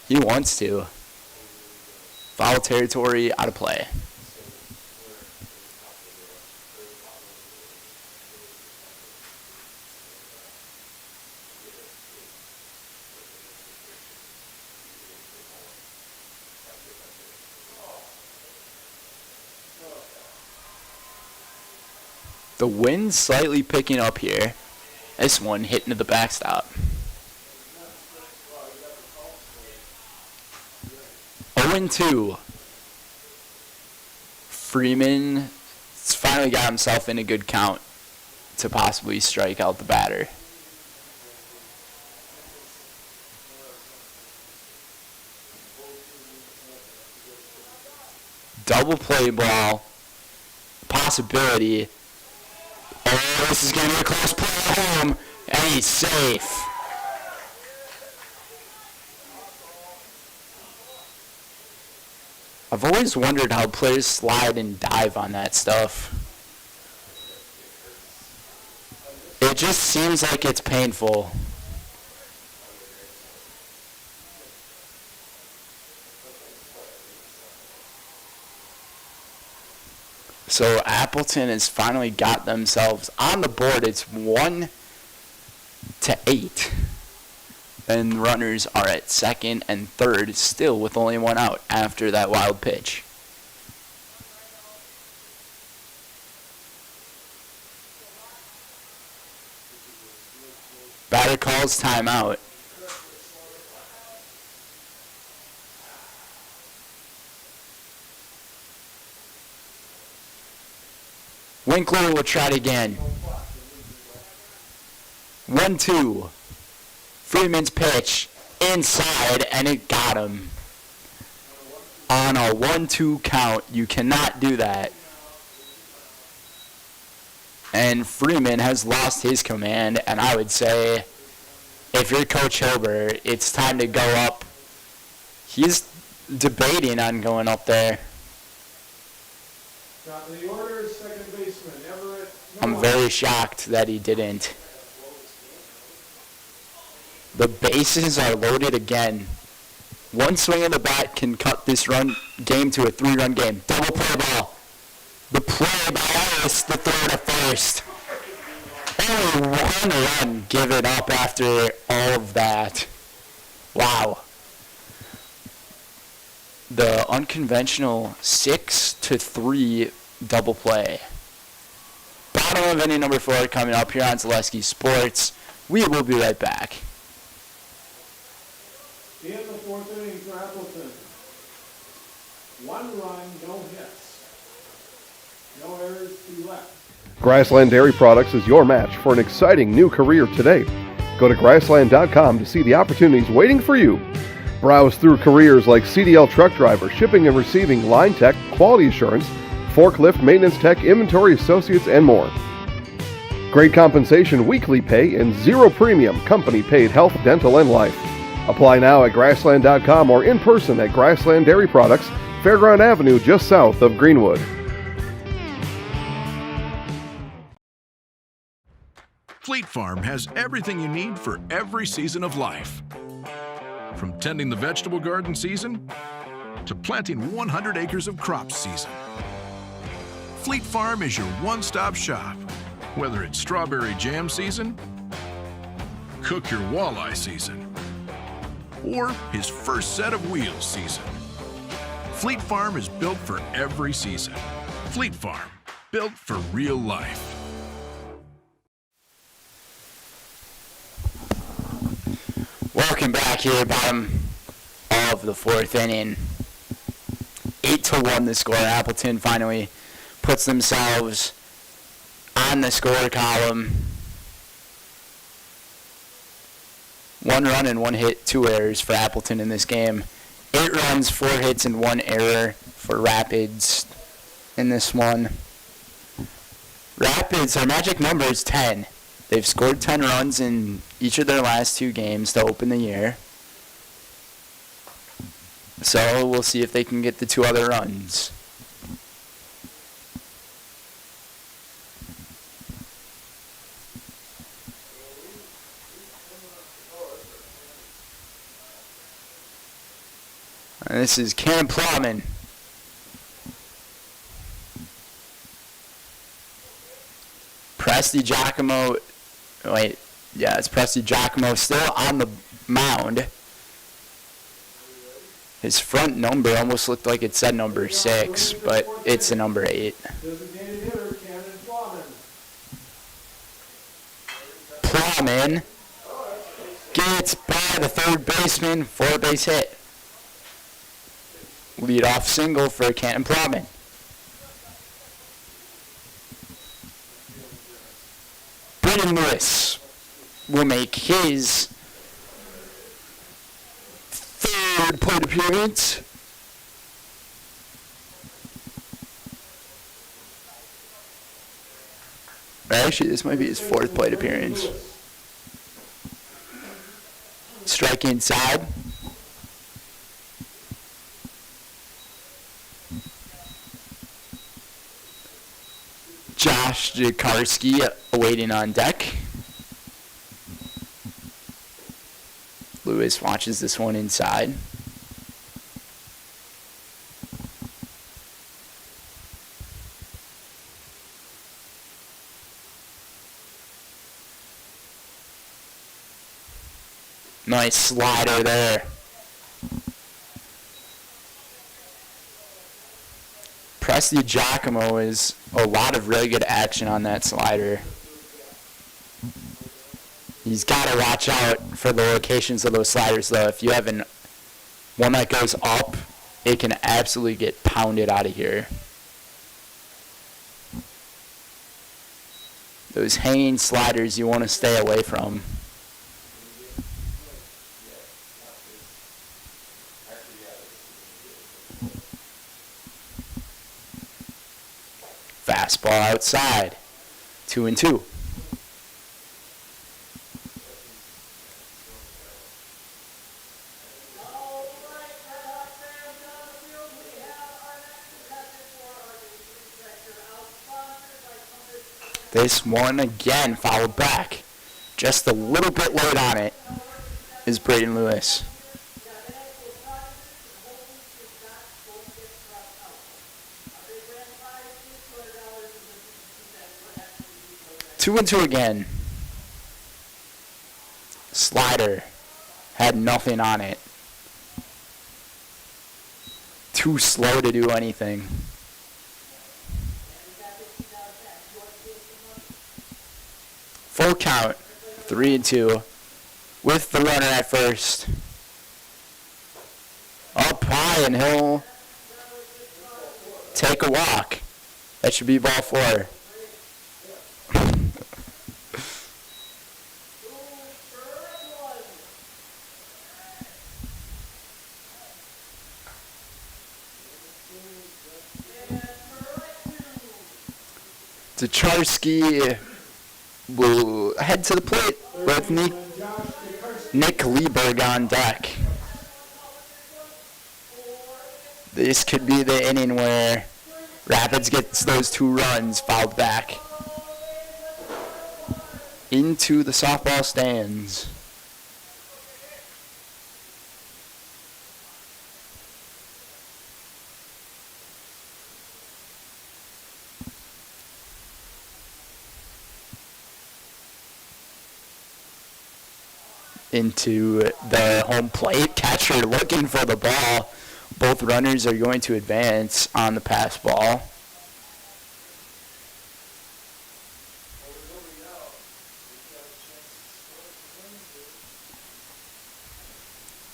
he wants to. Foul territory, out of play. The wind's slightly picking up here. This one hit into the backstop. 0-2. Freeman finally got himself in a good count to possibly strike out the batter. double play ball possibility. Oh, this is going to be a close play at home, and he's safe. I've always wondered how players slide and dive on that stuff. It just seems like it's painful. So Appleton has finally got themselves on the board. It's 1-8. And runners are at second and third, still with only one out after that wild pitch. Batter calls timeout. Winkler will try it again. 1-2. Freeman's pitch inside, and it got him. On a 1-2 count, you cannot do that. And Freeman has lost his command, and I would say, if you're Coach Hilbert, it's time to go up. He's debating on going up there. Top of the order, second baseman, Everett. I'm very shocked that he didn't. The bases are loaded again. One swing of the bat can cut this game to a 3-run game. Double play ball. The play by Ellis, the throw to first. Only 1 run given up after all of that. Wow. The unconventional 6-3 double play. Bottom of inning number 4 coming up here on Zaleski Sports. We will be right back. In the 4th inning for Appleton. 1 run, no hits. No errors to left. Grassland Dairy Products is your match for an exciting new career today. Go to grassland.com to see the opportunities waiting for you. Browse through careers like CDL truck driver, shipping and receiving, line tech, quality assurance, forklift, maintenance tech, inventory associates, and more. Great compensation, weekly pay, and 0 premium, company paid health, dental, and life. Apply now at grassland.com or in person at Grassland Dairy Products, Fairground Avenue, just south of Greenwood. Fleet Farm has everything you need for every season of life. From tending the vegetable garden season to planting 100 acres of crops season. Fleet Farm is your one-stop shop. Whether it's strawberry jam season, cook your walleye season, or his first set of wheels season. Fleet Farm is built for every season. Fleet Farm, built for real life. Welcome back here, bottom of the 4th inning. 8-1 the score. Appleton finally puts themselves on the score column. 1 run and 1 hit, 2 errors for Appleton in this game. 8 runs, 4 hits, and 1 error for Rapids in this one. Rapids, their magic number is 10. They've scored 10 runs in each of their last 2 games to open the year. So we'll see if they can get the 2 other runs. And this is Cam Plowman. Presti Giacomo, it's Presti Giacomo still on the mound. His front number almost looked like it said number 6, but it's a number 8. Designated hitter, Cannon Plowman. Plowman gets by the third baseman for a base hit. Leadoff single for Canton Plowman. Brennan Lewis will make his 3rd plate appearance. Actually, this might be his 4th plate appearance. Strike inside. Josh Jakarski awaiting on deck. Lewis watches this one inside. Nice slider there. Presti Giacomo is a lot of really good action on that slider. He's got to watch out for the locations of those sliders, though. If you have one that goes up, it can absolutely get pounded out of here. Those hanging sliders you want to stay away from. Fastball outside. 2-2. This one again fouled back. Just a little bit late on it is Braden Lewis. Two and two again. Slider had nothing on it. Too slow to do anything. Full count, 3-2, with the runner at first. Up high, and he'll take a walk. That should be ball 4. Zacharski will head to the plate with Nick Lieberg on deck. This could be the inning where Rapids gets those 2 runs fouled back into the softball stands. Into the home plate. Catcher looking for the ball. Both runners are going to advance on the pass ball.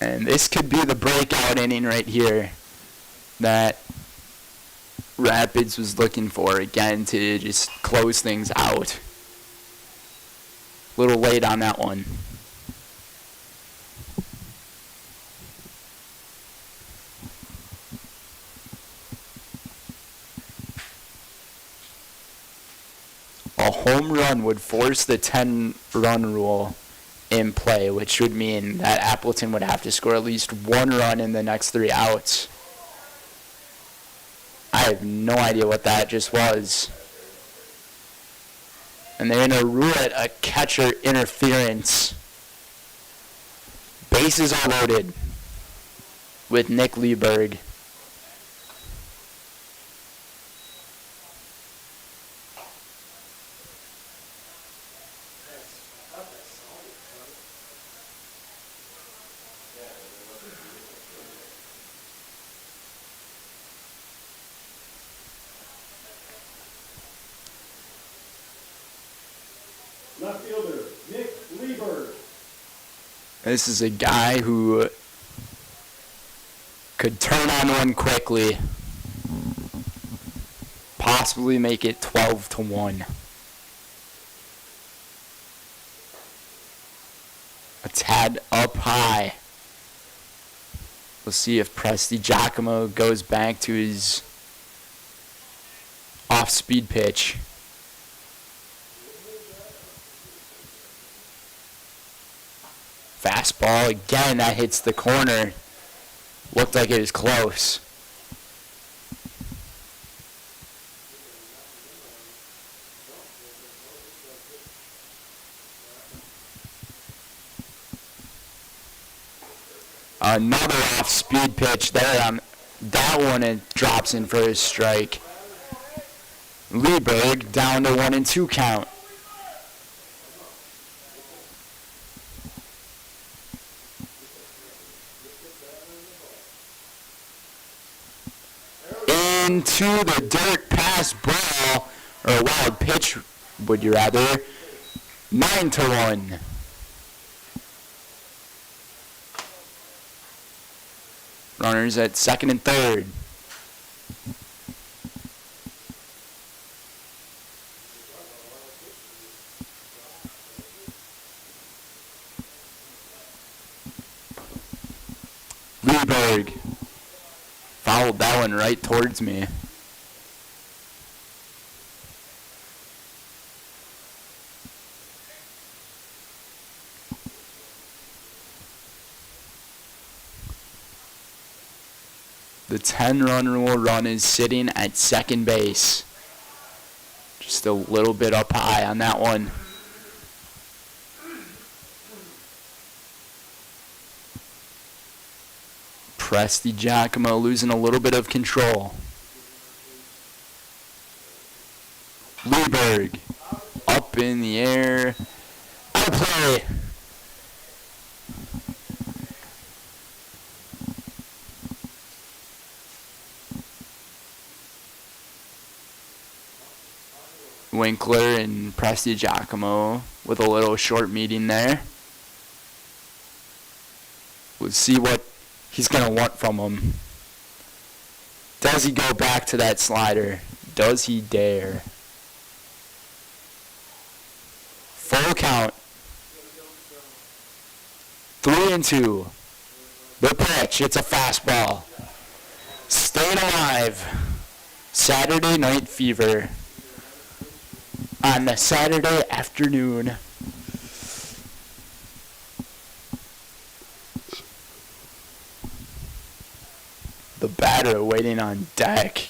And this could be the breakout inning right here that Rapids was looking for, again, to just close things out. A little late on that one. A home run would force the 10-run rule in play, which would mean that Appleton would have to score at least 1 run in the next 3 outs. I have no idea what that just was. And they're going to rule it a catcher interference. Bases are loaded with Nick Lieberg. Left fielder, Nick Lieberg. This is a guy who could turn on one quickly. Possibly make it 12-1. A tad up high. We'll see if Presti Giacomo goes back to his off-speed pitch. Fastball again, that hits the corner. Looked like it was close. Another off-speed pitch there. That one, it drops in for a strike. Lieberg down to 1-2 count. Into the dirt, pass ball, or a wild pitch, would you rather? 9-1. Runners at second and third. Lieberg fouled that one right towards me. The 10-run rule run is sitting at second base. Just a little bit up high on that one. Presti Giacomo losing a little bit of control. Lieberg up in the air. Out of play. Winkler and Presti Giacomo with a little short meeting there. Let's see what he's going to want from him. Does he go back to that slider? Does he dare? Full count. 3-2. The pitch. It's a fastball. Staying alive. Saturday Night Fever. On a Saturday afternoon. The batter waiting on deck.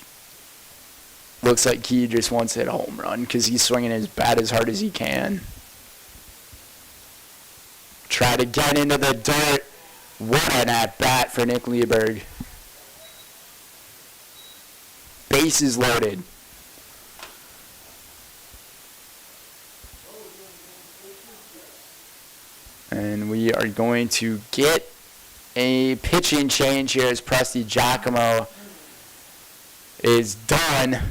Looks like he just wants to hit a home run because he's swinging his bat as hard as he can. Try to get into the dirt. What an at-bat for Nick Lieberg. Bases loaded. And we are going to get a pitching change here as Presti Giacomo is done.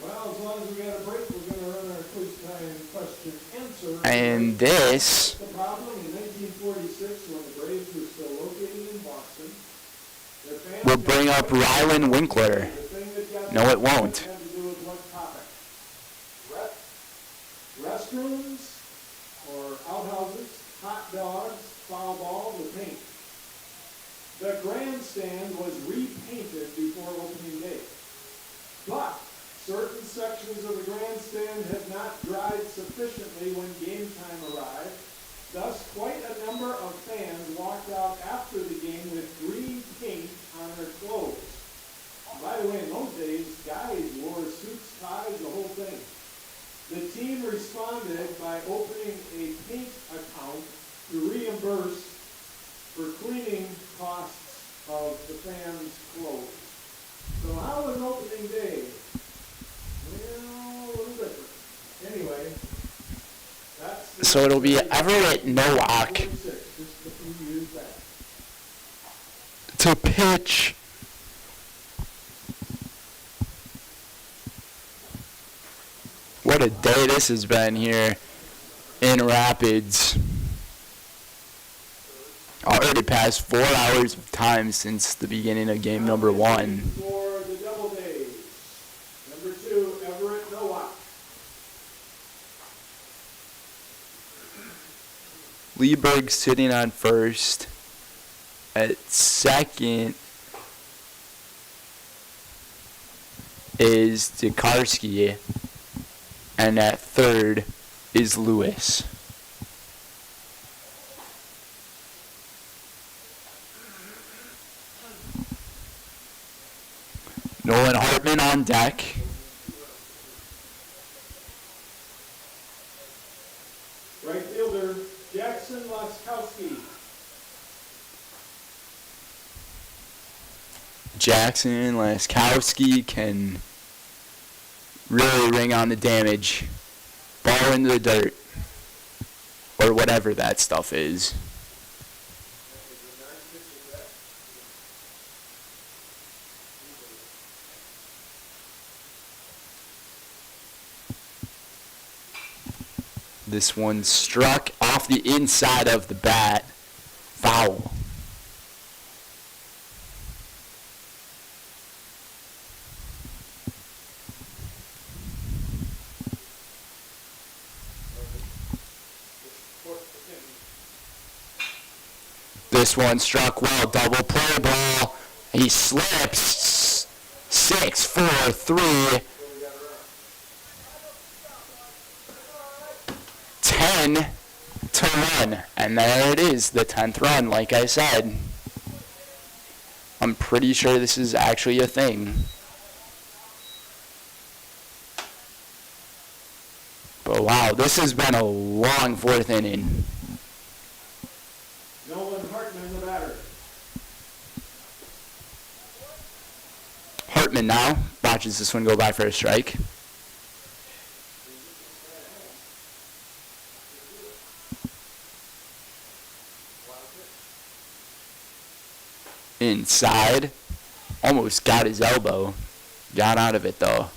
Well, as long as we got a break, we're going to run our quiz time question answer. And this The problem in 1946, when the Braves were still located in Boston, their fans will bring up Rylan Winkler. No, it won't. had to do with what topic? Restrooms or outhouses, hot dogs, foul balls, or paint. The grandstand was repainted before opening day. But certain sections of the grandstand had not dried sufficiently when game time arrived. Thus, quite a number of fans walked out after the game with green paint on their clothes. By the way, in those days, guys wore suits, ties, the whole thing. The team responded by opening a paint account to reimburse for cleaning costs of the fans' clothes. So how was opening day? Well, a little different. Anyway, that's... So it'll be Everett Nowak to pitch. What a day this has been here in Rapids. Already passed 4 hours of time since the beginning of game number 1. For the Doubledays, number 2, Everett Nowak. Lieberg sitting on first. At second is Dekarski. And at third is Lewis. Nolan Hartman on deck. Right fielder, Jackson Laskowski. Jackson Laskowski can really ring on the damage. Ball into the dirt. Or whatever that stuff is. This one struck off the inside of the bat. Foul. This one struck well. Double play ball. He slips. 6-4-3. 10-1, and there it is, the 10th run. Like I said, I'm pretty sure this is actually a thing. But wow, this has been a long 4th inning. Nolan Hartman, the batter. Hartman now watches this one go by for a strike. Inside, almost got his elbow, got out of it though.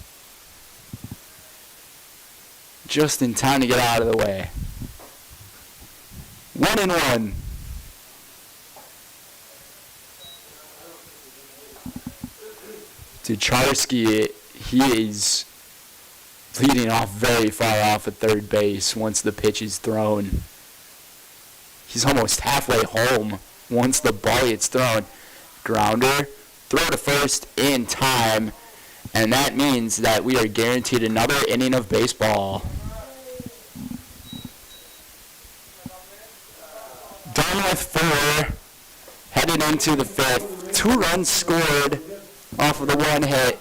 Just in time to get out of the way. 1-1. Ducharski, he is leading off very far off at third base once the pitch is thrown. He's almost halfway home once the ball gets thrown. Grounder, throw to first in time, and that means that we are guaranteed another inning of baseball. Done with 4, headed into the 5th. 2 runs scored off of the 1 hit.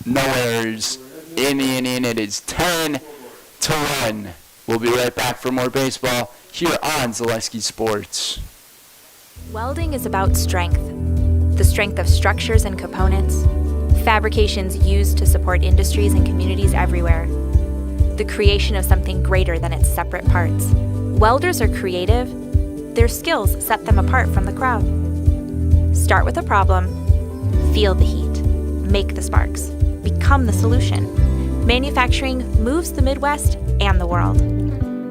No errors in the inning. It is 10-1. We'll be right back for more baseball here on Zaleski Sports. Welding is about strength. The strength of structures and components, fabrications used to support industries and communities everywhere. The creation of something greater than its separate parts. Welders are creative. Their skills set them apart from the crowd. Start with a problem, feel the heat, make the sparks, become the solution. Manufacturing moves the Midwest and the world.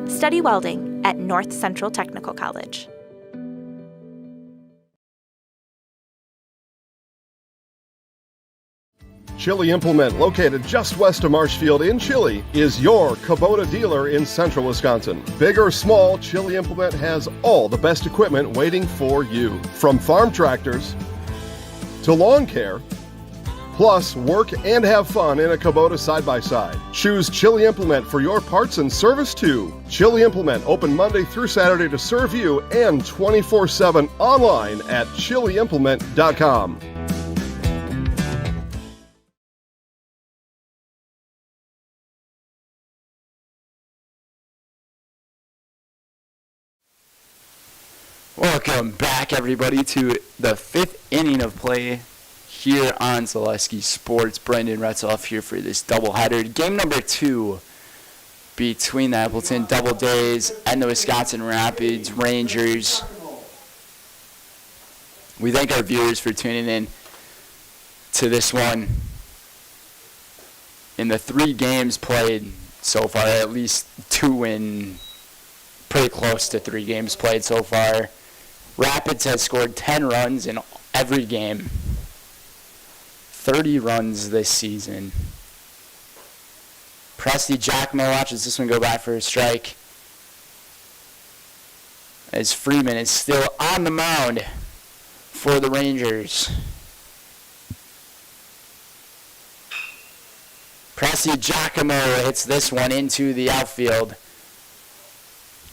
Study welding at North Central Technical College. Chili Implement, located just west of Marshfield in Chili, is your Kubota dealer in central Wisconsin. Big or small, Chili Implement has all the best equipment waiting for you. From farm tractors to lawn care, plus work and have fun in a Kubota side-by-side. Choose Chili Implement for your parts and service too. Chili Implement, open Monday through Saturday to serve you and 24/7 online at chiliimplement.com. Welcome back, everybody, to the 5th inning of play here on Zaleski Sports. Brendan Retzoff here for this doubleheader. Game number 2 between the Appleton Doubledays and the Wisconsin Rapids Rangers. We thank our viewers for tuning in to this one. In the 3 games played so far, at least 2 in pretty close to 3 games played so far, Rapids has scored 10 runs in every game. 30 runs this season. Presty Giacomo watches this one go by for a strike, as Freeman is still on the mound for the Rangers. Presty Giacomo hits this one into the outfield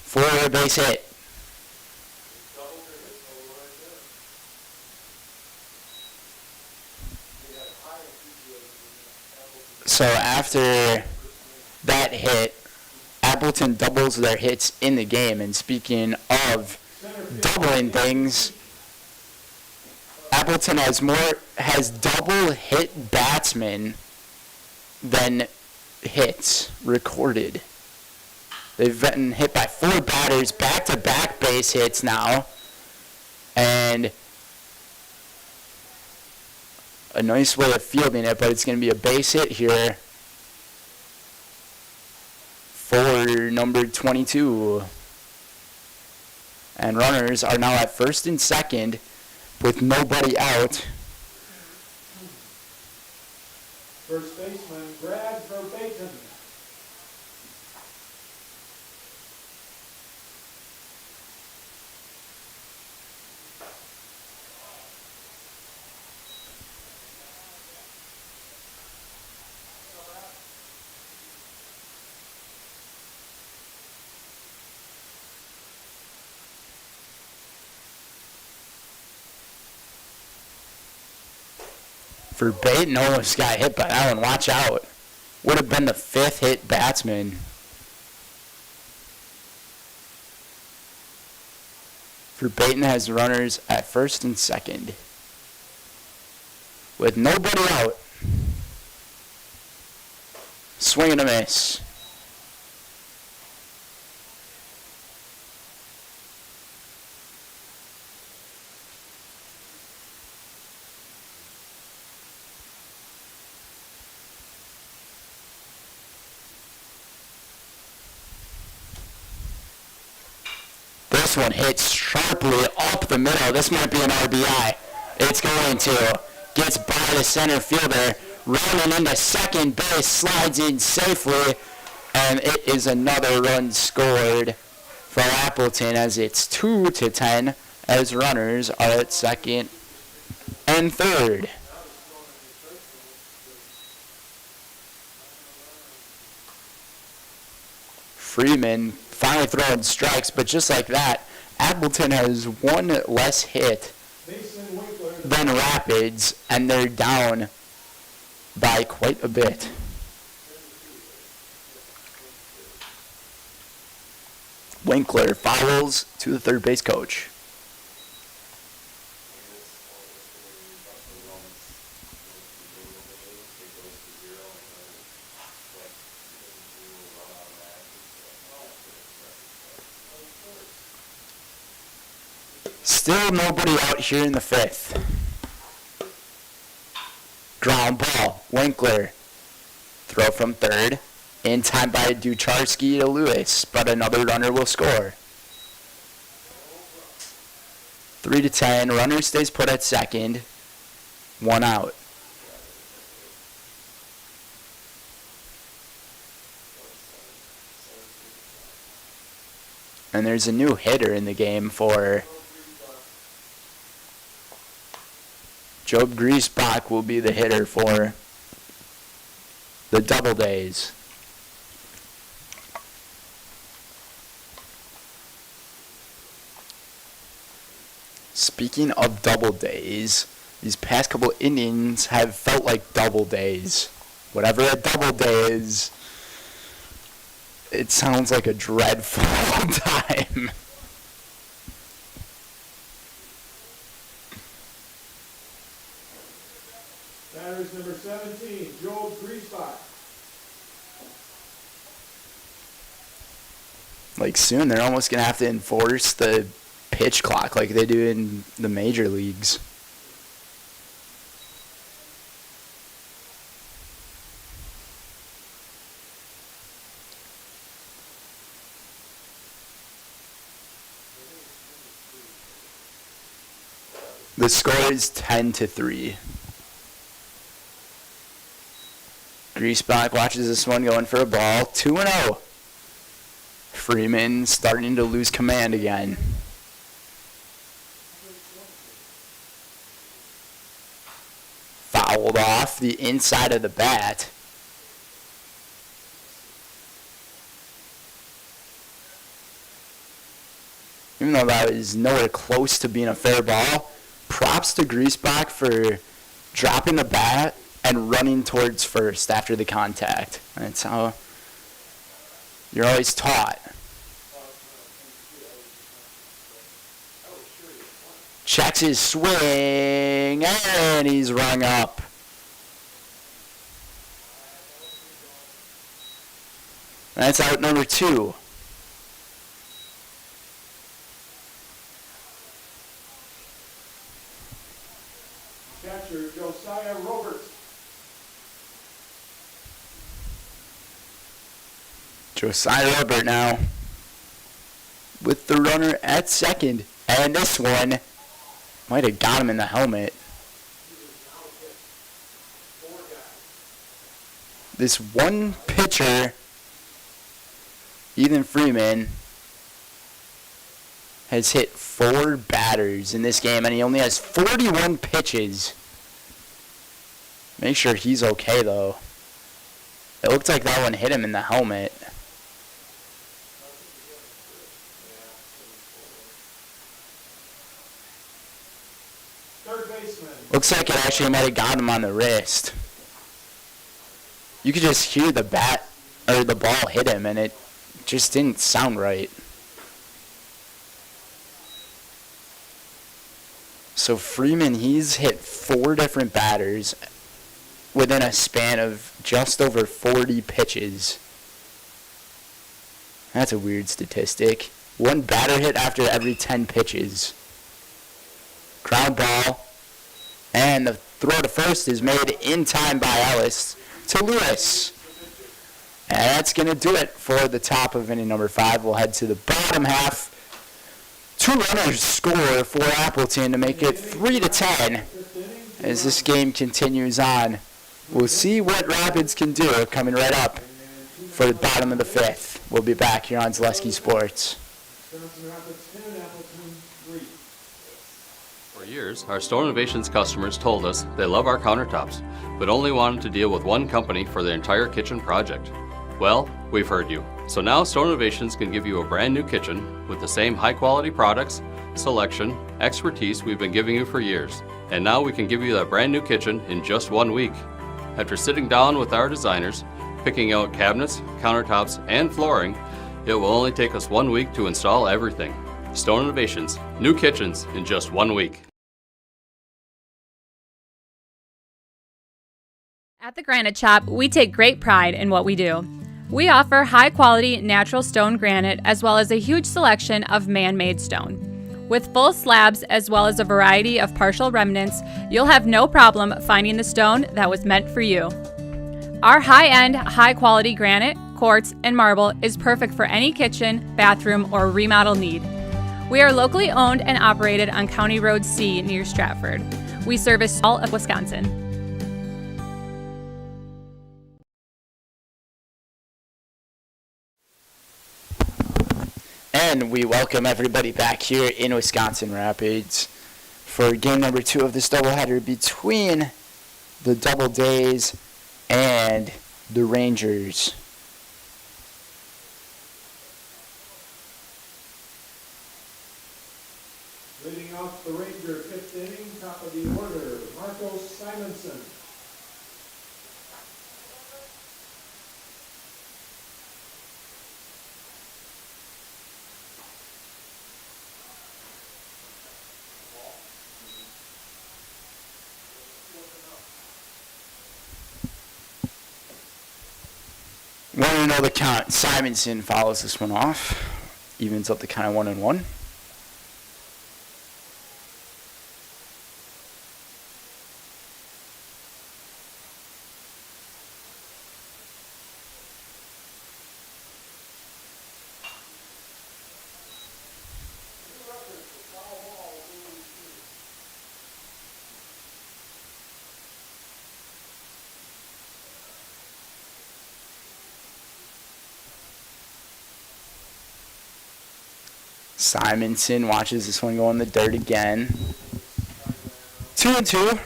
for a base hit. So after that hit, Appleton doubles their hits in the game. And speaking of doubling things, Appleton has double hit batsmen than hits recorded. They've been hit by 4 batters, back-to-back base hits now. And a nice way of fielding it, but it's going to be a base hit here for number 22. And runners are now at first and second with nobody out. First baseman, Brad Verbatim. For Baton almost got hit by that one. Watch out. Would have been the 5th hit batsman. For Baton has runners at first and second. With nobody out. Swing and a miss. This one hits sharply up the middle. This might be an RBI. It's going to. Gets by the center fielder. Running into second base. Slides in safely. And it is another run scored for Appleton as it's 2-10 as runners are at second and third. Freeman finally throwing strikes, but just like that, Appleton has one less hit than Rapids, and they're down by quite a bit. Winkler fouls to the third base coach. Still nobody out here in the 5th. Ground ball. Winkler. Throw from third. In time by Ducharski to Lewis, but another runner will score. 3-10. Runner stays put at second. 1 out. And there's a new hitter in the game for Job Griesbach will be the hitter for the Doubledays. Speaking of Doubledays, these past couple innings have felt like Doubledays. Whatever a Doubleday is, it sounds like a dreadful time. Batters number 17, Joel Griesbach. Like soon, they're almost going to have to enforce the pitch clock like they do in the major leagues. The score is 10-3. Griesbach watches this one going for a ball. 2-0. Freeman starting to lose command again. Fouled off the inside of the bat. Even though that was nowhere close to being a fair ball, props to Griesbach for dropping the bat and running towards first after the contact. That's how you're always taught. Checks his swing, and he's rung up. That's out number 2. Catcher Josiah Roberts. Josiah Robert now with the runner at second. And this one might have got him in the helmet. This one pitcher, Ethan Freeman, has hit 4 batters in this game, and he only has 41 pitches. Make sure he's okay, though. It looked like that one hit him in the helmet. Third baseman. Looks like it actually might have got him on the wrist. You could just hear the bat or the ball hit him, and it just didn't sound right. So Freeman, he's hit 4 different batters within a span of just over 40 pitches. That's a weird statistic. 1 batter hit after every 10 pitches. Ground ball. And the throw to first is made in time by Ellis to Lewis. And that's going to do it for the top of inning number 5. We'll head to the bottom half. 2 runners score for Appleton to make it 3-10 as this game continues on. We'll see what Rapids can do coming right up for the bottom of the 5th. We'll be back here on Zaleski Sports. For years, our Stone Innovations customers told us they love our countertops, but only wanted to deal with one company for their entire kitchen project. Well, we've heard you. So now Stone Innovations can give you a brand new kitchen with the same high quality products, selection, expertise we've been giving you for years. And now we can give you that brand new kitchen in just 1 week. After sitting down with our designers, picking out cabinets, countertops, and flooring, it will only take us 1 week to install everything. Stone Innovations, new kitchens in just 1 week. At the Granite Shop, we take great pride in what we do. We offer high-quality natural stone granite as well as a huge selection of man-made stone. With full slabs as well as a variety of partial remnants, you'll have no problem finding the stone that was meant for you. Our high-end, high-quality granite, quartz, and marble is perfect for any kitchen, bathroom, or remodel need. We are locally owned and operated on County Road C near Stratford. We service all of Wisconsin. And we welcome everybody back here in Wisconsin Rapids for game number 2 of this doubleheader between the Doubledays and the Rangers. Leading off the Ranger 5th inning, top of the order, Marco Simonson. Want to know the count? Simonson follows this one off, evens up the count 1-1. Simonson watches this one go in the dirt again. 2-2.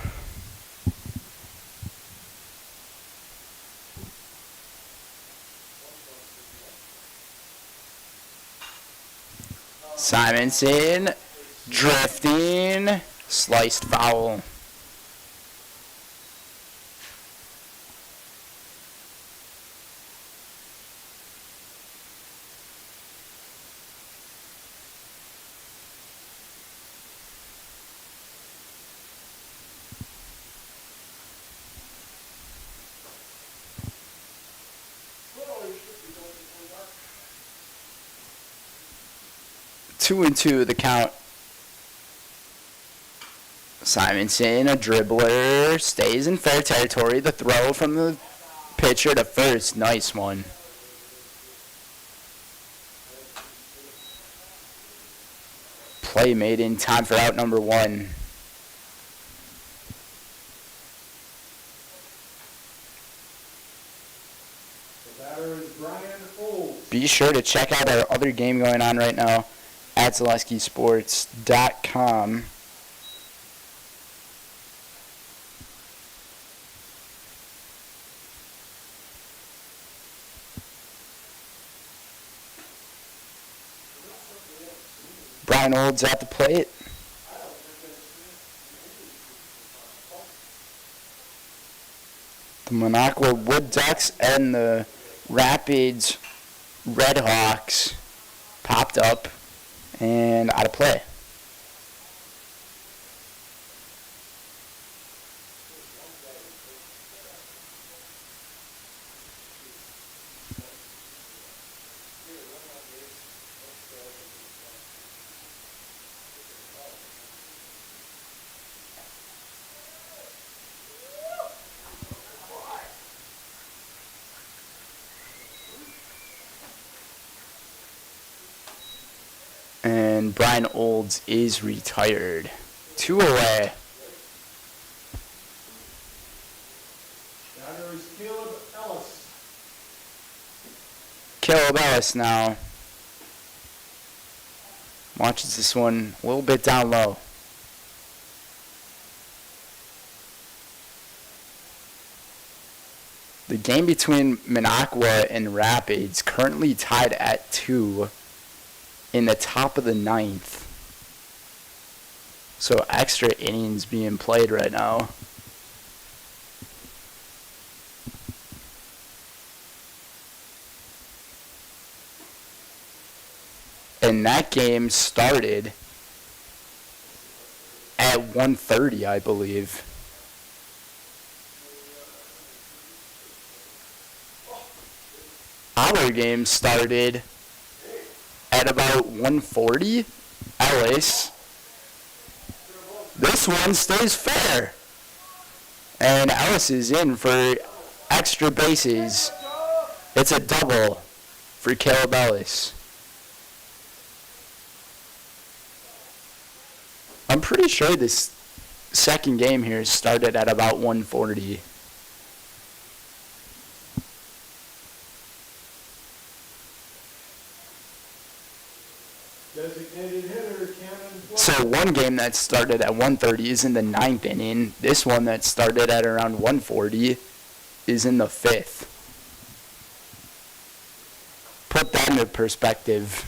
Simonson drifting, sliced foul. 2-2 the count. Simonson, a dribbler, stays in fair territory. The throw from the pitcher to first. Nice one. Play made in time for out number 1. Be sure to check out our other game going on right now at ZaleskiSports.com. Brian Olds at the plate. The Minocqua Wood Ducks and the Rapids Red Hawks popped up and out of play. And Brian Olds is retired. 2 away. Batter is Caleb Ellis. Caleb Ellis now watches this one a little bit down low. The game between Minocqua and Rapids currently tied at 2 in the top of the 9th. So extra innings being played right now. And that game started at 1:30, I believe. Our game started at about 1:40. Ellis. This one stays fair. And Ellis is in for extra bases. It's a double for Caleb Ellis. I'm pretty sure this second game here started at about 1:40. Designated hitter, Cannon. So one game that started at 1:30 is in the 9th inning. This one that started at around 1:40 is in the 5th. Put that into perspective.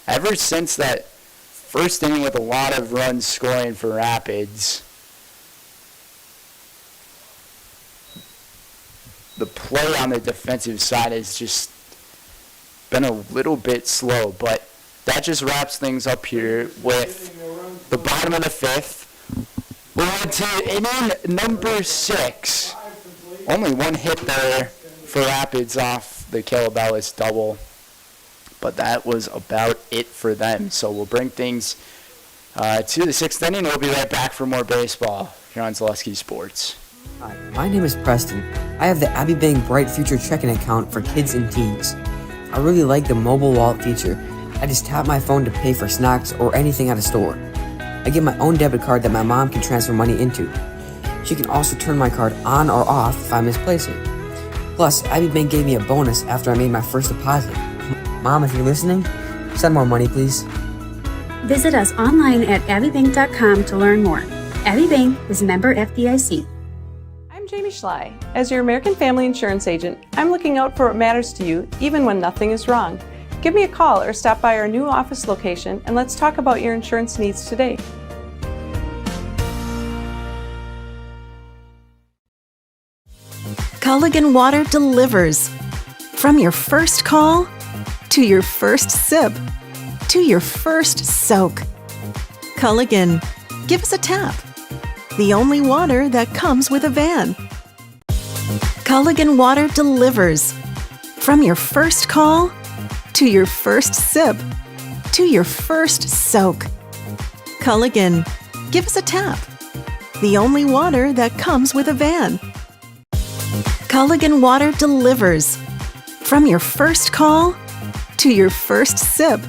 Ever since that first inning with a lot of runs scoring for Rapids, the play on the defensive side has just been a little bit slow, but that just wraps things up here with the bottom of the 5th. We're on to inning number 6. Only one hit there for Rapids off the Caleb Ellis double, but that was about it for them. So we'll bring things to the 6th inning. We'll be right back for more baseball here on Zaleski Sports. Hi, my name is Preston. I have the Abbey Bank Bright Future checking account for kids and teens. I really like the mobile wallet feature. I just tap my phone to pay for snacks or anything at a store. I get my own debit card that my mom can transfer money into. She can also turn my card on or off if I misplace it. Plus, Abbey Bank gave me a bonus after I made my first deposit. Mom, if you're listening, send more money, please. Visit us online at abbeybank.com to learn more. Abbey Bank is member FDIC. I'm Jamie Schley. As your American Family Insurance agent, I'm looking out for what matters to you, even when nothing is wrong. Give me a call or stop by our new office location and let's talk about your insurance needs today. Culligan Water delivers. From your first call, to your first sip, to your first soak. Culligan, give us a tap. the only water that comes with a van. Culligan Water delivers. From your first call, to your first sip, to your first soak. Culligan, give us a tap. The only water that comes with a van. Culligan Water delivers. From your first call, to your first sip.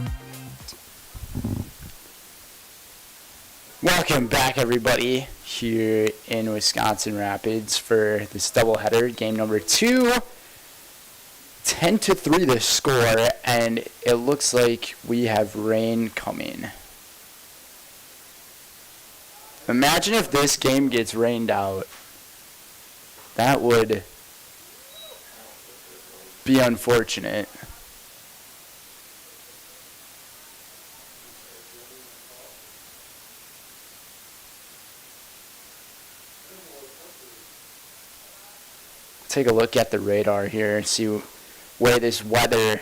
Welcome back, everybody, here in Wisconsin Rapids for this doubleheader, game number 2. 10-3 the score, and it looks like we have rain coming. Imagine if this game gets rained out. That would be unfortunate. Take a look at the radar here and see where this weather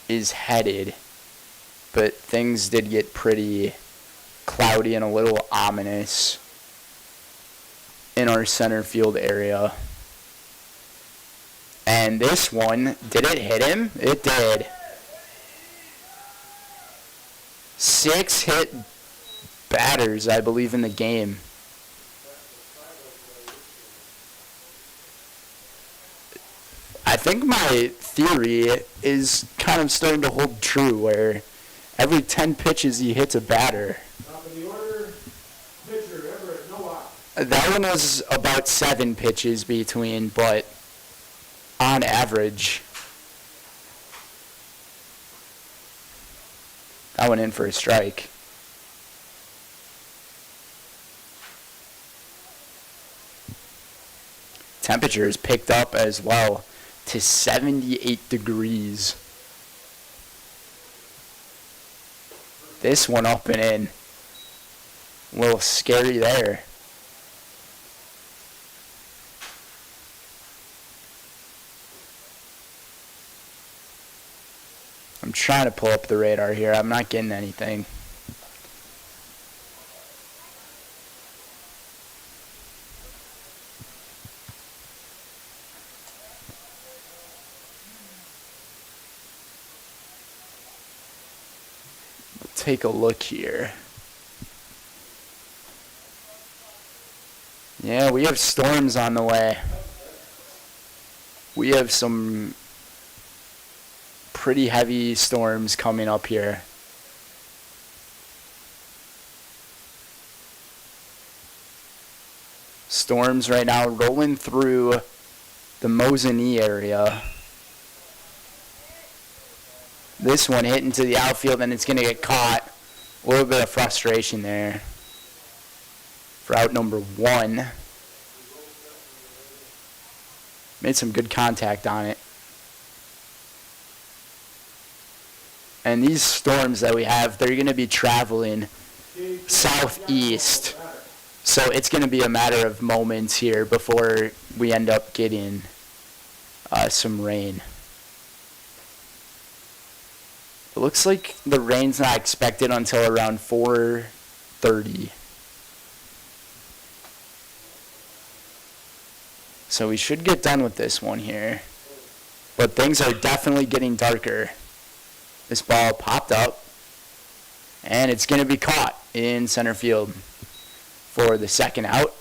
is headed. But things did get pretty cloudy and a little ominous in our center field area. And this one, did it hit him? It did. 6 hit batters, I believe, in the game. I think my theory is kind of starting to hold true, where every 10 pitches he hits a batter. That one was about 7 pitches between, but on average, that went in for a strike. Temperatures picked up as well to 78 degrees. This one up and in. A little scary there. I'm trying to pull up the radar here. I'm not getting anything. Take a look here. Yeah, we have storms on the way. We have some pretty heavy storms coming up here. Storms right now rolling through the Mosinee area. This one hit into the outfield and it's going to get caught. A little bit of frustration there for out number 1. Made some good contact on it. And these storms that we have, they're going to be traveling southeast. So it's going to be a matter of moments here before we end up getting some rain. It looks like the rain's not expected until around 4:30. So we should get done with this one here. But things are definitely getting darker. This ball popped up, and it's going to be caught in center field for the second out.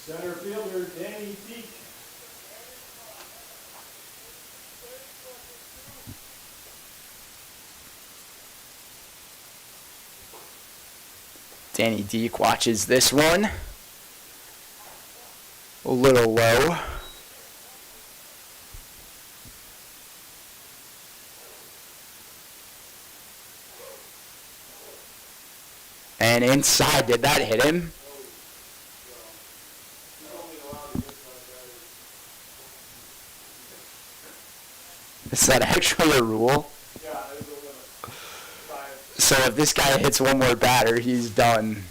Center fielder Danny Peak. Danny Deek watches this one. A little low. And inside, did that hit him? Is that actually a rule? So if this guy hits one more batter, he's done.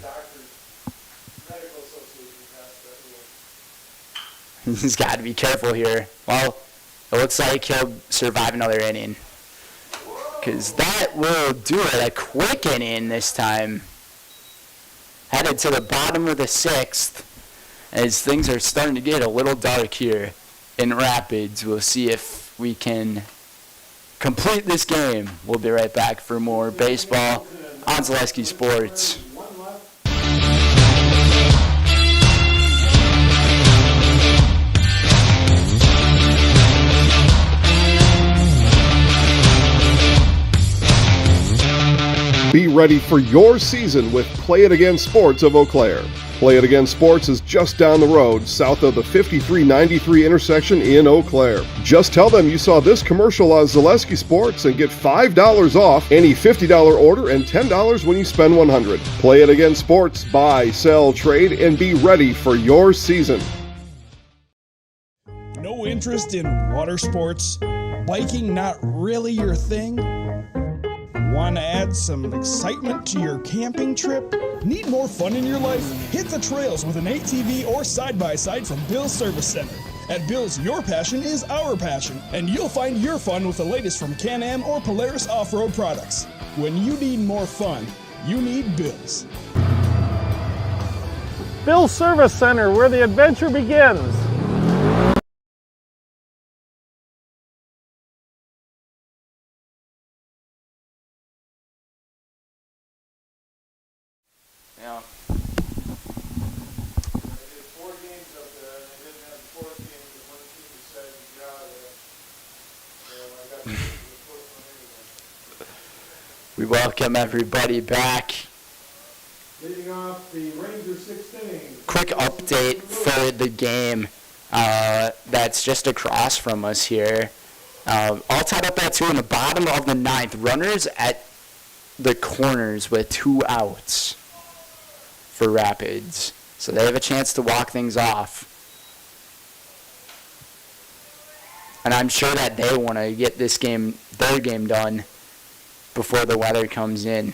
He's got to be careful here. Well, it looks like he'll survive another inning. Because that will do it. A quick inning this time. Headed to the bottom of the 6th. As things are starting to get a little dark here in Rapids. We'll see if we can complete this game. We'll be right back for more baseball on Zaleski Sports. Be ready for your season with Play It Again Sports of Eau Claire. Play It Again Sports is just down the road, south of the 5393 intersection in Eau Claire. Just tell them you saw this commercial on Zaleski Sports and get $5 off any $50 order and $10 when you spend $100. Play It Again Sports, buy, sell, trade, and be ready for your season. No interest in water sports? Biking not really your thing? Want to add some excitement to your camping trip? Need more fun in your life? Hit the trails with an ATV or side-by-side from Bill's Service Center. At Bill's, your passion is our passion, and you'll find your fun with the latest from Can-Am or Polaris off-road products. When you need more fun, you need Bill's. Bill's Service Center, where the adventure begins. Yeah. We welcome everybody back. Leading off the Rangers 6th inning. Quick update for the game that's just across from us here. All tied up at 2 in the bottom of the 9th. Runners at the corners with 2 outs for Rapids. So they have a chance to walk things off. And I'm sure that they want to get this game, their game done before the weather comes in.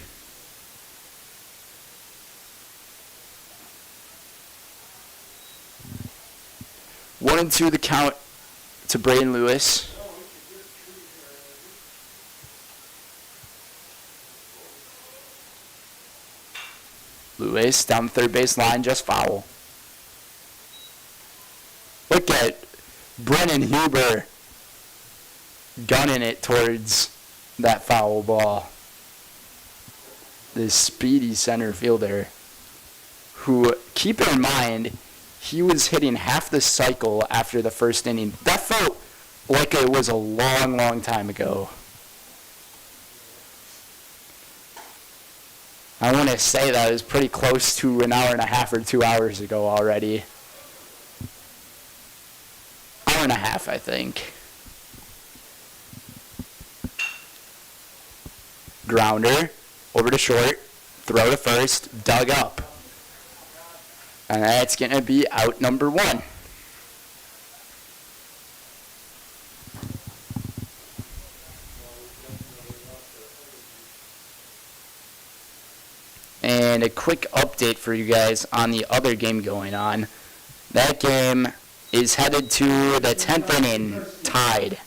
One and 2 the count to Braden Lewis. Lewis down the third base line, just foul. Look at Brennan Huber gunning it towards that foul ball. This speedy center fielder who, keep in mind, he was hitting half the cycle after the first inning. That felt like it was a long, long time ago. I want to say that it was pretty close to an hour and a half or 2 hours ago already. Hour and a half, I think. Grounder, over to short, throw to first, dug up. And that's going to be out number 1. And a quick update for you guys on the other game going on. That game is headed to the 10th inning, tied.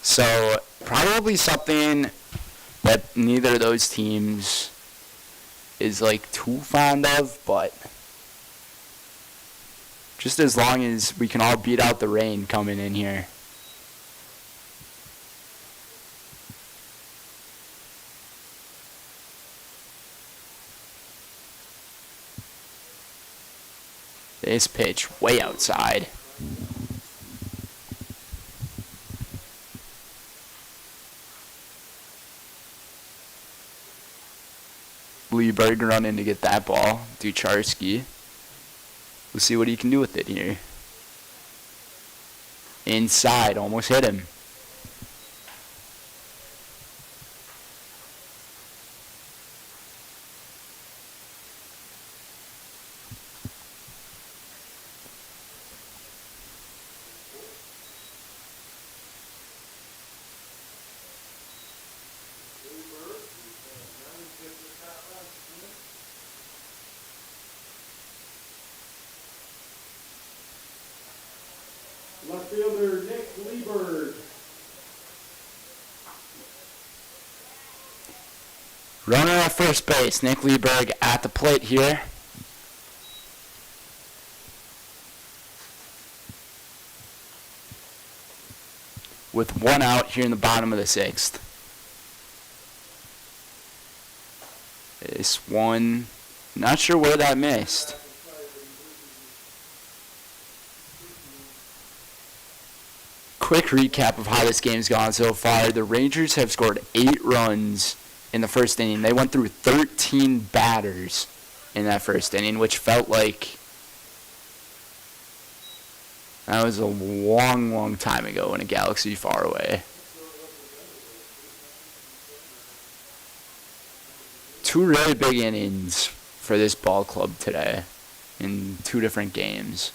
So probably something that neither of those teams is like too fond of, but just as long as we can all beat out the rain coming in here. This pitch way outside. Lieberg running to get that ball. Ducharski. We'll see what he can do with it here. Inside, almost hit him. fielder Nick Lieberg. Runner at first base, Nick Lieberg at the plate here. With one out here in the bottom of the sixth. This one, not sure where that missed. Quick recap of how this game's gone so far. The Rangers have scored 8 runs in the first inning. They went through 13 batters in that first inning, which felt like that was a long, long time ago in a galaxy far away. 2 really big innings for this ball club today in 2 different games.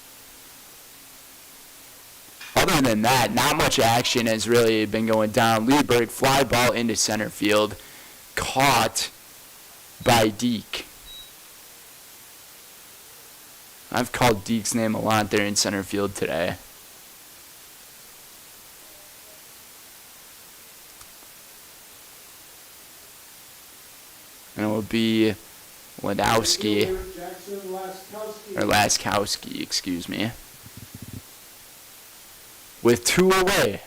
Other than that, not much action has really been going down. Lieberg fly ball into center field, caught by Deke. I've called Deke's name a lot there in center field today. And it will be Laskowski, excuse me, with 2 away.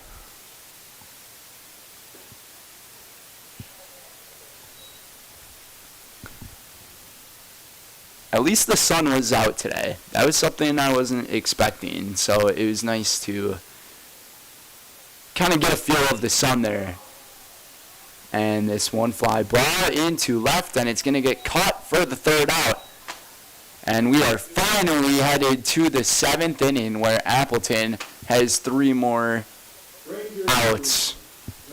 At least the sun was out today. That was something I wasn't expecting, so it was nice to kind of get a feel of the sun there. And this one fly ball into left, and it's going to get caught for the 3rd out. And we are finally headed to the 7th inning, where Appleton has 3 more outs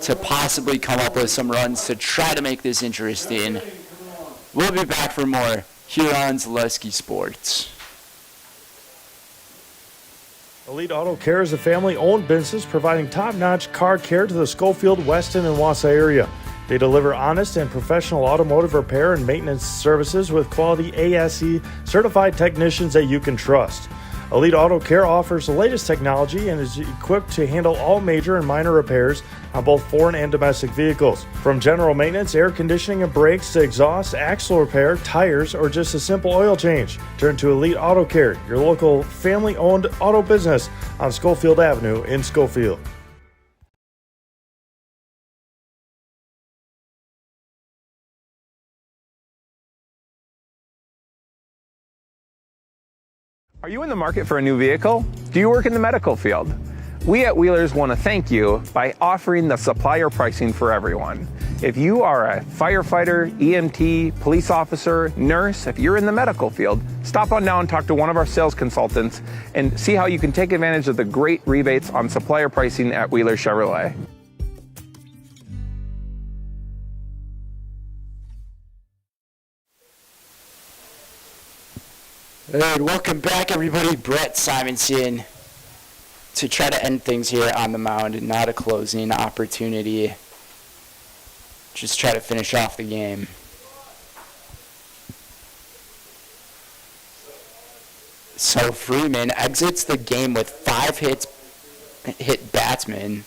to possibly come up with some runs to try to make this interesting. We'll be back for more here on Zaleski Sports. Elite Auto Care is a family-owned business providing top-notch car care to the Schofield, Weston, and Wausau area. They deliver honest and professional automotive repair and maintenance services with quality ASE certified technicians that you can trust. Elite Auto Care offers the latest technology and is equipped to handle all major and minor repairs on both foreign and domestic vehicles. From general maintenance, air conditioning and brakes to exhaust, axle repair, tires, or just a simple oil change. Turn to Elite Auto Care, your local family-owned auto business on Schofield Avenue in Schofield. Are you in the market for a new vehicle? Do you work in the medical field? We at Wheelers want to thank you by offering the supplier pricing for everyone. If you are a firefighter, EMT, police officer, nurse, if you're in the medical field, stop on down and talk to one of our sales consultants and see how you can take advantage of the great rebates on supplier pricing at Wheelers Chevrolet. All right, welcome back, everybody. Brett Simonson to try to end things here on the mound. Not a closing opportunity. Just try to finish off the game. So Freeman exits the game with 5 hit batsmen,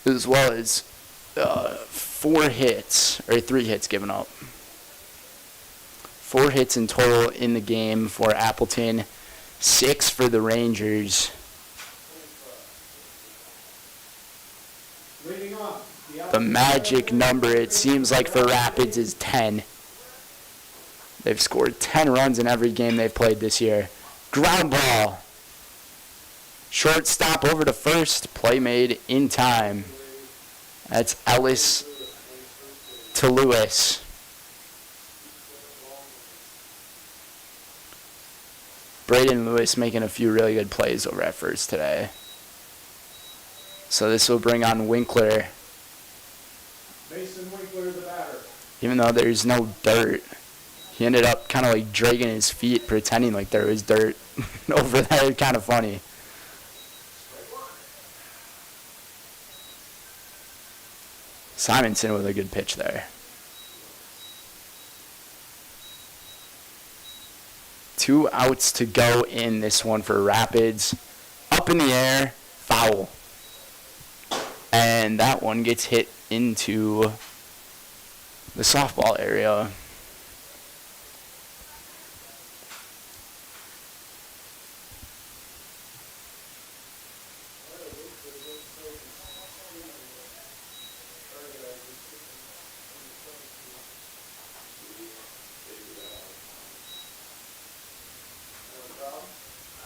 as well as 4 hits, or 3 hits given up. 4 hits in total in the game for Appleton, 6 for the Rangers. The magic number, it seems like, for Rapids is 10. They've scored 10 runs in every game they've played this year. Ground ball. Shortstop over to first. Play made in time. That's Ellis to Lewis. Braden Lewis making a few really good plays over at first today. So this will bring on Winkler. Mason Winkler, the batter. Even though there's no dirt, he ended up kind of like dragging his feet, pretending like there was dirt over there. Kind of funny. Simonson with a good pitch there. 2 outs to go in this one for Rapids. Up up in the air, foul. And that one gets hit into the softball area.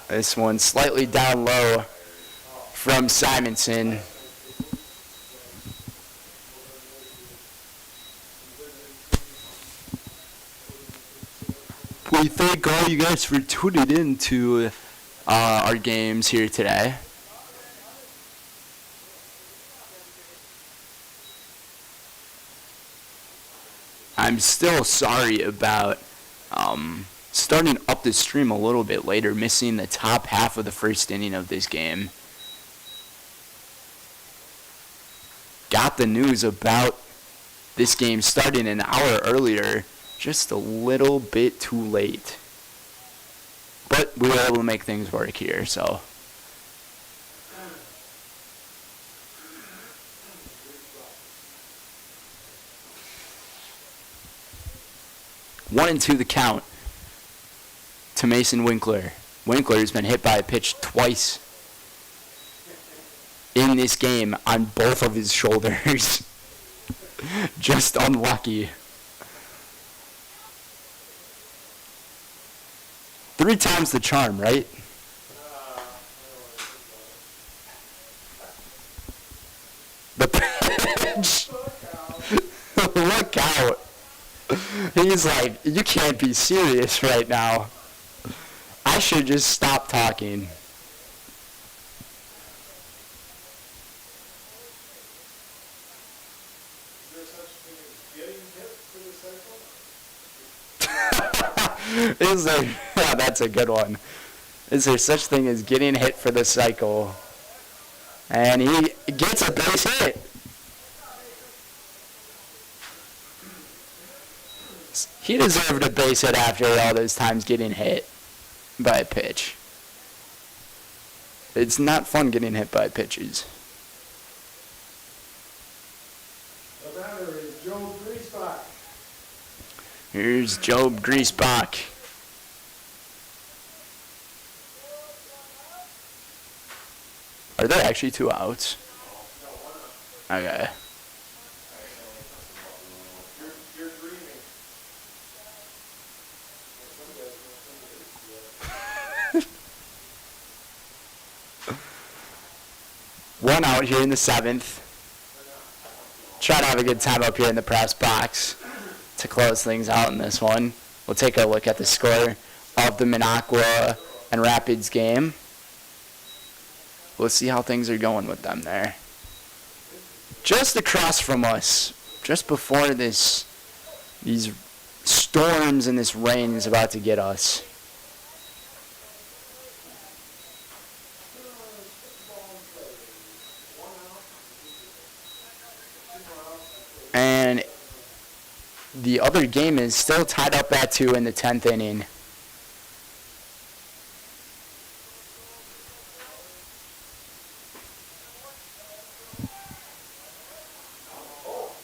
This one slightly down low from Simonson. We thank all you guys for tuning in to our games here today. I'm still sorry about starting up the stream a little bit later, missing the top half of the first inning of this game. Got the news about this game starting an hour earlier, just a little bit too late. But we were able to make things work here, so. One and two the count to Mason Winkler. Winkler's been hit by a pitch twice in this game on both of his shoulders. Just unlucky. 3 times the charm, right? The pitch. Look out. He's like, you can't be serious right now. I should just stop talking. Is there, yeah, that's a good one. Is there such thing as getting hit for the cycle? And he gets a base hit. He deserved a base hit after all those times getting hit by a pitch. It's not fun getting hit by pitches. The batter is Joe Griesbach. Here's Job Griesbach. Are there actually 2 outs? Okay. One out here in the 7th. Try to have a good time up here in the press box to close things out in this one. We'll take a look at the score of the Minocqua and Rapids game. We'll see how things are going with them there. Just across from us, just before these storms and this rain is about to get us. And the other game is still tied up at 2 in the 10th inning.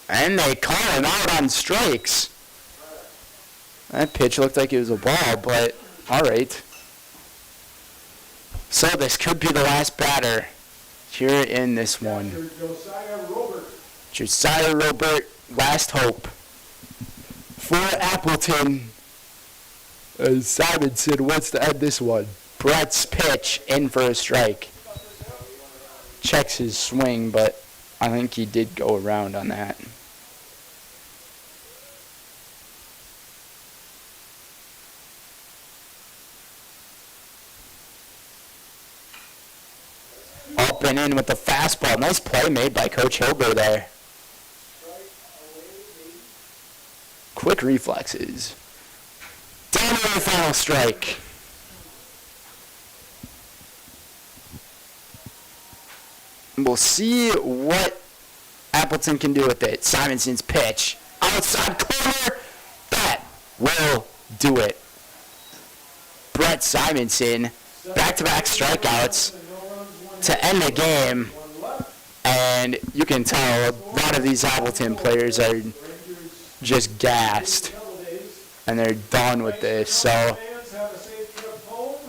And they call him out on strikes. That pitch looked like it was a ball, but all right. So this could be the last batter here in this one. Josiah Robert, last hope for Appleton. Simonson wants to end this one. Brett's pitch in for a strike. Checks his swing, but I think he did go around on that. Up and in with the fastball. Nice play made by Coach Hilber there. Quick reflexes. Down to the final strike. We'll see what Appleton can do with it. Simonson's pitch. Outside corner. That will do it. Brett Simonson. Back-to-back strikeouts. to end the game, and you can tell a lot of these Appleton players are just gassed, and they're done with this. So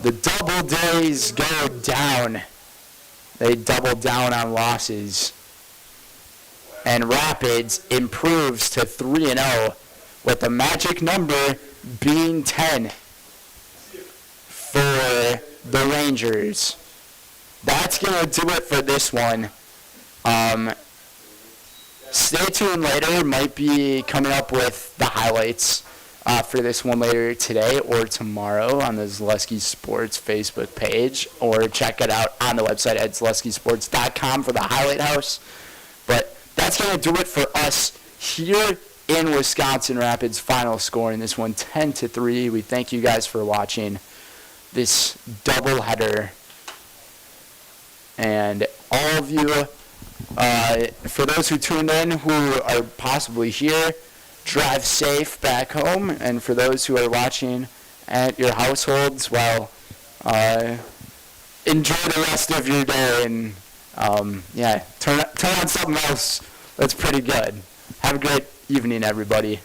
the Doubledays go down. They double down on losses. And Rapids improves to 3-0 with the magic number being 10 for the Rangers. That's going to do it for this one. Stay tuned later. Might be coming up with the highlights for this one later today or tomorrow on the Zaleski Sports Facebook page, or check it out on the website at zaleskisports.com for the highlight house. But that's going to do it for us here in Wisconsin Rapids. Final score in this one, 10-3. We thank you guys for watching this doubleheader. And all of you, for those who tuned in who are possibly here, drive safe back home. And for those who are watching at your households, well, enjoy the rest of your day. And turn on something else that's pretty good. Have a great evening, everybody.